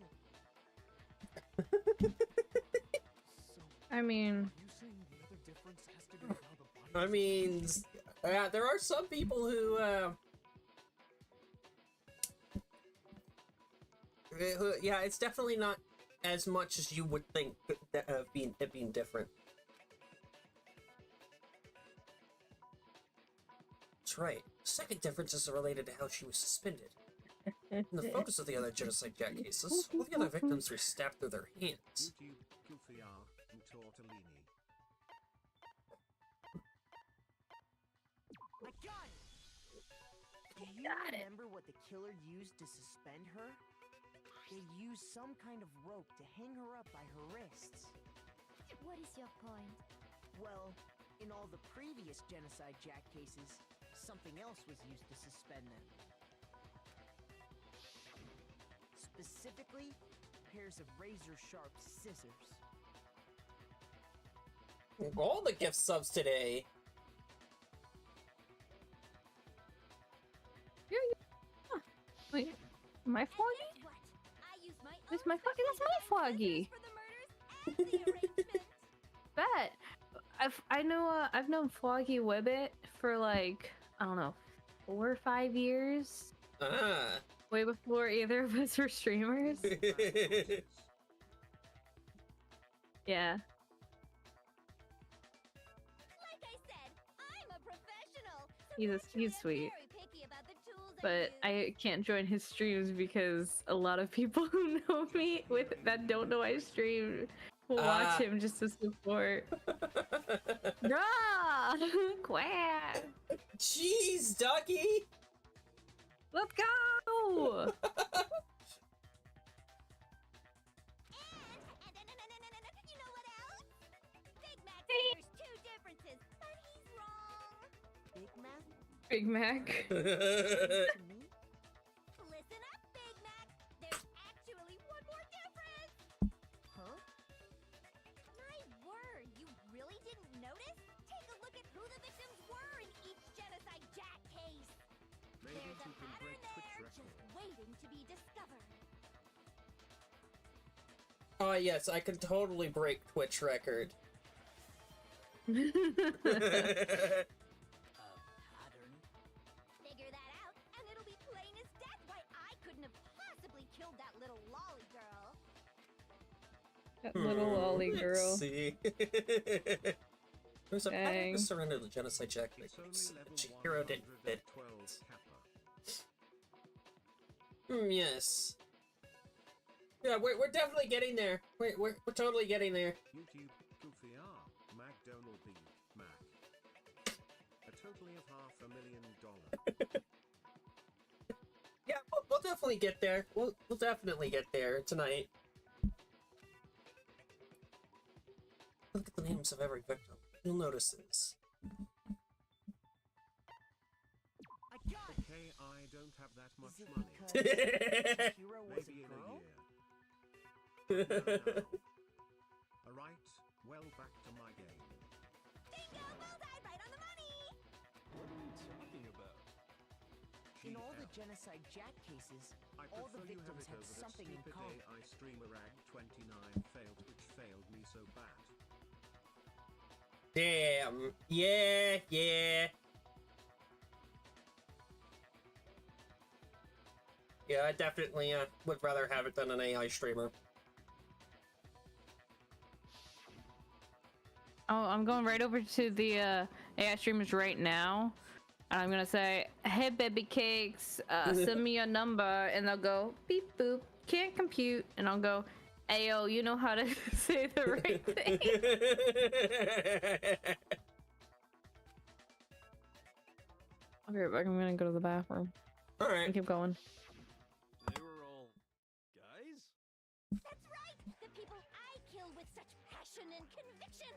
A: I mean,
G: You saying the other difference has to do with how the body
B: I mean, there are some people who yeah, it's definitely not as much as you would think that being different. That's right. The second difference is related to how she was suspended. In the focus of the other Genocide Jack cases, all the other victims were stabbed through their hands.
D: YouTube, Goofy R, and Tortellini.
I: I got it! Do you remember what the killer used to suspend her? They used some kind of rope to hang her up by her wrists.
E: What is your point?
I: Well, in all the previous Genocide Jack cases, something else was used to suspend them. Specifically, pairs of razor-sharp scissors.
B: All the gift subs today.
A: wait, my Foggy?
E: Guess what? I use my
A: That's
E: own
A: my Foggy. That's my Foggy.
E: for the murders and the arrangement.
A: Bet. I've known Foggy Wibbit for like, I don't know, 4 or 5 years.
B: Ah.
A: Way before either of us were streamers. Yeah.
E: Like I said, I'm a professional. So
A: He's
E: naturally I'm
A: sweet.
E: very picky about the tools
A: But
E: I use.
A: I can't join his streams because a lot of people who know me that don't know I stream will watch him just to support. Rah! Quack!
B: Jeez, Ducky!
A: Let's go!
I: Mac?
A: Big Mac.
I: To me?
E: Listen up, Big Mac. There's actually one more difference.
I: Huh?
E: My word, you really didn't notice? Take a look at who the victims were in each Genocide Jack case.
D: Maybe
E: There's a
D: you can
E: pattern
D: break Twitch
E: there,
D: record.
E: just waiting to be discovered.
B: Oh yes, I can totally break Twitch record.
M: Pattern?
E: Figure that out, and it'll be plain as death why I couldn't have possibly killed that little lolly girl.
A: That little lolly girl.
B: Let's see. There's a pattern
A: Dang.
B: to surrender the Genocide Jack.
D: It's only level
B: Chihiro didn't fit.
D: 112 Kappa.
B: Yes. Yeah, we're definitely getting there. We're totally getting there.
D: YouTube, Goofy R, McDonald B, Mac. A totally of $500,000.
B: Yeah, we'll definitely get there. We'll definitely get there tonight. Look at the names of every victim. You'll notice this.
I: I got it!
D: Okay, I don't have that much
I: Is it
D: money.
I: because Hero was
D: Maybe
I: a
D: in a
I: girl?
D: year. Alright, well, back to my game.
E: Bingo, bullseye, right on the money.
H: What are you talking about?
I: In all the
D: GL.
I: Genocide Jack cases,
D: I
I: all the
D: prefer you have
I: victims
D: it
I: had
D: over that
I: something in
D: stupid
I: common.
D: AI streamer Rag29 failed, which failed me so bad.
B: Damn. Yeah. Yeah, I definitely would rather have it than an AI streamer.
A: Oh, I'm going right over to the AI streamers right now. And I'm gonna say, hey baby cakes, send me your number, and they'll go beep boop, can't compute, and I'll go, ayo, you know how to say the right thing. Okay, but I'm gonna go to the bathroom.
B: All right.
A: Keep going.
H: They were all guys?
E: That's right. The people I kill with such passion and conviction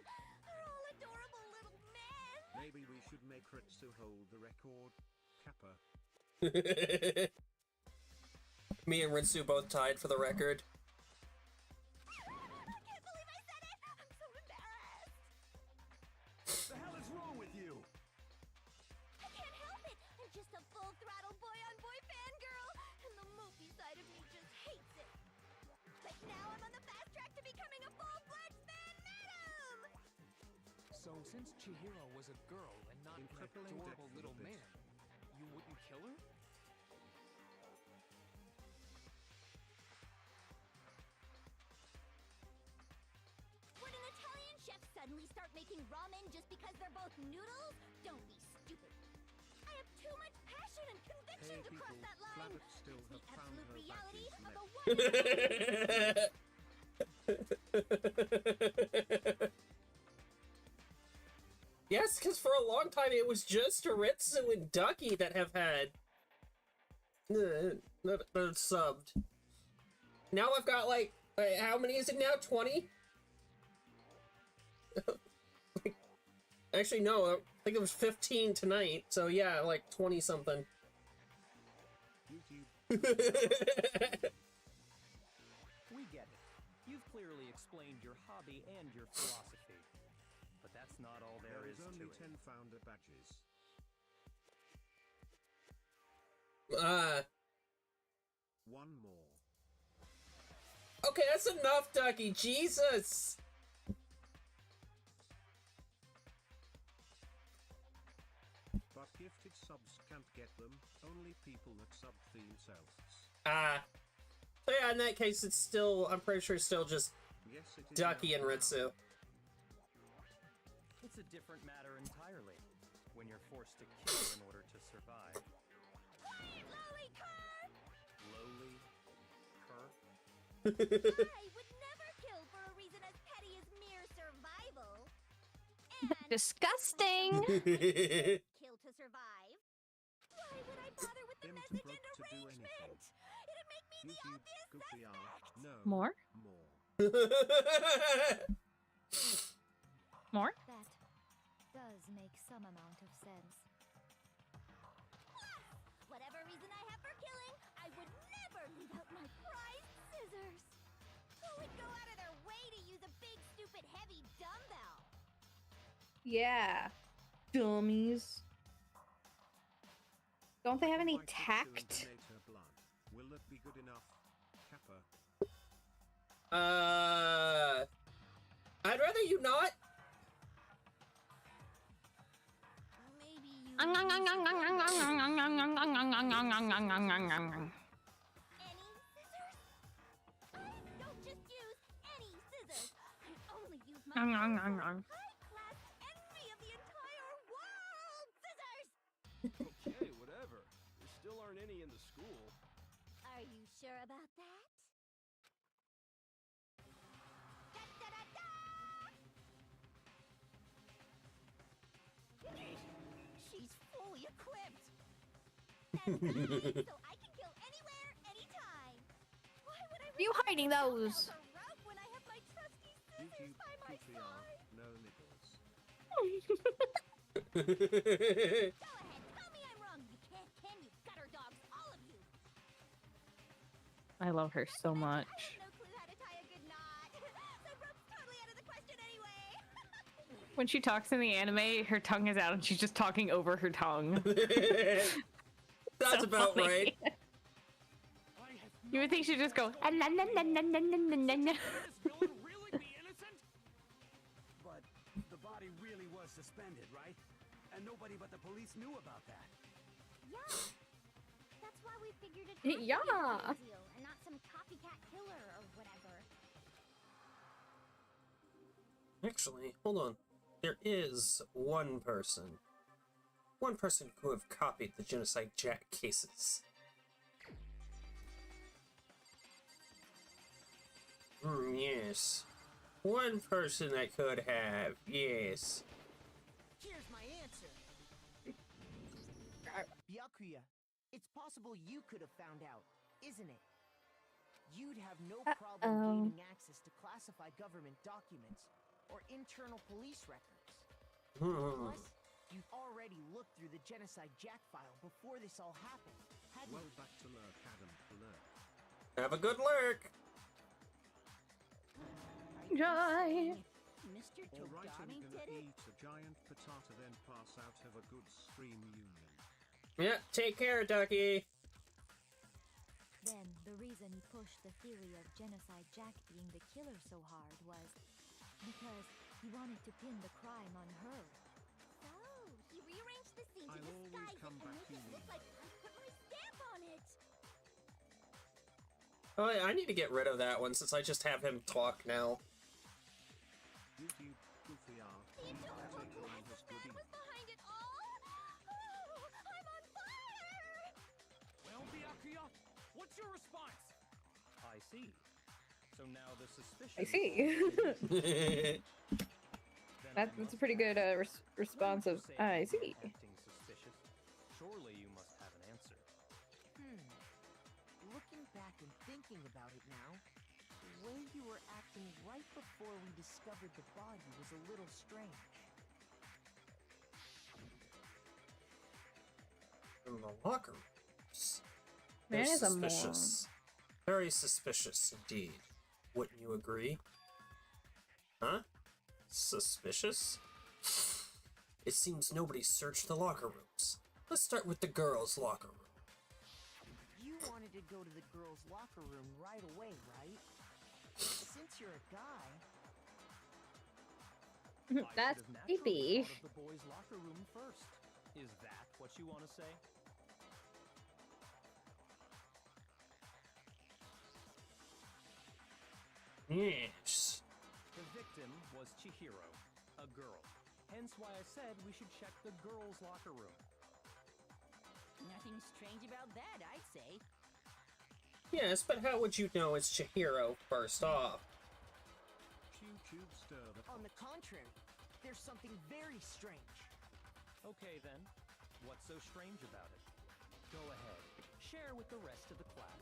E: are all adorable little men.
D: Maybe we should make Ritsu hold the record. Kappa.
B: Me and Ritsu both tied for the record.
E: I can't believe I said it. I'm so embarrassed.
H: The hell is wrong with you?
E: I can't help it. I'm just a full-throttle boy-on-boy fangirl, and the movie side of me just hates it. But now I'm on the fast track to becoming a full-fledged fan madam.
G: So since Chihiro was a girl and not
D: In
G: an
D: crippling
G: adorable
D: depth
G: little
D: of it.
G: man, you wouldn't kill her?
E: Would an Italian chef suddenly start making ramen just because they're both noodles? Don't be stupid. I have too much passion and conviction
D: Hey
E: to cross
D: people,
E: that line.
D: Flabbit still
E: It's the
D: have found
E: absolute
D: her
E: reality
D: badges
E: of the
D: left.
E: one.
B: Yes, because for a long time it was just Ritsu and Ducky that have had that are subbed. Now I've got like how many is it now? 20? Actually, no. I think it was 15 tonight. So yeah, like 20 something.
D: YouTube.
K: We get it. You've clearly explained your hobby and your philosophy. But that's not all there is
D: only
K: to it.
D: 10 founder badges. One more.
B: Okay, that's enough, Ducky. Jesus.
D: But gifted subs can't get them. Only people that sub themselves.
B: So yeah, in that case, it's still, I'm pretty sure it's still just
D: Yes, it is
B: Ducky
D: now.
B: and Ritsu.
K: It's a different matter entirely when you're forced to kill in order to survive.
E: Quiet, lolly cur!
K: Lowly, cur.
E: I would never kill for a reason as petty as mere survival. And
A: Disgusting.
E: kill to survive. Why would I bother with the
D: Him to
E: message
D: broke
E: and
D: to do
E: arrangement?
D: anything.
E: It'd make me the
D: YouTube,
E: obvious
D: Goofy R.
E: suspect.
D: No.
A: More?
D: More.
A: More?
E: That does make some amount of sense.
A: Yeah. Dummies. Don't they have any
D: Invite Victor and
A: tact?
D: donate her blood. Will that be good enough, Kappa?
B: I'd rather you not.
E: Maybe you.
A: Ang, ang, ang, ang, ang, ang, ang, ang, ang, ang, ang, ang, ang, ang, ang, ang, ang, ang, ang.
E: Any scissors? I don't just use any scissors. I only use my
A: Ang, ang, ang,
E: powerful,
A: ang.
E: high-class envy of the entire world, scissors.
H: Okay, whatever. There still aren't any in the school.
E: Are you sure about that? Da-da-da-da! She's fully equipped. That's nice, so I can kill anywhere, anytime. Why would I
A: Are you hiding those?
E: a route when I have my trusty scissors
D: YouTube
E: by my
D: PPR,
E: side?
D: no nipples.
E: Go ahead, tell me I'm wrong. You can't, can you? Gutter dogs, all of you.
A: I love her so much.
E: I have no clue how to tie a good knot. So rope's totally out of the question anyway.
A: When she talks in the anime, her tongue is out and she's just talking over her tongue.
B: That's
A: So
B: about
A: funny.
B: right.
A: You would think she'd just go. "Ah, la, la, la, la, la, la, la, la."
L: But the body really was suspended, right? And nobody but the police knew about that.
E: Yeah. That's why we figured it had to be a
A: Yeah.
E: real deal and not some copycat killer or whatever.
B: Actually, hold on. There is one person. One person who have copied the Genocide Jack cases. Yes. One person that could have, yes.
I: Here's my answer. Byakuya, it's possible you could have found out, isn't it? You'd have no problem gaining access to classified government documents or internal police records. Plus, you've already looked through the Genocide Jack file before this all happened, hadn't
D: Well,
I: you?
D: back to lurk, Adam. Lurk.
B: Have a good lurk.
A: Joy.
E: Mr.
D: Alright, I'm
E: Togami
D: gonna
E: did it?
D: eat a giant patata, then pass out. Have a good stream union.
B: Yeah, take care, Ducky.
N: Then, the reason he pushed the theory of Genocide Jack being the killer so hard was because he wanted to pin the crime on her.
E: So, he rearranged the scene to
D: I'll always
E: disguise
D: come
E: it and
D: back
E: make
D: to
E: it
D: you.
E: look like I put my stamp on it.
B: Oh, I need to get rid of that one since I just have him talk now.
D: YouTube, goofy R.
E: The
D: Take
E: adorable
D: line
E: glasses
D: was
E: man
D: goody.
E: was behind it all. Oh, I'm on fire!
G: Well, Byakuya, what's your response?
K: I see. So now the suspicion.
A: I see. That's a pretty good response of I see.
K: Acting suspicious. Surely you must have an answer.
I: Looking back and thinking about it now, the way you were acting right before we discovered the body was a little strange.
B: In the locker rooms.
A: Man
B: They're
A: is a moron.
B: suspicious. Very suspicious indeed. Wouldn't you agree? Huh? Suspicious? It seems nobody searched the locker rooms. Let's start with the girls' locker room.
I: You wanted to go to the girls' locker room right away, right? Since you're a guy,
A: That's
K: I should have naturally
A: creepy.
K: thought of the boys' locker room first. Is that what you want to say?
B: Yes.
K: The victim was Chihiro, a girl. Hence why I said we should check the girls' locker room.
C: Nothing strange about that, I'd say.
B: Yes, but how would you know it's Chihiro first off?
D: YouTube stir the
I: on the contrary, there's something very strange.
K: Okay then, what's so strange about it? Go ahead, share with the rest of the class.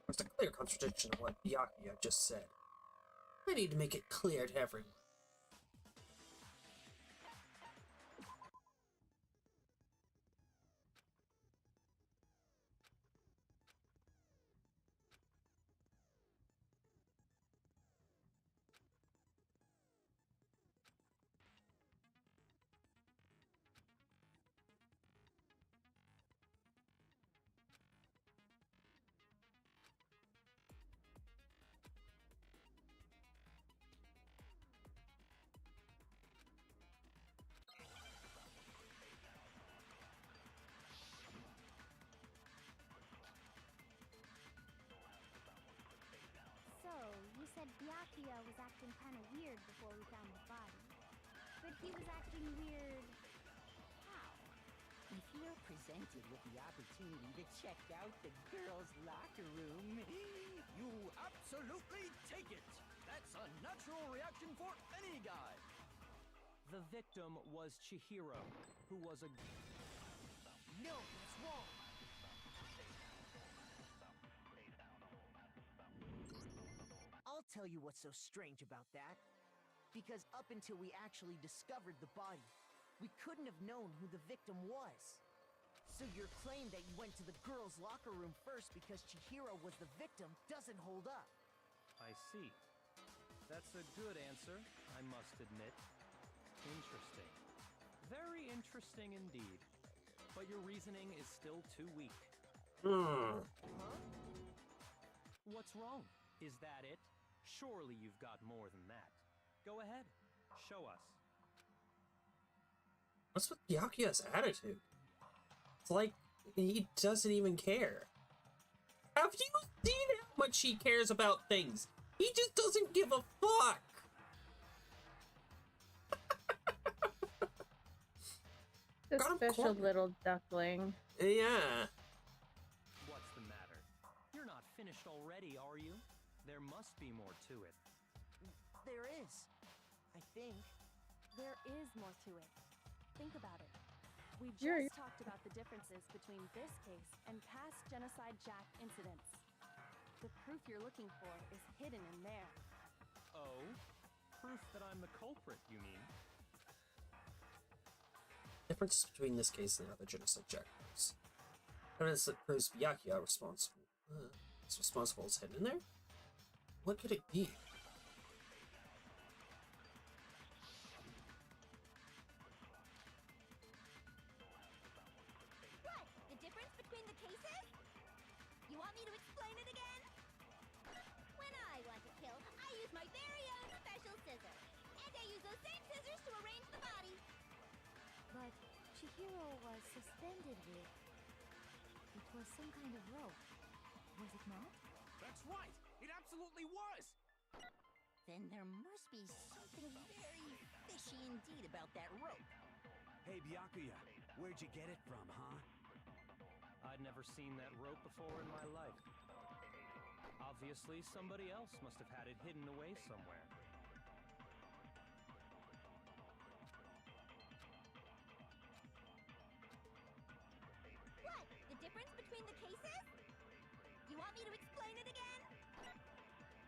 B: There's a clear contradiction of what Byakuya just said. I need to make it clear to everyone.
E: Byakuya was acting kind of weird before we found the body. But he was acting weird... how?
C: If you're presented with the opportunity to check out the girls' locker room,
M: You absolutely take it! That's a natural reaction for any guy!
G: The victim was Chihiro, who was a...
I: No, that's wrong! I'll tell you what's so strange about that. Because up until we actually discovered the body, we couldn't have known who the victim was. So your claim that you went to the girls' locker room first because Chihiro was the victim doesn't hold up.
K: I see. That's a good answer, I must admit. Interesting. Very interesting indeed. But your reasoning is still too weak.
B: Hmm.
I: Huh?
K: What's wrong? Is that it? Surely you've got more than that. Go ahead. Show us.
B: What's with Byakuya's attitude? It's like he doesn't even care. Have you seen how much he cares about things? He just doesn't give a fuck.
A: The
B: Got him
A: special
B: cornered.
A: little duckling.
B: Yeah.
K: What's the matter? You're not finished already, are you? There must be more to it.
I: There is. I think.
J: There is more to it. Think about it. We
A: You're-
J: just talked about the differences between this case and past Genocide Jack incidents. The proof you're looking for is hidden in there.
K: Oh? Proof that I'm the culprit, you mean?
B: Difference between this case and the other genocide Jack case. Evidence that proves Byakuya is responsible is hidden in there? What could it be?
E: What? The difference between the cases? You want me to explain it again? When I want to kill, I use my very own special scissors. And I use those same scissors to arrange the body.
N: But Chihiro was suspended with... It was some kind of rope. Was it not?
M: That's right! It absolutely was!
C: then there must be something very fishy indeed about that rope.
L: Hey, Byakuya, where'd you get it from, huh?
K: I'd never seen that rope before in my life. Obviously, somebody else must have had it hidden away somewhere.
E: What? The difference between the cases? You want me to explain it again?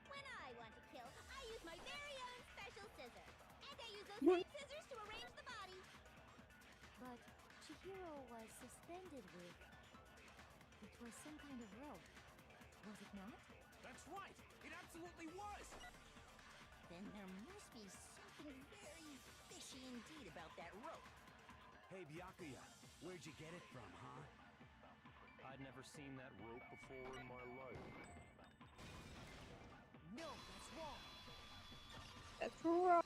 E: When I want to kill, I use my very own special scissors. And I use those same scissors to arrange the body.
N: But Chihiro was suspended with... It was some kind of rope. Was it not?
M: That's right! It absolutely was!
C: Then there must be something very fishy indeed about that rope.
L: Hey, Byakuya, where'd you get it from, huh?
K: I'd never seen that rope before in my life.
I: No, that's wrong.
A: That's wrong.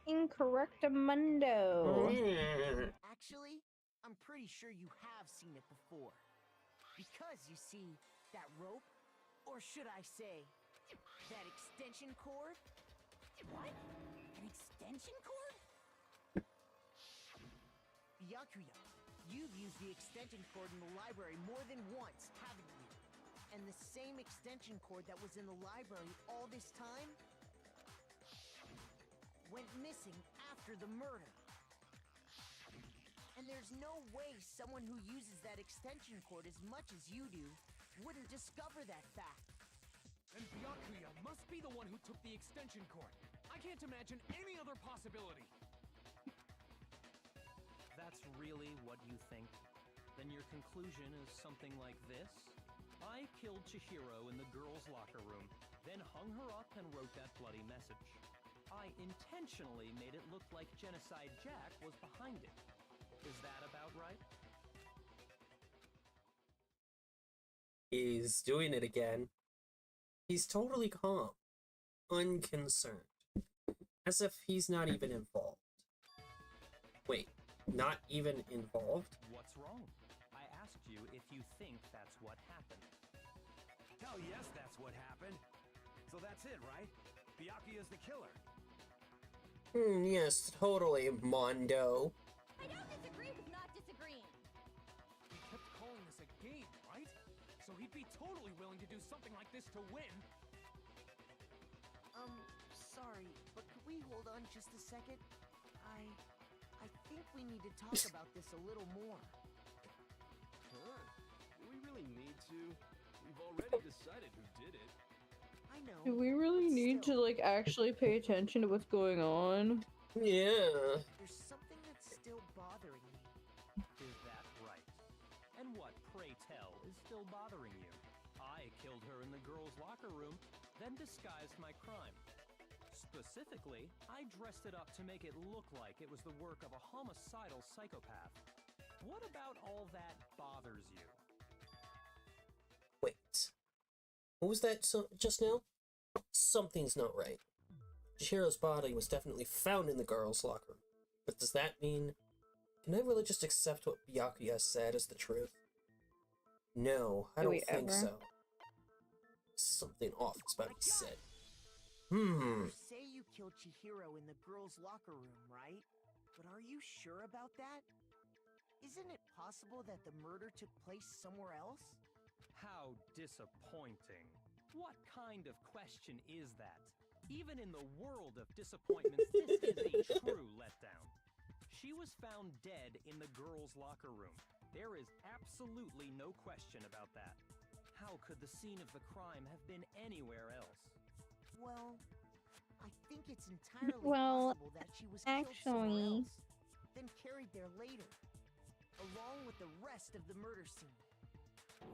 A: Incorrectamundo.
I: Actually, I'm pretty sure you have seen it before. Because you see, that rope, or should I say, that extension cord?
C: What? An extension cord?
I: Byakuya, you've used the extension cord in the library more than once, haven't you? And the same extension cord that was in the library all this time went missing after the murder. And there's no way someone who uses that extension cord as much as you do wouldn't discover that fact.
M: And Byakuya must be the one who took the extension cord. I can't imagine any other possibility.
K: That's really what you think? Then your conclusion is something like this? I killed Chihiro in the girls' locker room, then hung her up and wrote that bloody message. I intentionally made it look like Genocide Jack was behind it. Is that about right?
B: He's doing it again. He's totally calm, unconcerned, as if he's not even involved. Wait, not even involved?
K: What's wrong? I asked you if you think that's what happened.
L: Hell yes, that's what happened. So that's it, right? Byakuya's the killer.
B: Yes, totally, Mondo.
E: I don't disagree with not disagreeing.
M: He kept calling this a game, right? So he'd be totally willing to do something like this to win.
I: Sorry, but could we hold on just a second? I think we need to talk about this a little more.
H: Huh? Do we really need to? We've already decided who did it.
I: I know.
A: Do we really need to, like, actually pay attention to what's going on?
B: Yeah.
I: There's something that's still bothering me.
K: Is that right? And what, pray tell, is still bothering you? I killed her in the girls' locker room, then disguised my crime. Specifically, I dressed it up to make it look like it was the work of a homicidal psychopath. What about all that bothers you?
B: Wait. What was that just now? Something's not right. Chihiro's body was definitely found in the girls' locker room. But does that mean... Can I really just accept what Byakuya said as the truth? No, I don't think so. Something off is about to be said.
I: You say you killed Chihiro in the girls' locker room, right? But are you sure about that? Isn't it possible that the murder took place somewhere else?
K: How disappointing. What kind of question is that? Even in the world of disappointments, this is a true letdown. She was found dead in the girls' locker room. There is absolutely no question about that. How could the scene of the crime have been anywhere else?
I: Well, I think it's entirely
A: Well,
I: possible that she was killed somewhere
A: actually-
I: else, then carried there later, along with the rest of the murder scene.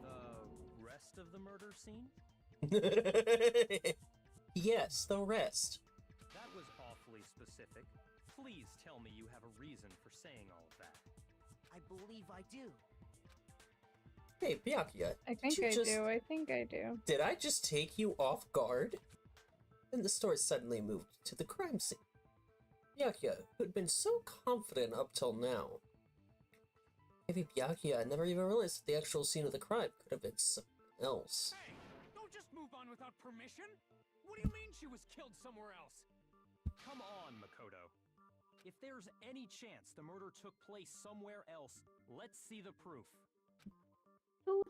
K: The rest of the murder scene?
B: Yes, the rest.
K: That was awfully specific. Please tell me you have a reason for saying all of that.
I: I believe I do.
B: Hey, Byakuya.
A: I think I do.
B: Did I just take you off guard? Then the story suddenly moved to the crime scene. Byakuya, who had been so confident up till now. Maybe Byakuya never even realized that the actual scene of the crime could have been something else.
M: Hey, don't just move on without permission. What do you mean she was killed somewhere else?
K: Come on, Makoto. If there's any chance the murder took place somewhere else, let's see the proof.
B: And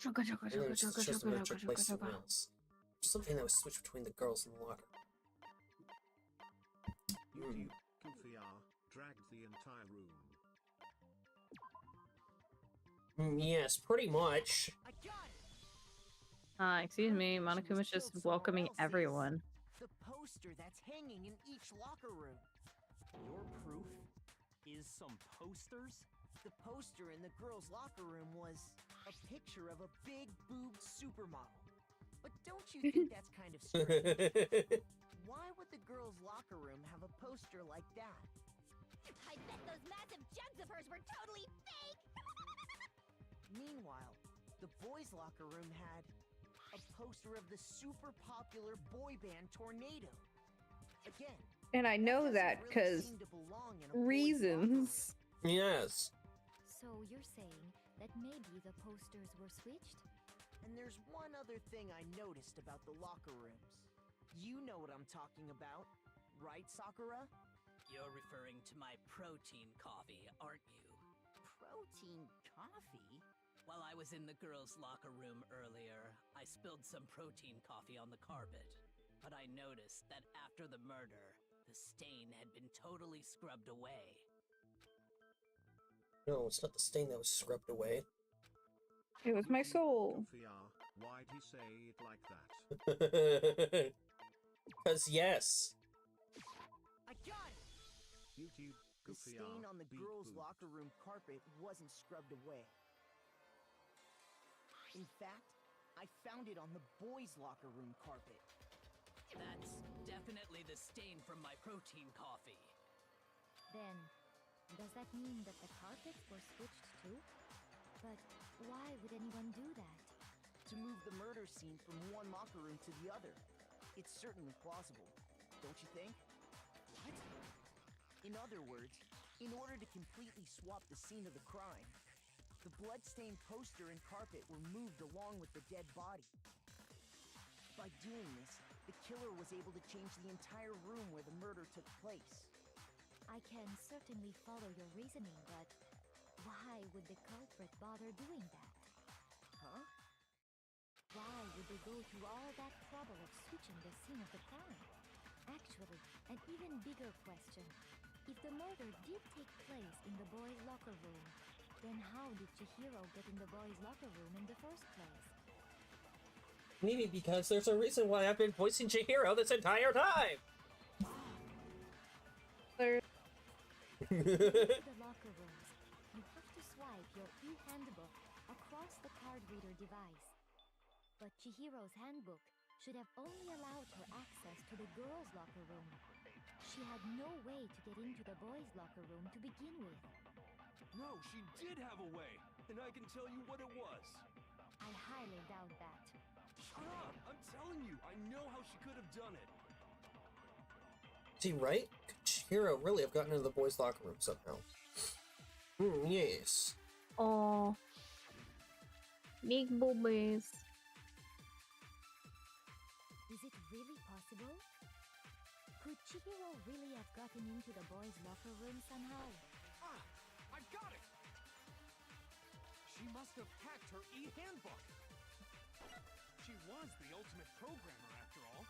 B: then it's just the murder took place somewhere else. Something that was switched between the girls in the locker.
D: You Kufiya dragged the entire room.
B: Yes, pretty much.
I: I got it!
A: Excuse me, Monokuma's just welcoming everyone.
I: The poster that's hanging in each locker room.
K: Your proof is some posters?
I: The poster in the girls' locker room was a picture of a big boobed supermodel. But don't you think that's kind of strange? Why would the girls' locker room have a poster like that?
E: I bet those massive jugs of hers were totally fake!
I: Meanwhile, the boys' locker room had a poster of the super popular boy band Tornado. Again,
A: And I know that
I: really
A: because
I: seem to belong in a boys' locker room.
A: reasons.
B: Yes.
N: So you're saying that maybe the posters were switched?
I: And there's one other thing I noticed about the locker rooms. You know what I'm talking about, right, Sakura?
O: You're referring to my protein coffee, aren't you?
C: Protein coffee?
O: While I was in the girls' locker room earlier, I spilled some protein coffee on the carpet. But I noticed that after the murder, the stain had been totally scrubbed away.
B: No, it's not the stain that was scrubbed away.
A: It was my soul.
D: Kufiya, why'd he say it like that?
B: Because yes.
I: I got it!
D: YouTube,
I: The
D: Kufiya,
I: stain on the
D: beep
I: girls'
D: boop.
I: locker room carpet wasn't scrubbed away. In fact, I found it on the boys' locker room carpet.
O: That's definitely the stain from my protein coffee.
N: Then, does that mean that the carpets were switched too? But why would anyone do that?
I: To move the murder scene from one locker room to the other. It's certainly plausible, don't you think? What? In other words, in order to completely swap the scene of the crime, the bloodstained poster and carpet were moved along with the dead body. By doing this, The killer was able to change the entire room where the murder took place.
N: I can certainly follow your reasoning, but why would the culprit bother doing that?
I: Huh?
N: Why would they go through all that trouble of switching the scene of the crime? Actually, an even bigger question. If the murder did take place in the boys' locker room, then how did Chihiro get in the boys' locker room in the first place?
B: Maybe because there's a reason why I've been voicing Chihiro this entire time!
N: The locker rooms, you have to swipe your e-handbook across the card reader device. But Chihiro's handbook should have only allowed her access to the girls' locker room. She had no way to get into the boys' locker room to begin with.
H: No, she did have a way, and I can tell you what it was.
N: I highly doubt that.
H: Shut up! I'm telling you, I know how she could have done it.
B: See, right? Could Chihiro really have gotten into the boys' locker room somehow? Yes.
A: Oh, big boobies.
N: Is it really possible? Could Chihiro really have gotten into the boys' locker room somehow?
M: Ah! I got it! She must have hacked her e-handbook. She was the ultimate programmer, after all.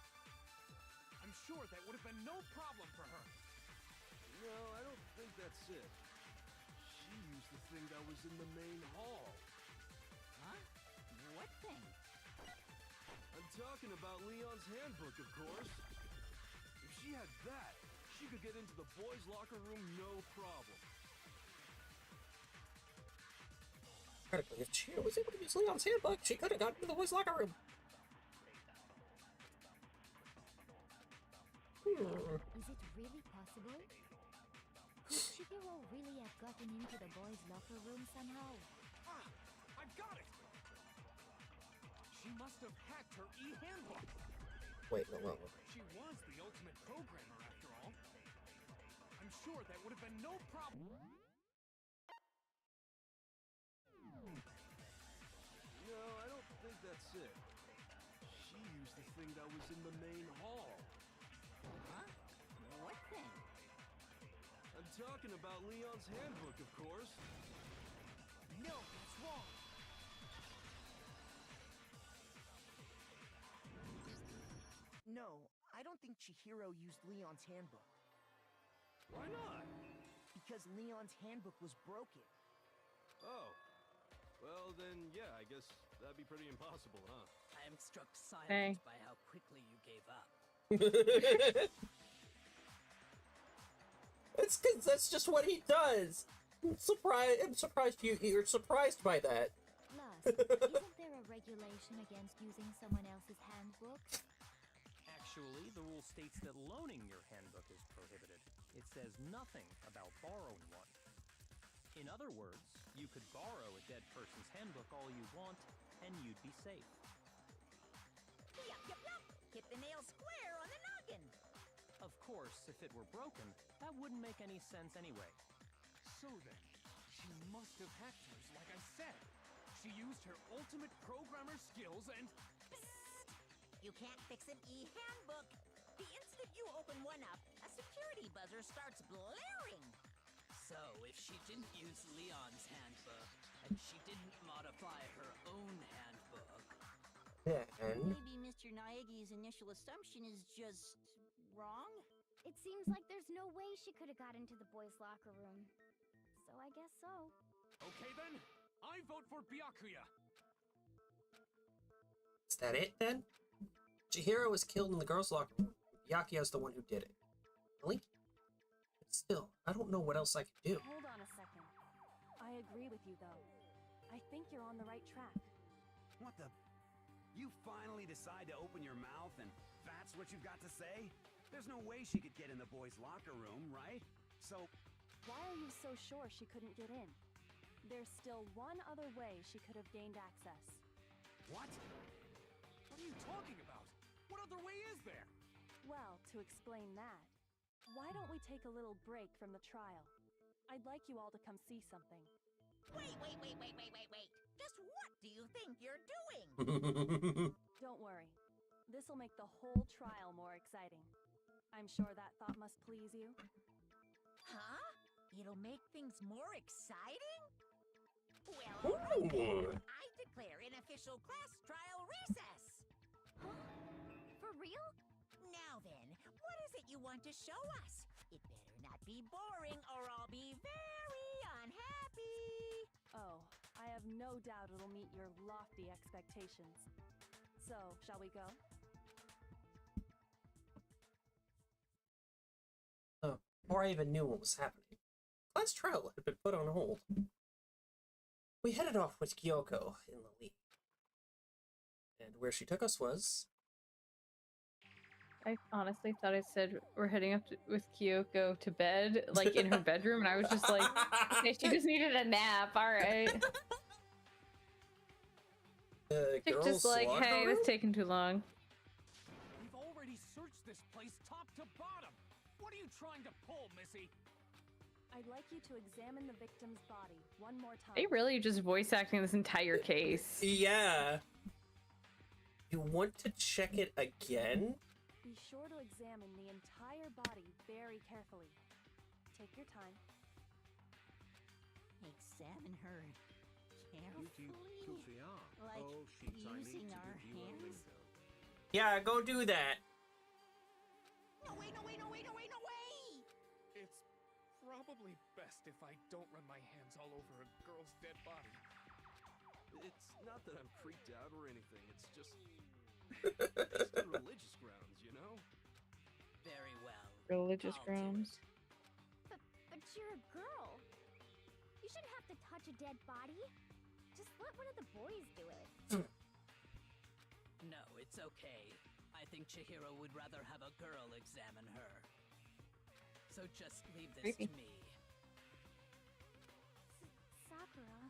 M: I'm sure that would have been no problem for her.
H: No, I don't think that's it. She used the thing that was in the main hall.
C: Huh? What thing?
H: I'm talking about Leon's handbook, of course. If she had that, she could get into the boys' locker room no problem.
B: Critically, if Chihiro was able to use Leon's handbook, she could have gotten into the boys' locker room.
N: Is it really possible? Could Chihiro really have gotten into the boys' locker room somehow?
M: Ah! I got it! She must have hacked her e-handbook.
B: Wait, no, wrong one.
M: She was the ultimate programmer, after all. I'm sure that would have been no problem.
H: No, I don't think that's it. She used the thing that was in the main hall.
C: Huh? What thing?
H: I'm talking about Leon's handbook, of course.
M: No, that's wrong.
I: No, I don't think Chihiro used Leon's handbook.
H: Why not?
I: Because Leon's handbook was broken.
H: Oh. Well, then, yeah, I guess that'd be pretty impossible, huh?
O: I am struck silent
A: Hey.
O: by how quickly you gave up.
B: It's because that's just what he does. I'm surprised you're surprised by that.
N: Plus, isn't there a regulation against using someone else's handbook?
K: Actually, the rule states that loaning your handbook is prohibited. It says nothing about borrowing one. In other words, you could borrow a dead person's handbook all you want, and you'd be safe.
C: Yup, yup, yup! Hit the nail square on the noggin!
K: Of course, if it were broken, that wouldn't make any sense anyway.
M: So then, she must have hacked hers, like I said. She used her ultimate programmer skills and...
C: Psst! You can't fix an e-handbook! The instant you open one up, a security buzzer starts blaring!
O: So, if she didn't use Leon's handbook, and she didn't modify her own handbook...
B: Then...
C: Maybe Mr. Naegi's initial assumption is just... wrong?
E: It seems like there's no way she could have got into the boys' locker room. So I guess so.
M: Okay then, I vote for Byakuya.
B: Is that it, then? Chihiro was killed in the girls' locker room. Byakuya's the one who did it. Really? But still, I don't know what else I could do.
J: Hold on a second. I agree with you, though. I think you're on the right track.
L: What the... You finally decide to open your mouth and that's what you've got to say? There's no way she could get in the boys' locker room, right? So...
J: Why are you so sure she couldn't get in? There's still one other way she could have gained access.
L: What?
M: What are you talking about? What other way is there?
J: Well, to explain that, why don't we take a little break from the trial? I'd like you all to come see something.
C: Wait! Just what do you think you're doing?
J: Don't worry. This'll make the whole trial more exciting. I'm sure that thought must please you.
C: Huh? It'll make things more exciting? Well, all right then. I declare an official class trial recess.
E: For real?
C: Now then, what is it you want to show us? It better not be boring or I'll be very unhappy.
J: Oh, I have no doubt it'll meet your lofty expectations. So, shall we go?
B: Before I even knew what was happening, class trial had been put on hold. We headed off with Kyoko in the lead. And where she took us was...
A: I honestly thought it said we're heading up with Kyoko to bed, like in her bedroom, and I was just like, okay, she just needed a nap, alright. Chick just like, hey, it's taking too long.
M: We've already searched this place top to bottom. What are you trying to pull, Missy?
J: I'd like you to examine the victim's body one more time.
A: They really just voice acting this entire case.
B: Yeah. You want to check it again?
J: Be sure to examine the entire body very carefully. Take your time.
C: Examine her carefully. Like
D: Oh, sheets, I need
C: using
D: to
C: our
D: give you a
C: hands.
D: lingo.
B: Yeah, go do that.
C: No way, no way, no way, no way, no way!
M: It's probably best if I don't run my hands all over a girl's dead body.
H: It's not that I'm freaked out or anything, it's just... based on religious grounds, you know?
O: Very well.
A: Religious
O: I'll do
A: grounds.
E: But you're a girl. You shouldn't have to touch a dead body. Just let one of the boys do it.
O: No, it's okay. I think Chihiro would rather have a girl examine her. So just leave this
A: Creepy.
O: to me.
E: Sakura.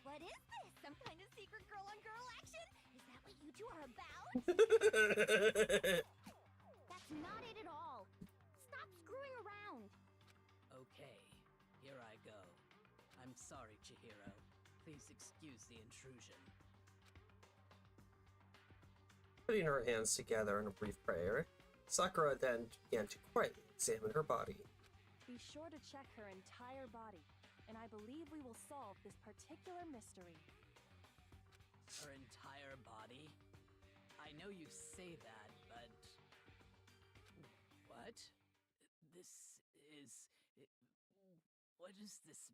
E: What is this? Some kind of secret girl-on-girl action? Is that what you two are about? That's not it at all. Stop screwing around.
O: Okay, here I go. I'm sorry, Chihiro. Please excuse the intrusion.
B: Putting her hands together in a brief prayer, Sakura then began to quietly examine her body.
J: Be sure to check her entire body, and I believe we will solve this particular mystery.
O: Her entire body? I know you say that, but... What? This is... What does this